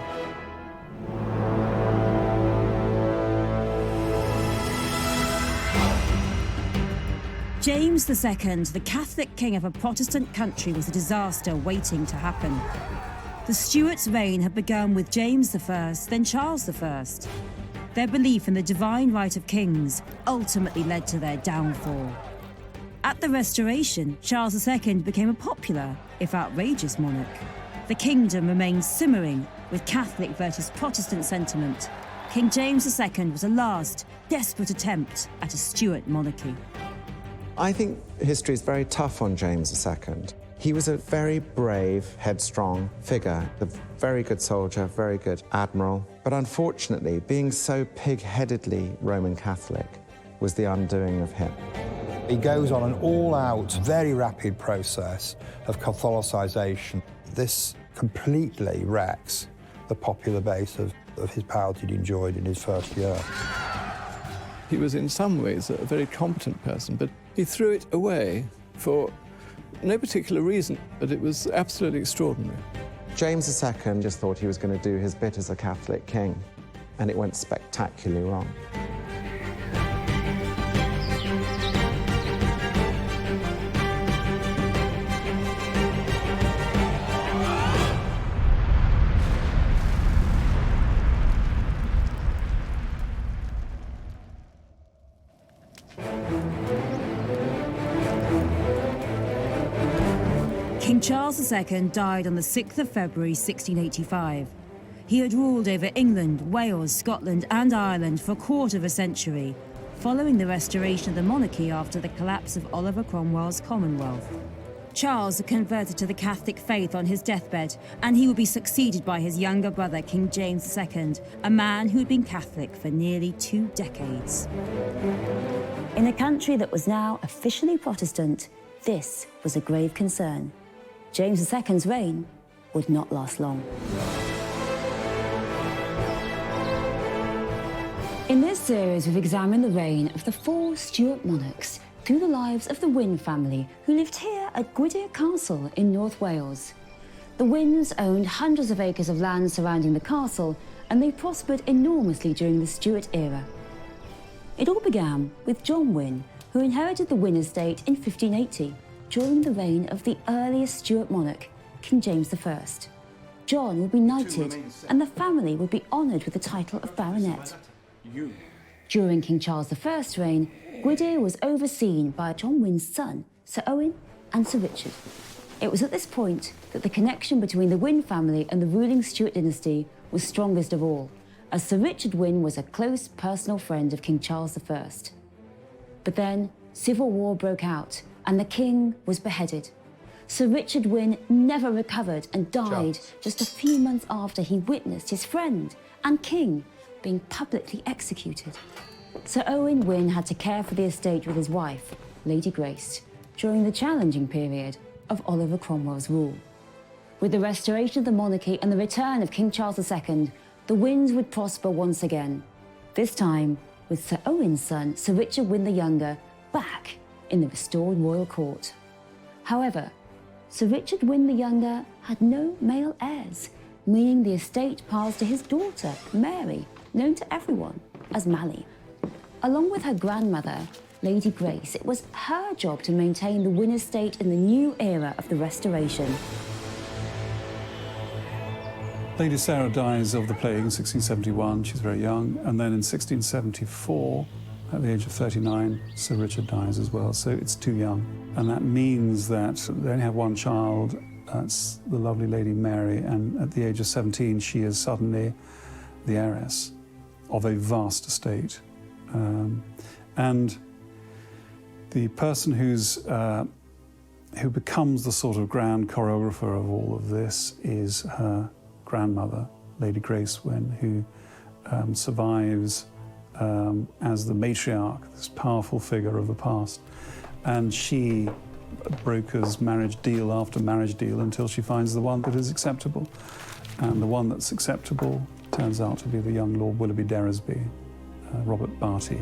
James II, the Catholic king of a Protestant country, was a disaster waiting to happen. The Stuarts' reign had begun with James I, then Charles I. Their belief in the divine right of kings ultimately led to their downfall. At the Restoration, Charles II became a popular, if outrageous, monarch. The kingdom remained simmering with Catholic versus Protestant sentiment. King James II was a last, desperate attempt at a Stuart monarchy.
I think history is very tough on James II. He was a very brave, headstrong figure, a very good soldier, very good admiral. But unfortunately, being so pig-headedly Roman Catholic was the undoing of him.
He goes on an all-out, very rapid process of Catholicisation. This completely wrecks the popular base of his power that he'd enjoyed in his first year.
He was in some ways a very competent person, but he threw it away for no particular reason, but it was absolutely extraordinary.
James II just thought he was going to do his bit as a Catholic king, and it went spectacularly wrong.
King Charles II died on the 6th of February 1685. He had ruled over England, Wales, Scotland and Ireland for a quarter of a century, following the restoration of the monarchy after the collapse of Oliver Cromwell's Commonwealth. Charles had converted to the Catholic faith on his deathbed, and he would be succeeded by his younger brother, King James II, a man who had been Catholic for nearly 2 decades.
In a country that was now officially Protestant, this was a grave concern. James II's reign would not last long. In this series, we've examined the reign of the 4 Stuart monarchs through the lives of the Wynne family, who lived here at Gwydir Castle in North Wales. The Wynnes owned hundreds of acres of land surrounding the castle, and they prospered enormously during the Stuart era. It all began with John Wynne, who inherited the Wynne estate in 1580, during the reign of the earliest Stuart monarch, King James I. John would be knighted, and the family would be honoured with the title of baronet. During King Charles I's reign, Gwydir was overseen by John Wynne's son, Sir Owen and Sir Richard. It was at this point that the connection between the Wynne family and the ruling Stuart dynasty was strongest of all, as Sir Richard Wynne was a close personal friend of King Charles I. But then, civil war broke out, and the king was beheaded. Sir Richard Wynne never recovered and died just a few months after he witnessed his friend and king being publicly executed. Sir Owen Wynne had to care for the estate with his wife, Lady Grace, during the challenging period of Oliver Cromwell's rule. With the restoration of the monarchy and the return of King Charles II, the Wynnes would prosper once again, this time with Sir Owen's son, Sir Richard Wynne the Younger, back in the restored royal court. However, Sir Richard Wynne the Younger had no male heirs, meaning the estate passed to his daughter, Mary, known to everyone as Mally. Along with her grandmother, Lady Grace, it was her job to maintain the Wynne estate in the new era of the Restoration.
Lady Sarah dies of the plague in 1671. She's very young. And then in 1674, at the age of 39, Sir Richard dies as well. So it's too young. And that means that they only have one child. That's the lovely Lady Mary. And at the age of 17, she is suddenly the heiress of a vast estate. And the person who becomes the sort of grand choreographer of all of this is her grandmother, Lady Grace Wynne, who survives as the matriarch, this powerful figure of the past. And she brokers marriage deal after marriage deal until she finds the one that is acceptable. And the one that's acceptable turns out to be the young Lord Willoughby Deresby, Robert Barty.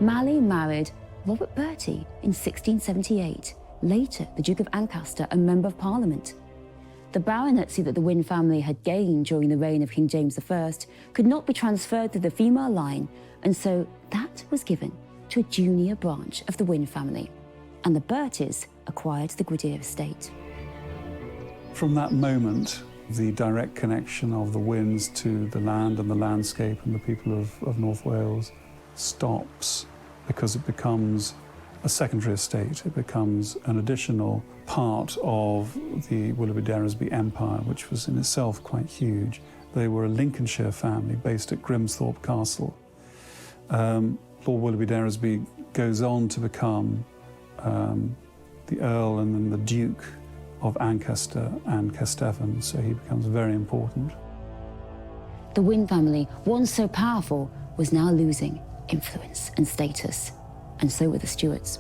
Mally married Robert Bertie in 1678, later the Duke of Ancaster and Member of Parliament. The baronetcy that the Wynne family had gained during the reign of King James I could not be transferred through the female line, and so that was given to a junior branch of the Wynne family, and the Berties acquired the Gwydir estate.
From that moment, the direct connection of the Wynnes to the land and the landscape and the people of North Wales stops, because it becomes a secondary estate. It becomes an additional part of the Willoughby Deresby empire, which was in itself quite huge. They were a Lincolnshire family based at Grimsthorpe Castle. Lord Willoughby Deresby goes on to become the Earl and then the Duke of Ancaster and Kesteven, so he becomes very important.
The Wynne family, once so powerful, was now losing influence and status, and so were the Stuarts.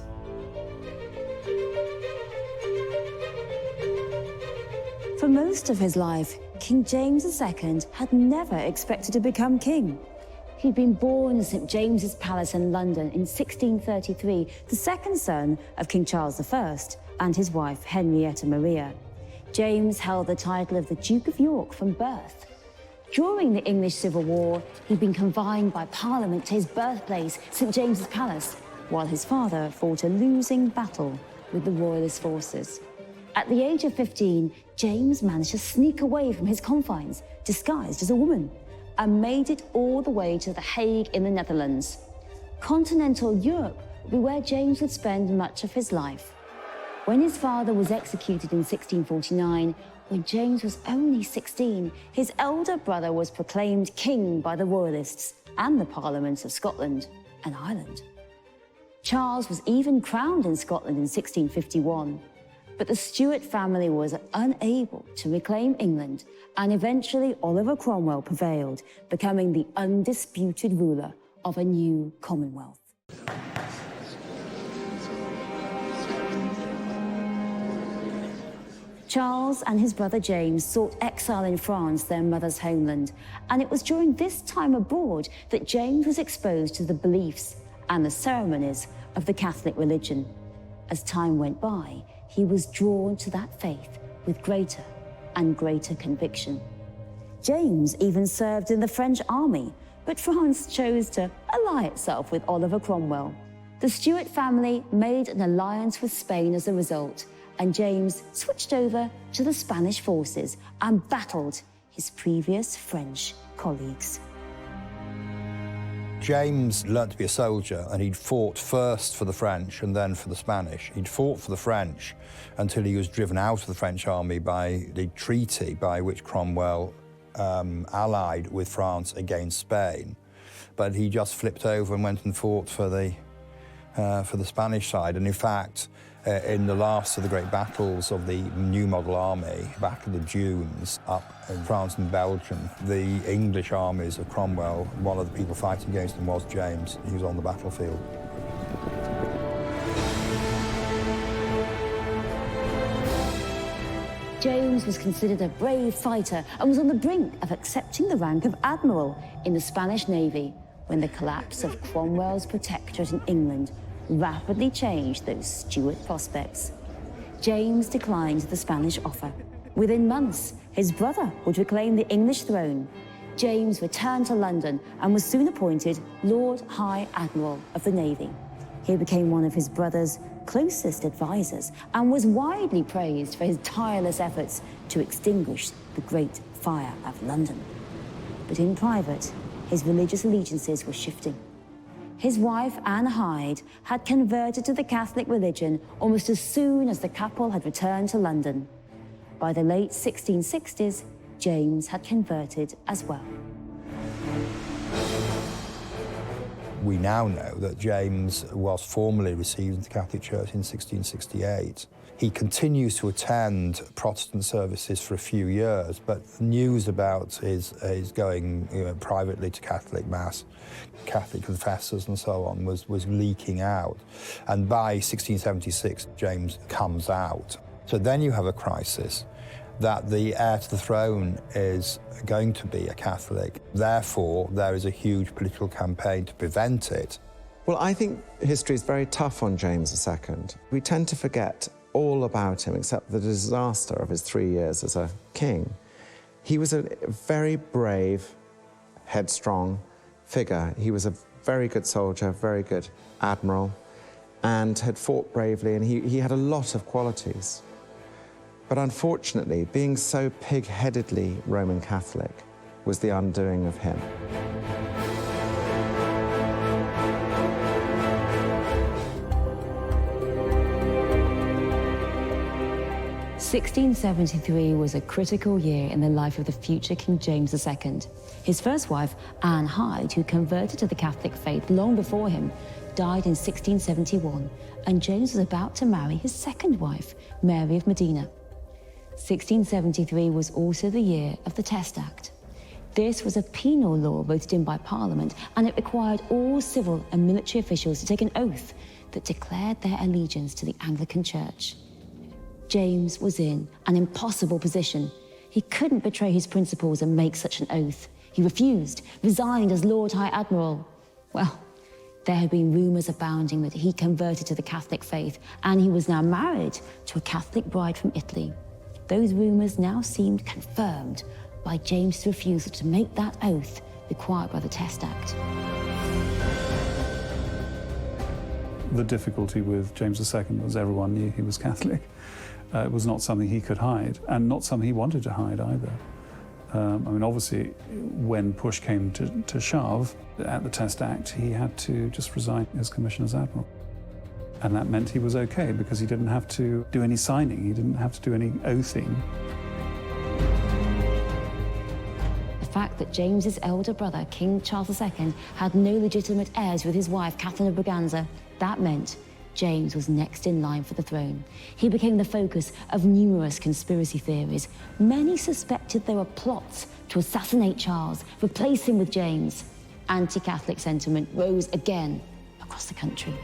For most of his life, King James II had never expected to become king. He'd been born in St James's Palace in London in 1633, the second son of King Charles I and his wife Henrietta Maria. James held the title of the Duke of York from birth. During the English Civil War, he'd been confined by Parliament to his birthplace, St James's Palace, while his father fought a losing battle with the Royalist forces. At the age of 15, James managed to sneak away from his confines, disguised as a woman, and made it all the way to The Hague in the Netherlands. Continental Europe would be where James would spend much of his life. When his father was executed in 1649, when James was only 16, his elder brother was proclaimed king by the Royalists and the Parliaments of Scotland and Ireland. Charles was even crowned in Scotland in 1651, but the Stuart family was unable to reclaim England, and eventually Oliver Cromwell prevailed, becoming the undisputed ruler of a new Commonwealth. Charles and his brother James sought exile in France, their mother's homeland, and it was during this time abroad that James was exposed to the beliefs and the ceremonies of the Catholic religion. As time went by, he was drawn to that faith with greater and greater conviction. James even served in the French army, but France chose to ally itself with Oliver Cromwell. The Stuart family made an alliance with Spain as a result, and James switched over to the Spanish forces and battled his previous French colleagues.
James learnt to be a soldier, and he'd fought first for the French and then for the Spanish. He'd fought for the French until he was driven out of the French army by the treaty by which Cromwell allied with France against Spain. But he just flipped over and went and fought for the Spanish side. And in fact, in the last of the great battles of the New Model Army, Battle of the Dunes, up in France and Belgium, the English armies of Cromwell, one of the people fighting against them was James. He was on the battlefield.
James was considered a brave fighter and was on the brink of accepting the rank of admiral in the Spanish Navy when the collapse of Cromwell's protectorate in England rapidly changed those Stuart prospects. James declined the Spanish offer. Within months, his brother would reclaim the English throne. James returned to London and was soon appointed Lord High Admiral of the Navy. He became one of his brother's closest advisors and was widely praised for his tireless efforts to extinguish the Great Fire of London. But in private, his religious allegiances were shifting. His wife, Anne Hyde, had converted to the Catholic religion almost as soon as the couple had returned to London. By the late 1660s, James had converted as well.
We now know that James was formally received into the Catholic Church in 1668. He continues to attend Protestant services for a few years, but news about his going privately to Catholic Mass, Catholic confessors and so on was leaking out. And by 1676, James comes out. So then you have a crisis that the heir to the throne is going to be a Catholic. Therefore, there is a huge political campaign to prevent it.
Well, I think history is very tough on James II. We tend to forget all about him except the disaster of his 3 years as a king. He was a very brave, headstrong figure. He was a very good soldier, very good admiral, and had fought bravely, and he had a lot of qualities. But unfortunately, being so pig-headedly Roman Catholic was the undoing of him.
1673 was a critical year in the life of the future King James II. His first wife, Anne Hyde, who converted to the Catholic faith long before him, died in 1671, and James was about to marry his second wife, Mary of Modena. 1673 was also the year of the Test Act. This was a penal law voted in by Parliament, and it required all civil and military officials to take an oath that declared their allegiance to the Anglican Church. James was in an impossible position. He couldn't betray his principles and make such an oath. He refused, resigned as Lord High Admiral. Well, there had been rumours abounding that he converted to the Catholic faith, and he was now married to a Catholic bride from Italy. Those rumours now seemed confirmed by James' refusal to make that oath required by the Test Act.
The difficulty with James II was everyone knew he was Catholic. It was not something he could hide, and not something he wanted to hide either. Obviously, when push came to shove at the Test Act, he had to just resign his commission as Admiral. And that meant he was okay, because he didn't have to do any signing, he didn't have to do any oathing.
The fact that James's elder brother, King Charles II, had no legitimate heirs with his wife, Catherine of Braganza, that meant James was next in line for the throne. He became the focus of numerous conspiracy theories. Many suspected there were plots to assassinate Charles, replace him with James. Anti-Catholic sentiment rose again across the country.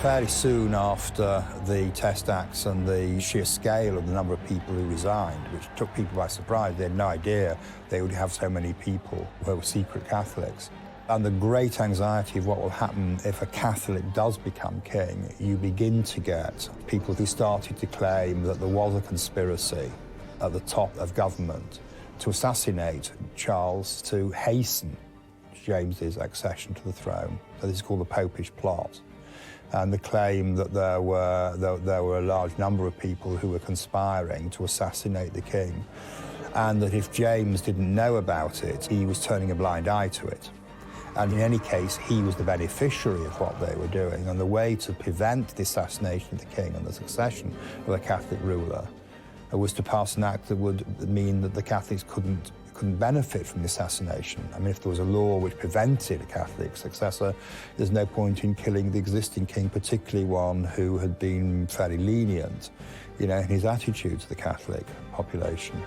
Fairly soon after the Test Acts and the sheer scale of the number of people who resigned, which took people by surprise, they had no idea they would have so many people who were secret Catholics. And the great anxiety of what will happen if a Catholic does become king, you begin to get people who started to claim that there was a conspiracy at the top of government to assassinate Charles to hasten James's accession to the throne. So this is called the Popish plot. And the claim that there were a large number of people who were conspiring to assassinate the king, and that if James didn't know about it, he was turning a blind eye to it. And in any case, he was the beneficiary of what they were doing, and the way to prevent the assassination of the king and the succession of a Catholic ruler was to pass an act that would mean that the Catholics couldn't benefit from the assassination. If there was a law which prevented a Catholic successor, there's no point in killing the existing king, particularly one who had been fairly lenient, in his attitude to the Catholic population.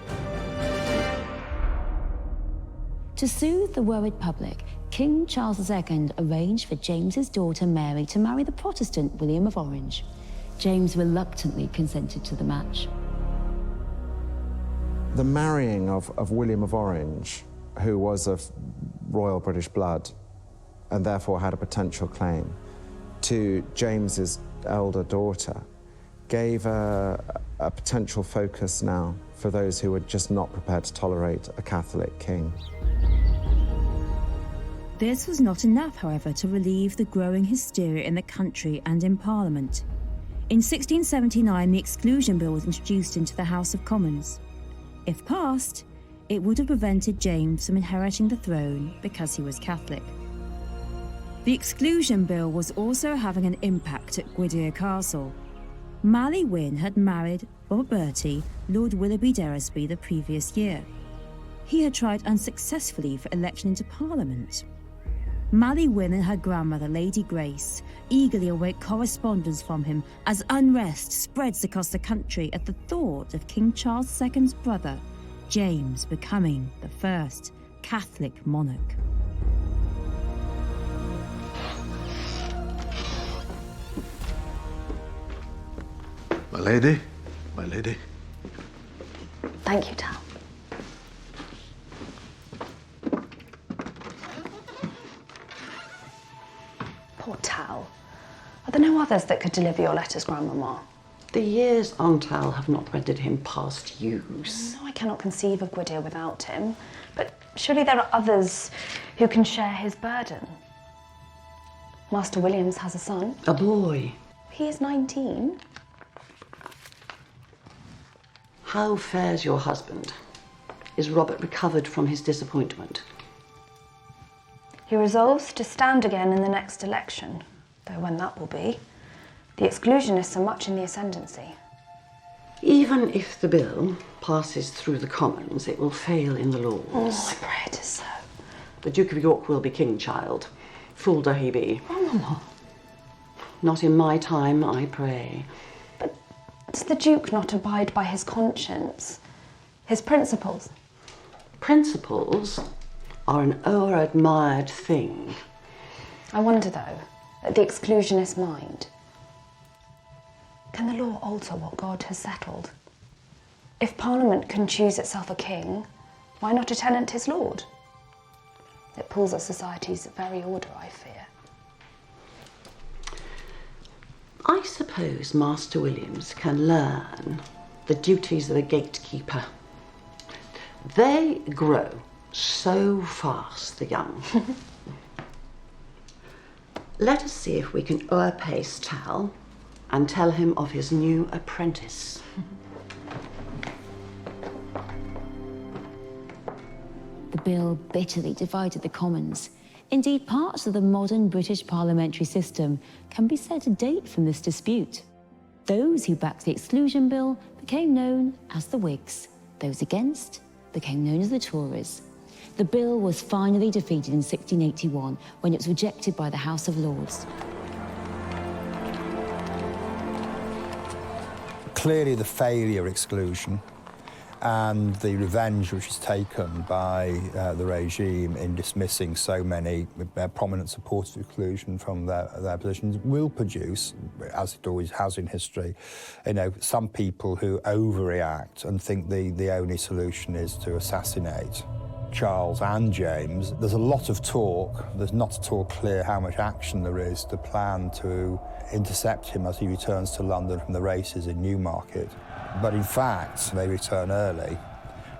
To soothe the worried public, King Charles II arranged for James's daughter Mary to marry the Protestant William of Orange. James reluctantly consented to the match.
The marrying of William of Orange, who was of royal British blood and therefore had a potential claim, to James's elder daughter, gave a potential focus now for those who were just not prepared to tolerate a Catholic king.
This was not enough, however, to relieve the growing hysteria in the country and in Parliament. In 1679, the Exclusion Bill was introduced into the House of Commons. If passed, it would have prevented James from inheriting the throne because he was Catholic. The Exclusion Bill was also having an impact at Gwydir Castle. Mali Wyn had married Robert Bertie, Lord Willoughby d'Eresby, the previous year. He had tried unsuccessfully for election into Parliament. Mali Wyn and her grandmother, Lady Grace, eagerly await correspondence from him as unrest spreads across the country at the thought of King Charles II's brother, James, becoming the first Catholic monarch.
My lady, my lady.
Thank you, Tal. Poor Tal. Are there no others that could deliver your letters, Grandmama?
The years on Tal have not rendered him past use.
No, I cannot conceive of Gwydir without him. But surely there are others who can share his burden. Master Williams has a son.
A boy.
He is 19.
How fares your husband? Is Robert recovered from his disappointment?
He resolves to stand again in the next election, though when that will be. The exclusionists are much in the ascendancy.
Even if the bill passes through the Commons, it will fail in the Lords.
Oh, I pray it is so.
The Duke of York will be king, child. Fool though he be.
Grandmama.
Not in my time, I pray.
But does the Duke not abide by his conscience? His principles?
Principles are an o'er-admired thing.
I wonder, though, at the exclusionist mind. Can the law alter what God has settled? If Parliament can choose itself a king, why not a tenant his lord? It pulls at society's very order, I fear.
I suppose Master Williams can learn the duties of a gatekeeper. They grow so fast, the young. Let us see if we can o'erpace Tal and tell him of his new apprentice.
The bill bitterly divided the Commons. Indeed, parts of the modern British parliamentary system can be said to date from this dispute. Those who backed the Exclusion Bill became known as the Whigs. Those against became known as the Tories. The bill was finally defeated in 1681 when it was rejected by the House of Lords.
Clearly the failure exclusion and the revenge which is taken by the regime in dismissing so many prominent supporters of exclusion from their positions will produce, as it always has in history, some people who overreact and think the only solution is to assassinate Charles and James. There's a lot of talk. There's not at all clear how much action there is to plan to intercept him as he returns to London from the races in Newmarket. But in fact, they return early,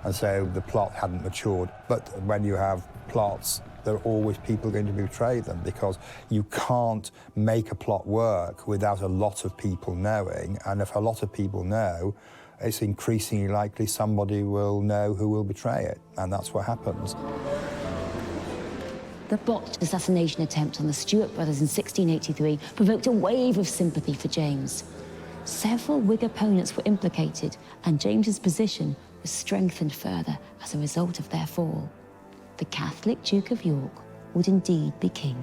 and so the plot hadn't matured. But when you have plots, there are always people going to betray them, because you can't make a plot work without a lot of people knowing, and if a lot of people know, it's increasingly likely somebody will know who will betray it, and that's what happens.
The botched assassination attempt on the Stuart brothers in 1683 provoked a wave of sympathy for James. Several Whig opponents were implicated, and James's position was strengthened further as a result of their fall. The Catholic Duke of York would indeed be king.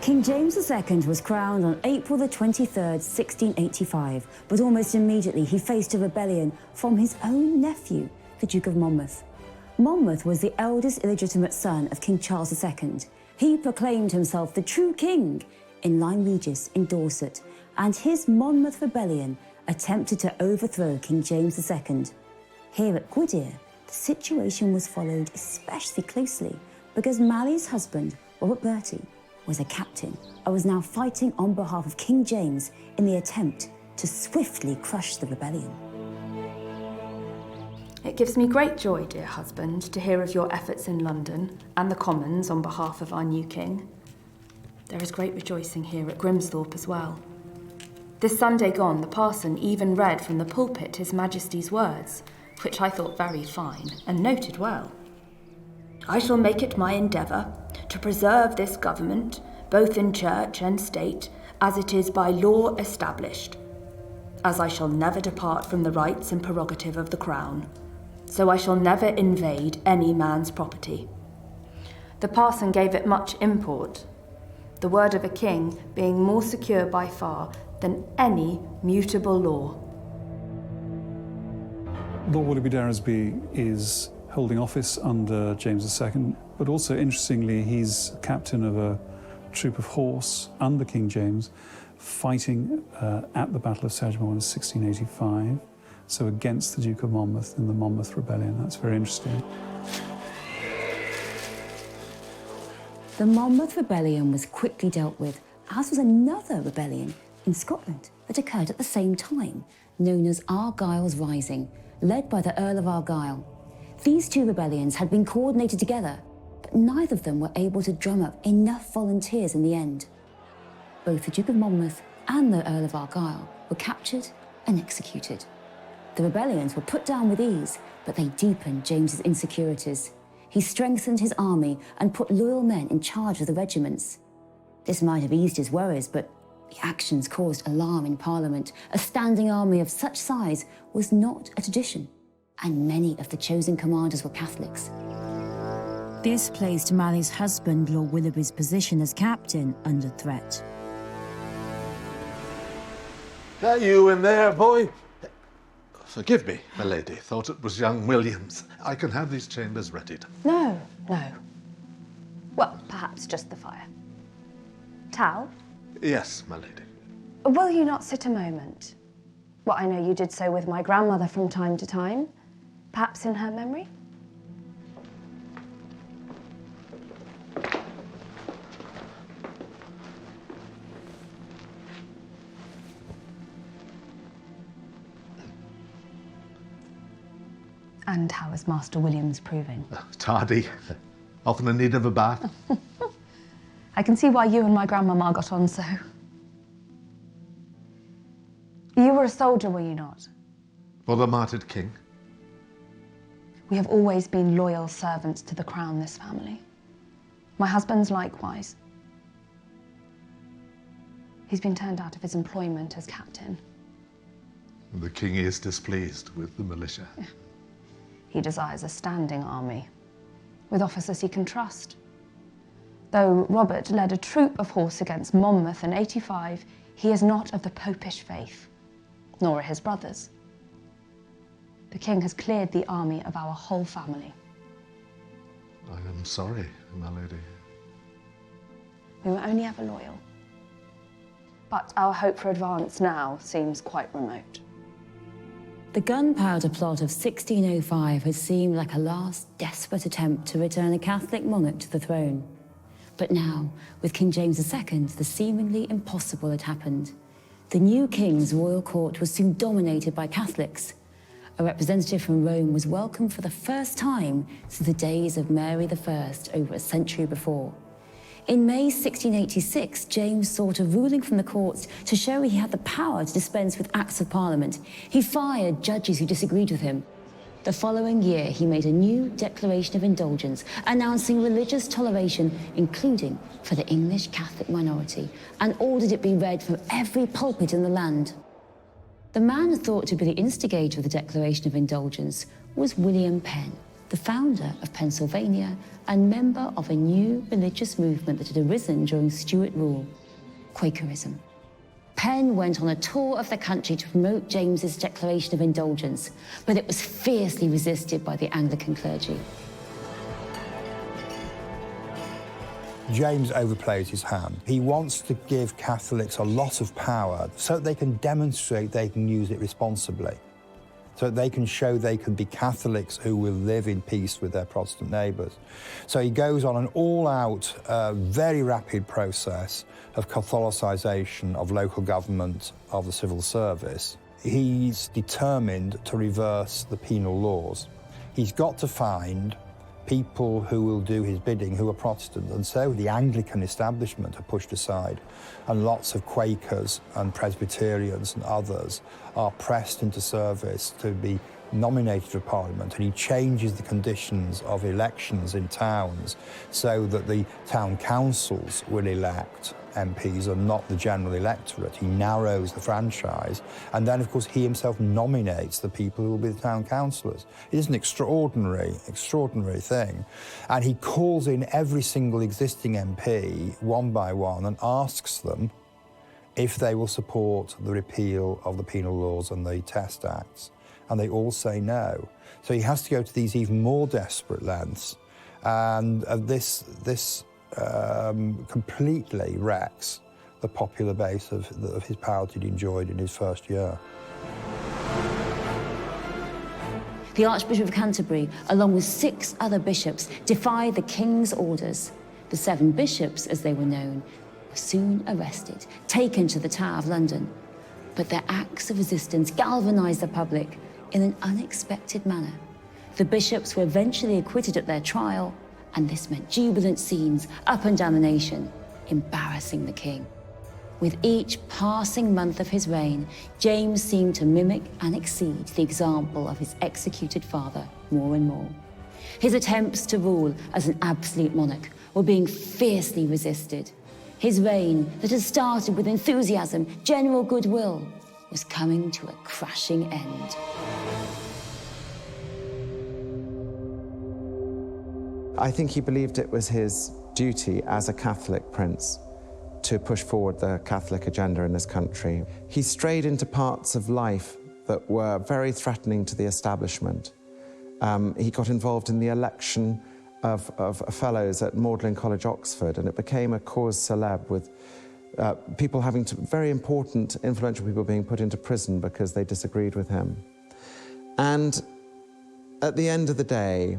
King King James II was crowned on April the 23rd, 1685, but almost immediately he faced a rebellion from his own nephew, the Duke of Monmouth. Monmouth was the eldest illegitimate son of King Charles II. He proclaimed himself the true king in Lyme Regis in Dorset, and his Monmouth rebellion attempted to overthrow King James II. Here at Gwydir, the situation was followed especially closely because Mally's husband, Robert Bertie, was a captain and was now fighting on behalf of King James in the attempt to swiftly crush the rebellion.
It gives me great joy, dear husband, to hear of your efforts in London and the Commons on behalf of our new king. There is great rejoicing here at Grimsthorpe as well. This Sunday gone, the parson even read from the pulpit His Majesty's words, which I thought very fine and noted well. I shall make it my endeavour to preserve this government, both in church and state, as it is by law established. As I shall never depart from the rights and prerogative of the crown, so I shall never invade any man's property. The parson gave it much import, the word of a king being more secure by far than any mutable law.
Lord Willoughby D'Eresby is holding office under James II, but also interestingly, he's captain of a troop of horse under King James, fighting at the Battle of Sedgemoor in 1685, so against the Duke of Monmouth in the Monmouth Rebellion. That's very interesting.
The Monmouth Rebellion was quickly dealt with, as was another rebellion in Scotland that occurred at the same time, known as Argyle's Rising, led by the Earl of Argyle. These two rebellions had been coordinated together, but neither of them were able to drum up enough volunteers in the end. Both the Duke of Monmouth and the Earl of Argyle were captured and executed. The rebellions were put down with ease, but they deepened James's insecurities. He strengthened his army and put loyal men in charge of the regiments. This might have eased his worries, but the actions caused alarm in Parliament. A standing army of such size was not a tradition, and many of the chosen commanders were Catholics.
This placed Mally's husband, Lord Willoughby's position as captain, under threat.
That you in there, boy? Forgive me, my lady. Thought it was young Williams. I can have these chambers readied.
No, no. Well, perhaps just the fire. Tal?
Yes, my lady.
Will you not sit a moment? Well, I know you did so with my grandmother from time to time. Perhaps in her memory? And how is Master Williams proving?
Tardy. Often in need of a bath.
I can see why you and my grandmama got on so. You were a soldier, were you not?
For the martyred king.
We have always been loyal servants to the crown, this family. My husband's likewise. He's been turned out of his employment as captain.
The king is displeased with the militia.
He desires a standing army, with officers he can trust. Though Robert led a troop of horse against Monmouth in 85, he is not of the popish faith, nor are his brothers. The king has cleared the army of our whole family.
I am sorry, my lady.
We were only ever loyal. But our hope for advance now seems quite remote.
The gunpowder plot of 1605 had seemed like a last desperate attempt to return a Catholic monarch to the throne. But now, with King James II, the seemingly impossible had happened. The new king's royal court was soon dominated by Catholics. A representative from Rome was welcomed for the first time since the days of Mary I over a century before. In May 1686, James sought a ruling from the courts to show he had the power to dispense with acts of parliament. He fired judges who disagreed with him. The following year, he made a new declaration of indulgence, announcing religious toleration, including for the English Catholic minority, and ordered it be read from every pulpit in the land. The man thought to be the instigator of the Declaration of Indulgence was William Penn, the founder of Pennsylvania and member of a new religious movement that had arisen during Stuart rule, Quakerism. Penn went on a tour of the country to promote James's Declaration of Indulgence, but it was fiercely resisted by the Anglican clergy.
James overplays his hand. He wants to give Catholics a lot of power so that they can demonstrate they can use it responsibly, so that they can show they can be Catholics who will live in peace with their Protestant neighbours. So he goes on an all-out, very rapid process of Catholicisation of local government, of the civil service. He's determined to reverse the penal laws. He's got to find people who will do his bidding who are Protestant, and so the Anglican establishment are pushed aside, and lots of Quakers and Presbyterians and others are pressed into service to be nominated for Parliament, and he changes the conditions of elections in towns so that the town councils will elect MPs and not the general electorate. He narrows the franchise, and then, of course, he himself nominates the people who will be the town councillors. It is an extraordinary thing. And he calls in every single existing MP, one by one, and asks them if they will support the repeal of the penal laws and the Test Acts. And they all say no. So he has to go to these even more desperate lengths. And this completely wrecks the popular base of his power that he'd enjoyed in his first year.
The Archbishop of Canterbury, along with 6 other bishops, defied the king's orders. The 7 bishops, as they were known, were soon arrested, taken to the Tower of London. But their acts of resistance galvanised the public in an unexpected manner. The bishops were eventually acquitted at their trial, and this meant jubilant scenes up and down the nation, embarrassing the king. With each passing month of his reign, James seemed to mimic and exceed the example of his executed father more and more. His attempts to rule as an absolute monarch were being fiercely resisted. His reign, that had started with enthusiasm, general goodwill, was coming to a crashing end.
I think he believed it was his duty as a Catholic prince to push forward the Catholic agenda in this country. He strayed into parts of life that were very threatening to the establishment. He got involved in the election of fellows at Magdalen College, Oxford, and it became a cause célèbre with people having to, very important, influential people being put into prison because they disagreed with him. And at the end of the day,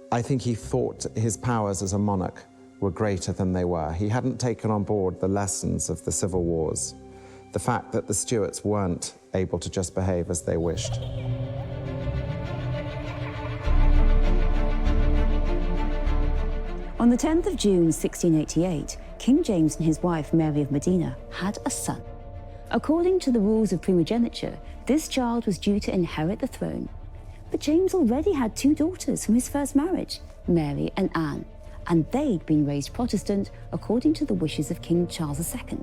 I think he thought his powers as a monarch were greater than they were. He hadn't taken on board the lessons of the civil wars, the fact that the Stuarts weren't able to just behave as they wished.
On the 10th of June 1688, King James and his wife Mary of Modena had a son. According to the rules of primogeniture, this child was due to inherit the throne. But James already had 2 daughters from his first marriage, Mary and Anne, and they'd been raised Protestant according to the wishes of King Charles II.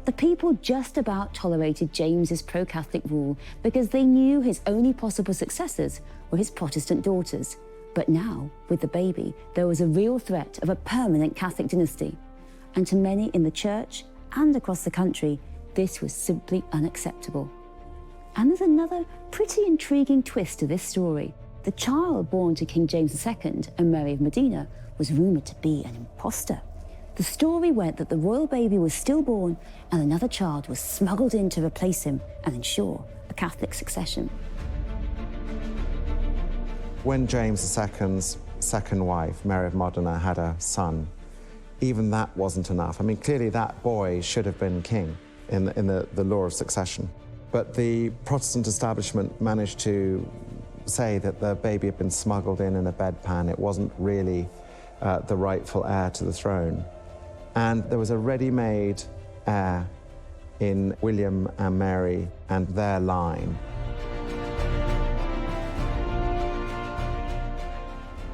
The people just about tolerated James's pro-Catholic rule because they knew his only possible successors were his Protestant daughters. But now, with the baby, there was a real threat of a permanent Catholic dynasty. And to many in the church and across the country, this was simply unacceptable. And there's another pretty intriguing twist to this story. The child born to King James II and Mary of Modena was rumoured to be an imposter. The story went that the royal baby was stillborn and another child was smuggled in to replace him and ensure a Catholic succession.
When James II's second wife, Mary of Modena, had a son, even that wasn't enough. I mean, clearly that boy should have been king in the law of succession. But the Protestant establishment managed to say that the baby had been smuggled in a bedpan. It wasn't really the rightful heir to the throne. And there was a ready-made heir in William and Mary and their line.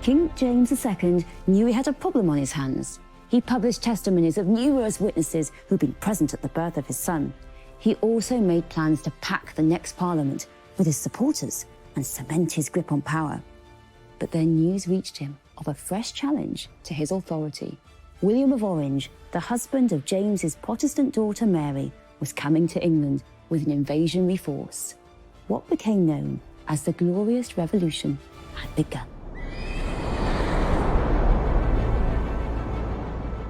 King James II knew he had a problem on his hands. He published testimonies of numerous witnesses who'd been present at the birth of his son. He also made plans to pack the next Parliament with his supporters and cement his grip on power. But then news reached him of a fresh challenge to his authority. William of Orange, the husband of James's Protestant daughter Mary, was coming to England with an invasionary force. What became known as the Glorious Revolution had begun.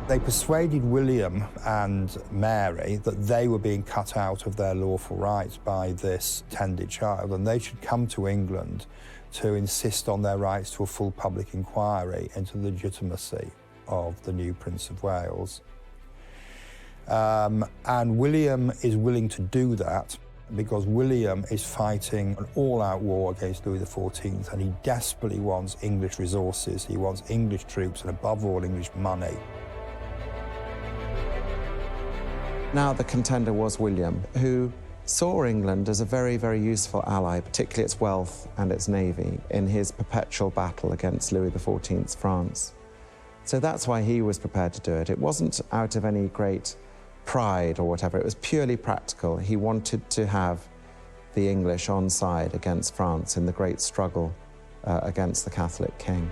They persuaded William and Mary that they were being cut out of their lawful rights by this tended child, and they should come to England to insist on their rights to a full public inquiry into the legitimacy of the new Prince of Wales. And William is willing to do that because William is fighting an all-out war against Louis XIV, and he desperately wants English resources, he wants English troops, and above all, English money.
Now the contender was William, who saw England as a very, very useful ally, particularly its wealth and its navy, in his perpetual battle against Louis XIV's France. So that's why he was prepared to do it. It wasn't out of any great pride or whatever, it was purely practical. He wanted to have the English on side against France in the great struggle against the Catholic king.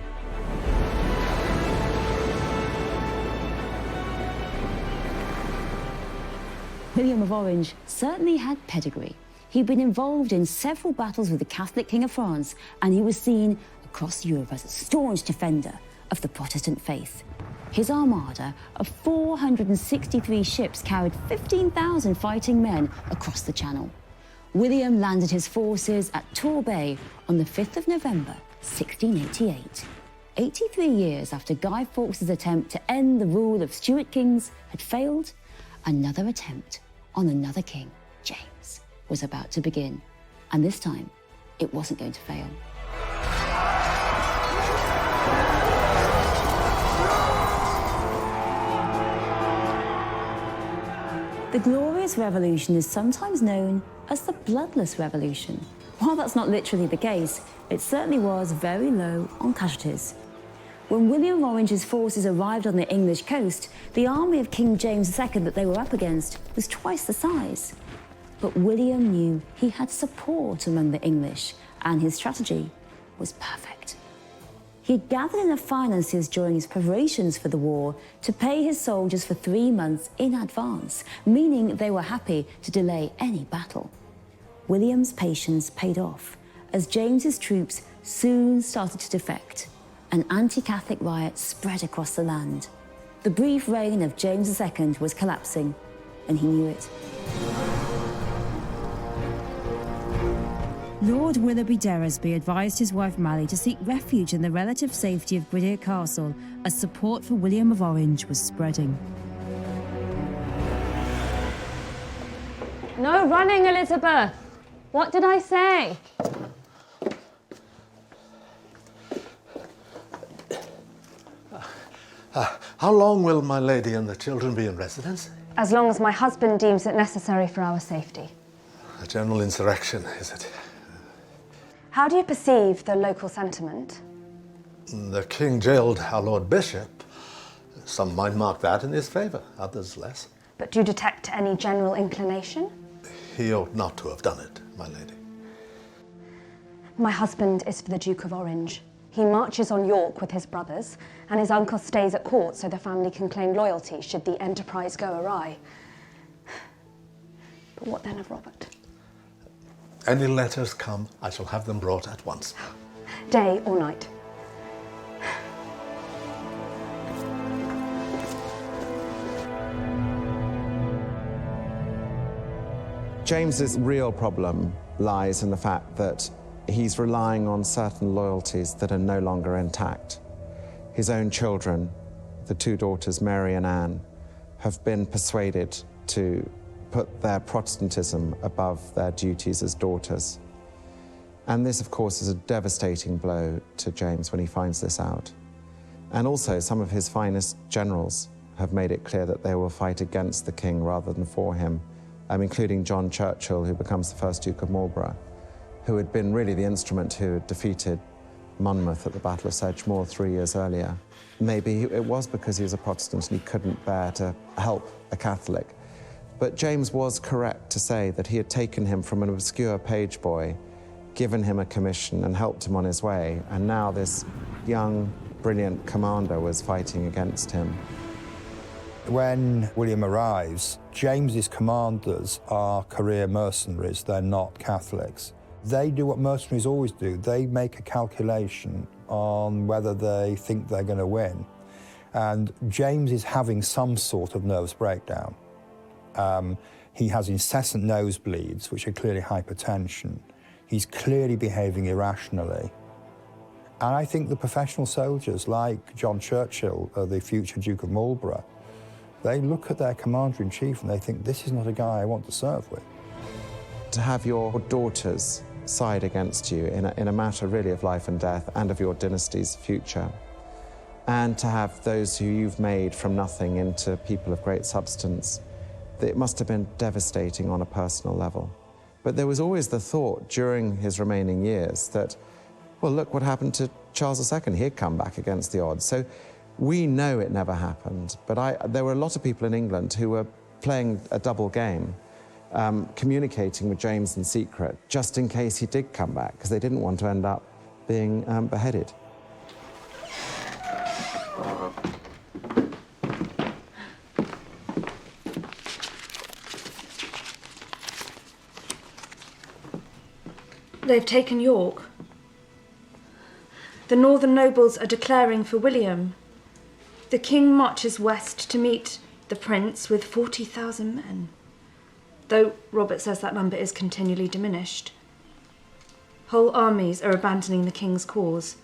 William of Orange certainly had pedigree. He'd been involved in several battles with the Catholic King of France, and he was seen across Europe as a staunch defender of the Protestant faith. His armada of 463 ships carried 15,000 fighting men across the Channel. William landed his forces at Torbay on the 5th of November, 1688. 83 years after Guy Fawkes' attempt to end the rule of Stuart kings had failed, another attempt on another king, James, was about to begin. And this time, it wasn't going to fail. The Glorious Revolution is sometimes known as the Bloodless Revolution. While that's not literally the case, it certainly was very low on casualties. When William of Orange's forces arrived on the English coast, the army of King James II that they were up against was twice the size. But William knew he had support among the English, and his strategy was perfect. He'd gathered enough finances during his preparations for the war to pay his soldiers for 3 months in advance, meaning they were happy to delay any battle. William's patience paid off, as James's troops soon started to defect. An anti-Catholic riot spread across the land. The brief reign of James II was collapsing, and he knew it.
Lord Willoughby Deresby advised his wife Mally to seek refuge in the relative safety of Gwydir Castle as support for William of Orange was spreading.
No running, Elizabeth! What did I say?
How long will my lady and the children be in residence?
As long as my husband deems it necessary for our safety.
A general insurrection, is it?
How do you perceive the local sentiment?
The king jailed our Lord Bishop. Some might mark that in his favour, others less.
But do you detect any general inclination?
He ought not to have done it, my lady.
My husband is for the Duke of Orange. He marches on York with his brothers, and his uncle stays at court so the family can claim loyalty should the enterprise go awry. But what then of Robert?
Any letters come, I shall have them brought at once.
Day or night?
James's real problem lies in the fact that he's relying on certain loyalties that are no longer intact. His own children, the 2 daughters, Mary and Anne, have been persuaded to put their Protestantism above their duties as daughters. And this, of course, is a devastating blow to James when he finds this out. And also, some of his finest generals have made it clear that they will fight against the king rather than for him, including John Churchill, who becomes the first Duke of Marlborough, who had been really the instrument who had defeated Monmouth at the Battle of Sedgemoor 3 years earlier. Maybe it was because he was a Protestant and he couldn't bear to help a Catholic. But James was correct to say that he had taken him from an obscure page boy given him a commission and helped him on his way, and now this young, brilliant commander was fighting against him.
When William arrives, James's commanders are career mercenaries, they're not Catholics. They do what mercenaries always do, they make a calculation on whether they think they're going to win. And James is having some sort of nervous breakdown. He has incessant nosebleeds, which are clearly hypertension. He's clearly behaving irrationally. And I think the professional soldiers, like John Churchill, the future Duke of Marlborough, they look at their commander-in-chief and they think, this is not a guy I want to serve with.
To have your daughters side against you in a matter really of life and death and of your dynasty's future, and to have those who you've made from nothing into people of great substance, it must have been devastating on a personal level. But there was always the thought during his remaining years that, well, look what happened to Charles II. He'd come back against the odds. So we know it never happened, but there were a lot of people in England who were playing a double game, communicating with James in secret, just in case he did come back, because they didn't want to end up being beheaded.
They've taken York. The northern nobles are declaring for William. The king marches west to meet the prince with 40,000 men, though Robert says that number is continually diminished. Whole armies are abandoning the king's cause.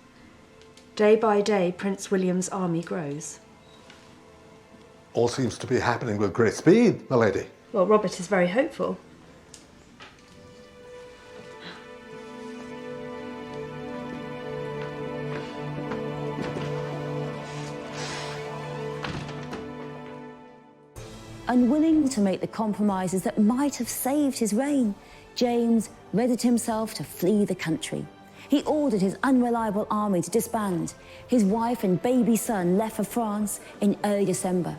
Day by day, Prince William's army grows.
All seems to be happening with great speed, my lady.
Well, Robert is very hopeful.
Unwilling to make the compromises that might have saved his reign, James readied himself to flee the country. He ordered his unreliable army to disband. His wife and baby son left for France in early December.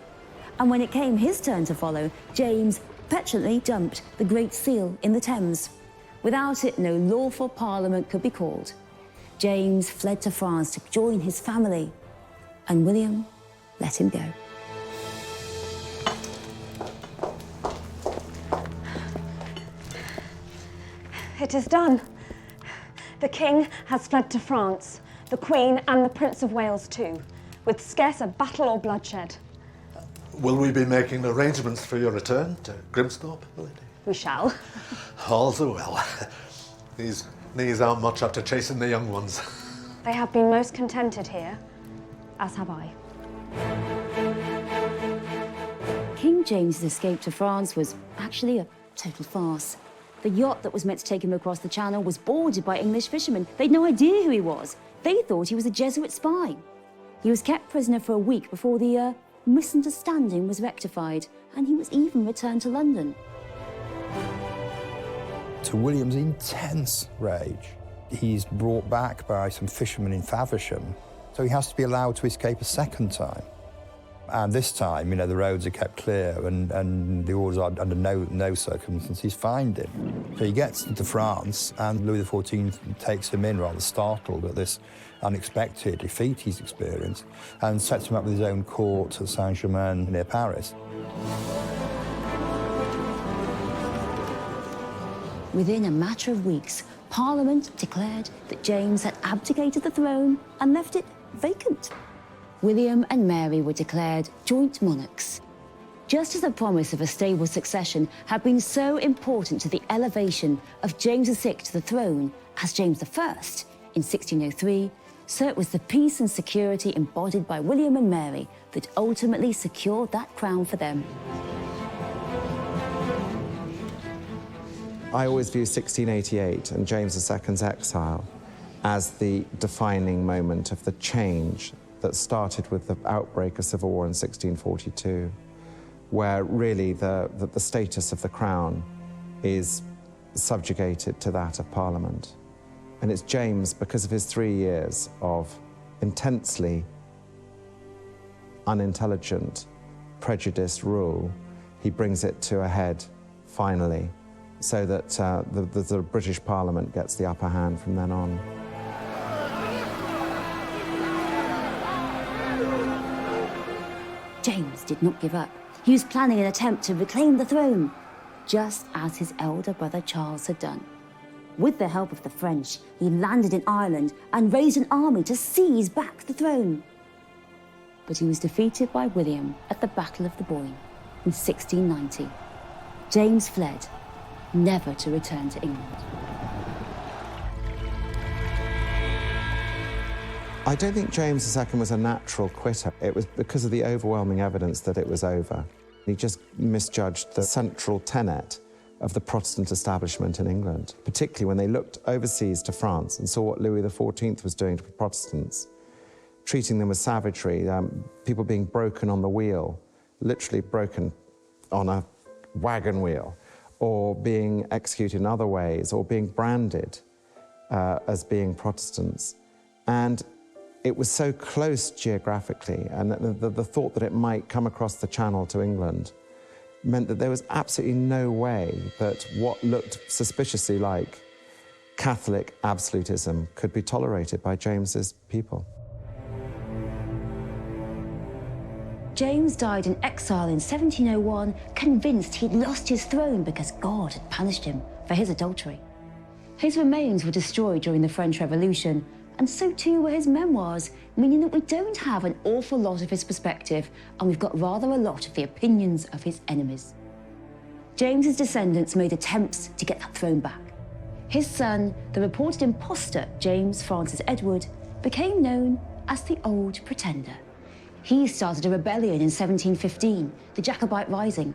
And when it came his turn to follow, James petulantly dumped the Great Seal in the Thames. Without it, no lawful parliament could be called. James fled to France to join his family, and William let him go.
It is done. The king has fled to France, the Queen and the Prince of Wales too, with scarce a battle or bloodshed.
Will we be making arrangements for your return to Grimsthorpe, my lady?
We shall.
All's well. These knees aren't much up to chasing the young ones.
They have been most contented here, as have I.
King James's escape to France was actually a total farce. The yacht that was meant to take him across the channel was boarded by English fishermen. They'd no idea who he was. They thought he was a Jesuit spy. He was kept prisoner for a week before the misunderstanding was rectified, and he was even returned to London.
To William's intense rage, he's brought back by some fishermen in Faversham, so he has to be allowed to escape a second time. And this time, you know, the roads are kept clear and the orders are under no circumstances find him. So he gets to France and Louis XIV takes him in rather startled at this unexpected defeat he's experienced and sets him up with his own court at Saint-Germain near Paris.
Within a matter of weeks, Parliament declared that James had abdicated the throne and left it vacant. William and Mary were declared joint monarchs. Just as the promise of a stable succession had been so important to the elevation of James VI to the throne as James I in 1603, so it was the peace and security embodied by William and Mary that ultimately secured that crown for them.
I always view 1688 and James II's exile as the defining moment of the change that started with the outbreak of civil war in 1642, where really the status of the crown is subjugated to that of Parliament. And it's James, because of his 3 years of intensely unintelligent, prejudiced rule, he brings it to a head, finally, so that the British Parliament gets the upper hand from then on.
James did not give up. He was planning an attempt to reclaim the throne, just as his elder brother Charles had done. With the help of the French, he landed in Ireland and raised an army to seize back the throne. But he was defeated by William at the Battle of the Boyne in 1690. James fled, never to return to England.
I don't think James II was a natural quitter. It was because of the overwhelming evidence that it was over. He just misjudged the central tenet of the Protestant establishment in England, particularly when they looked overseas to France and saw what Louis XIV was doing to Protestants, treating them with savagery, people being broken on the wheel, literally broken on a wagon wheel, or being executed in other ways, or being branded as being Protestants. And it was so close geographically, and the thought that it might come across the Channel to England meant that there was absolutely no way that what looked suspiciously like Catholic absolutism could be tolerated by James's people.
James died in exile in 1701, convinced he'd lost his throne because God had punished him for his adultery. His remains were destroyed during the French Revolution, and so too were his memoirs, meaning that we don't have an awful lot of his perspective, and we've got rather a lot of the opinions of his enemies. James's descendants made attempts to get that throne back. His son, the reported impostor James Francis Edward, became known as the Old Pretender. He started a rebellion in 1715, the Jacobite Rising,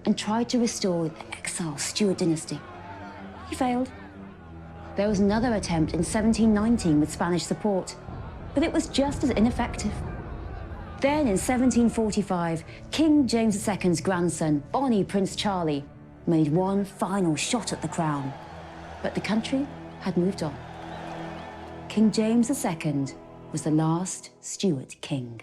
and tried to restore the exiled Stuart dynasty. He failed. There was another attempt in 1719 with Spanish support, but it was just as ineffective. Then in 1745, King James II's grandson, Bonnie Prince Charlie, made one final shot at the crown, but the country had moved on. King James II was the last Stuart king.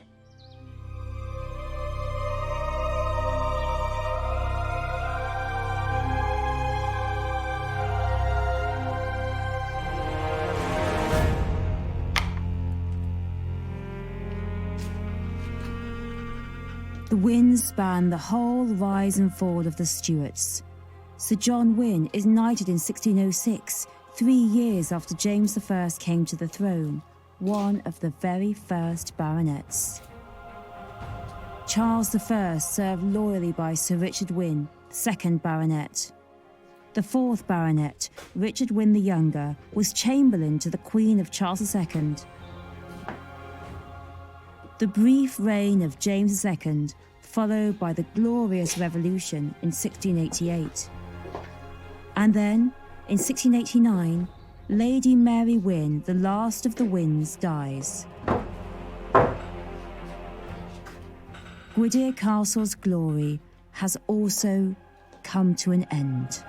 The Wynnes span the whole rise and fall of the Stuarts. Sir John Wynne is knighted in 1606, 3 years after James I came to the throne, one of the very first baronets. Charles I served loyally by Sir Richard Wynne, 2nd Baronet. The 4th Baronet, Richard Wynne the Younger, was Chamberlain to the Queen of Charles II. The brief reign of James II, followed by the Glorious Revolution in 1688. And then, in 1689, Lady Mary Wynne, the last of the Wynnes, dies. Gwydir Castle's glory has also come to an end.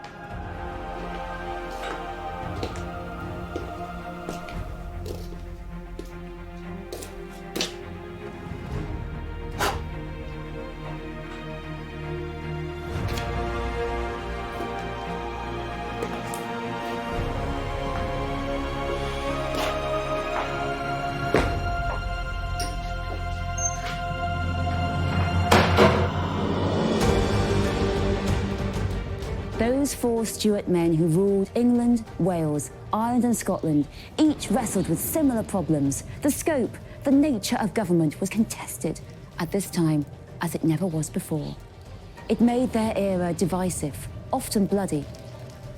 Those 4 Stuart men who ruled England, Wales, Ireland and Scotland each wrestled with similar problems. The scope, the nature of government was contested at this time as it never was before. It made their era divisive, often bloody.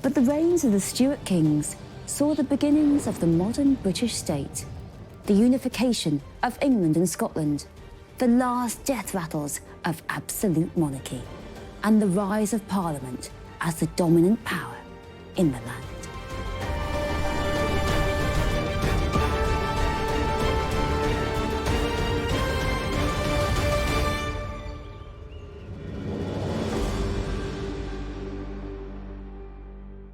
But the reigns of the Stuart kings saw the beginnings of the modern British state, the unification of England and Scotland, the last death rattles of absolute monarchy, and the rise of Parliament as the dominant power in the land.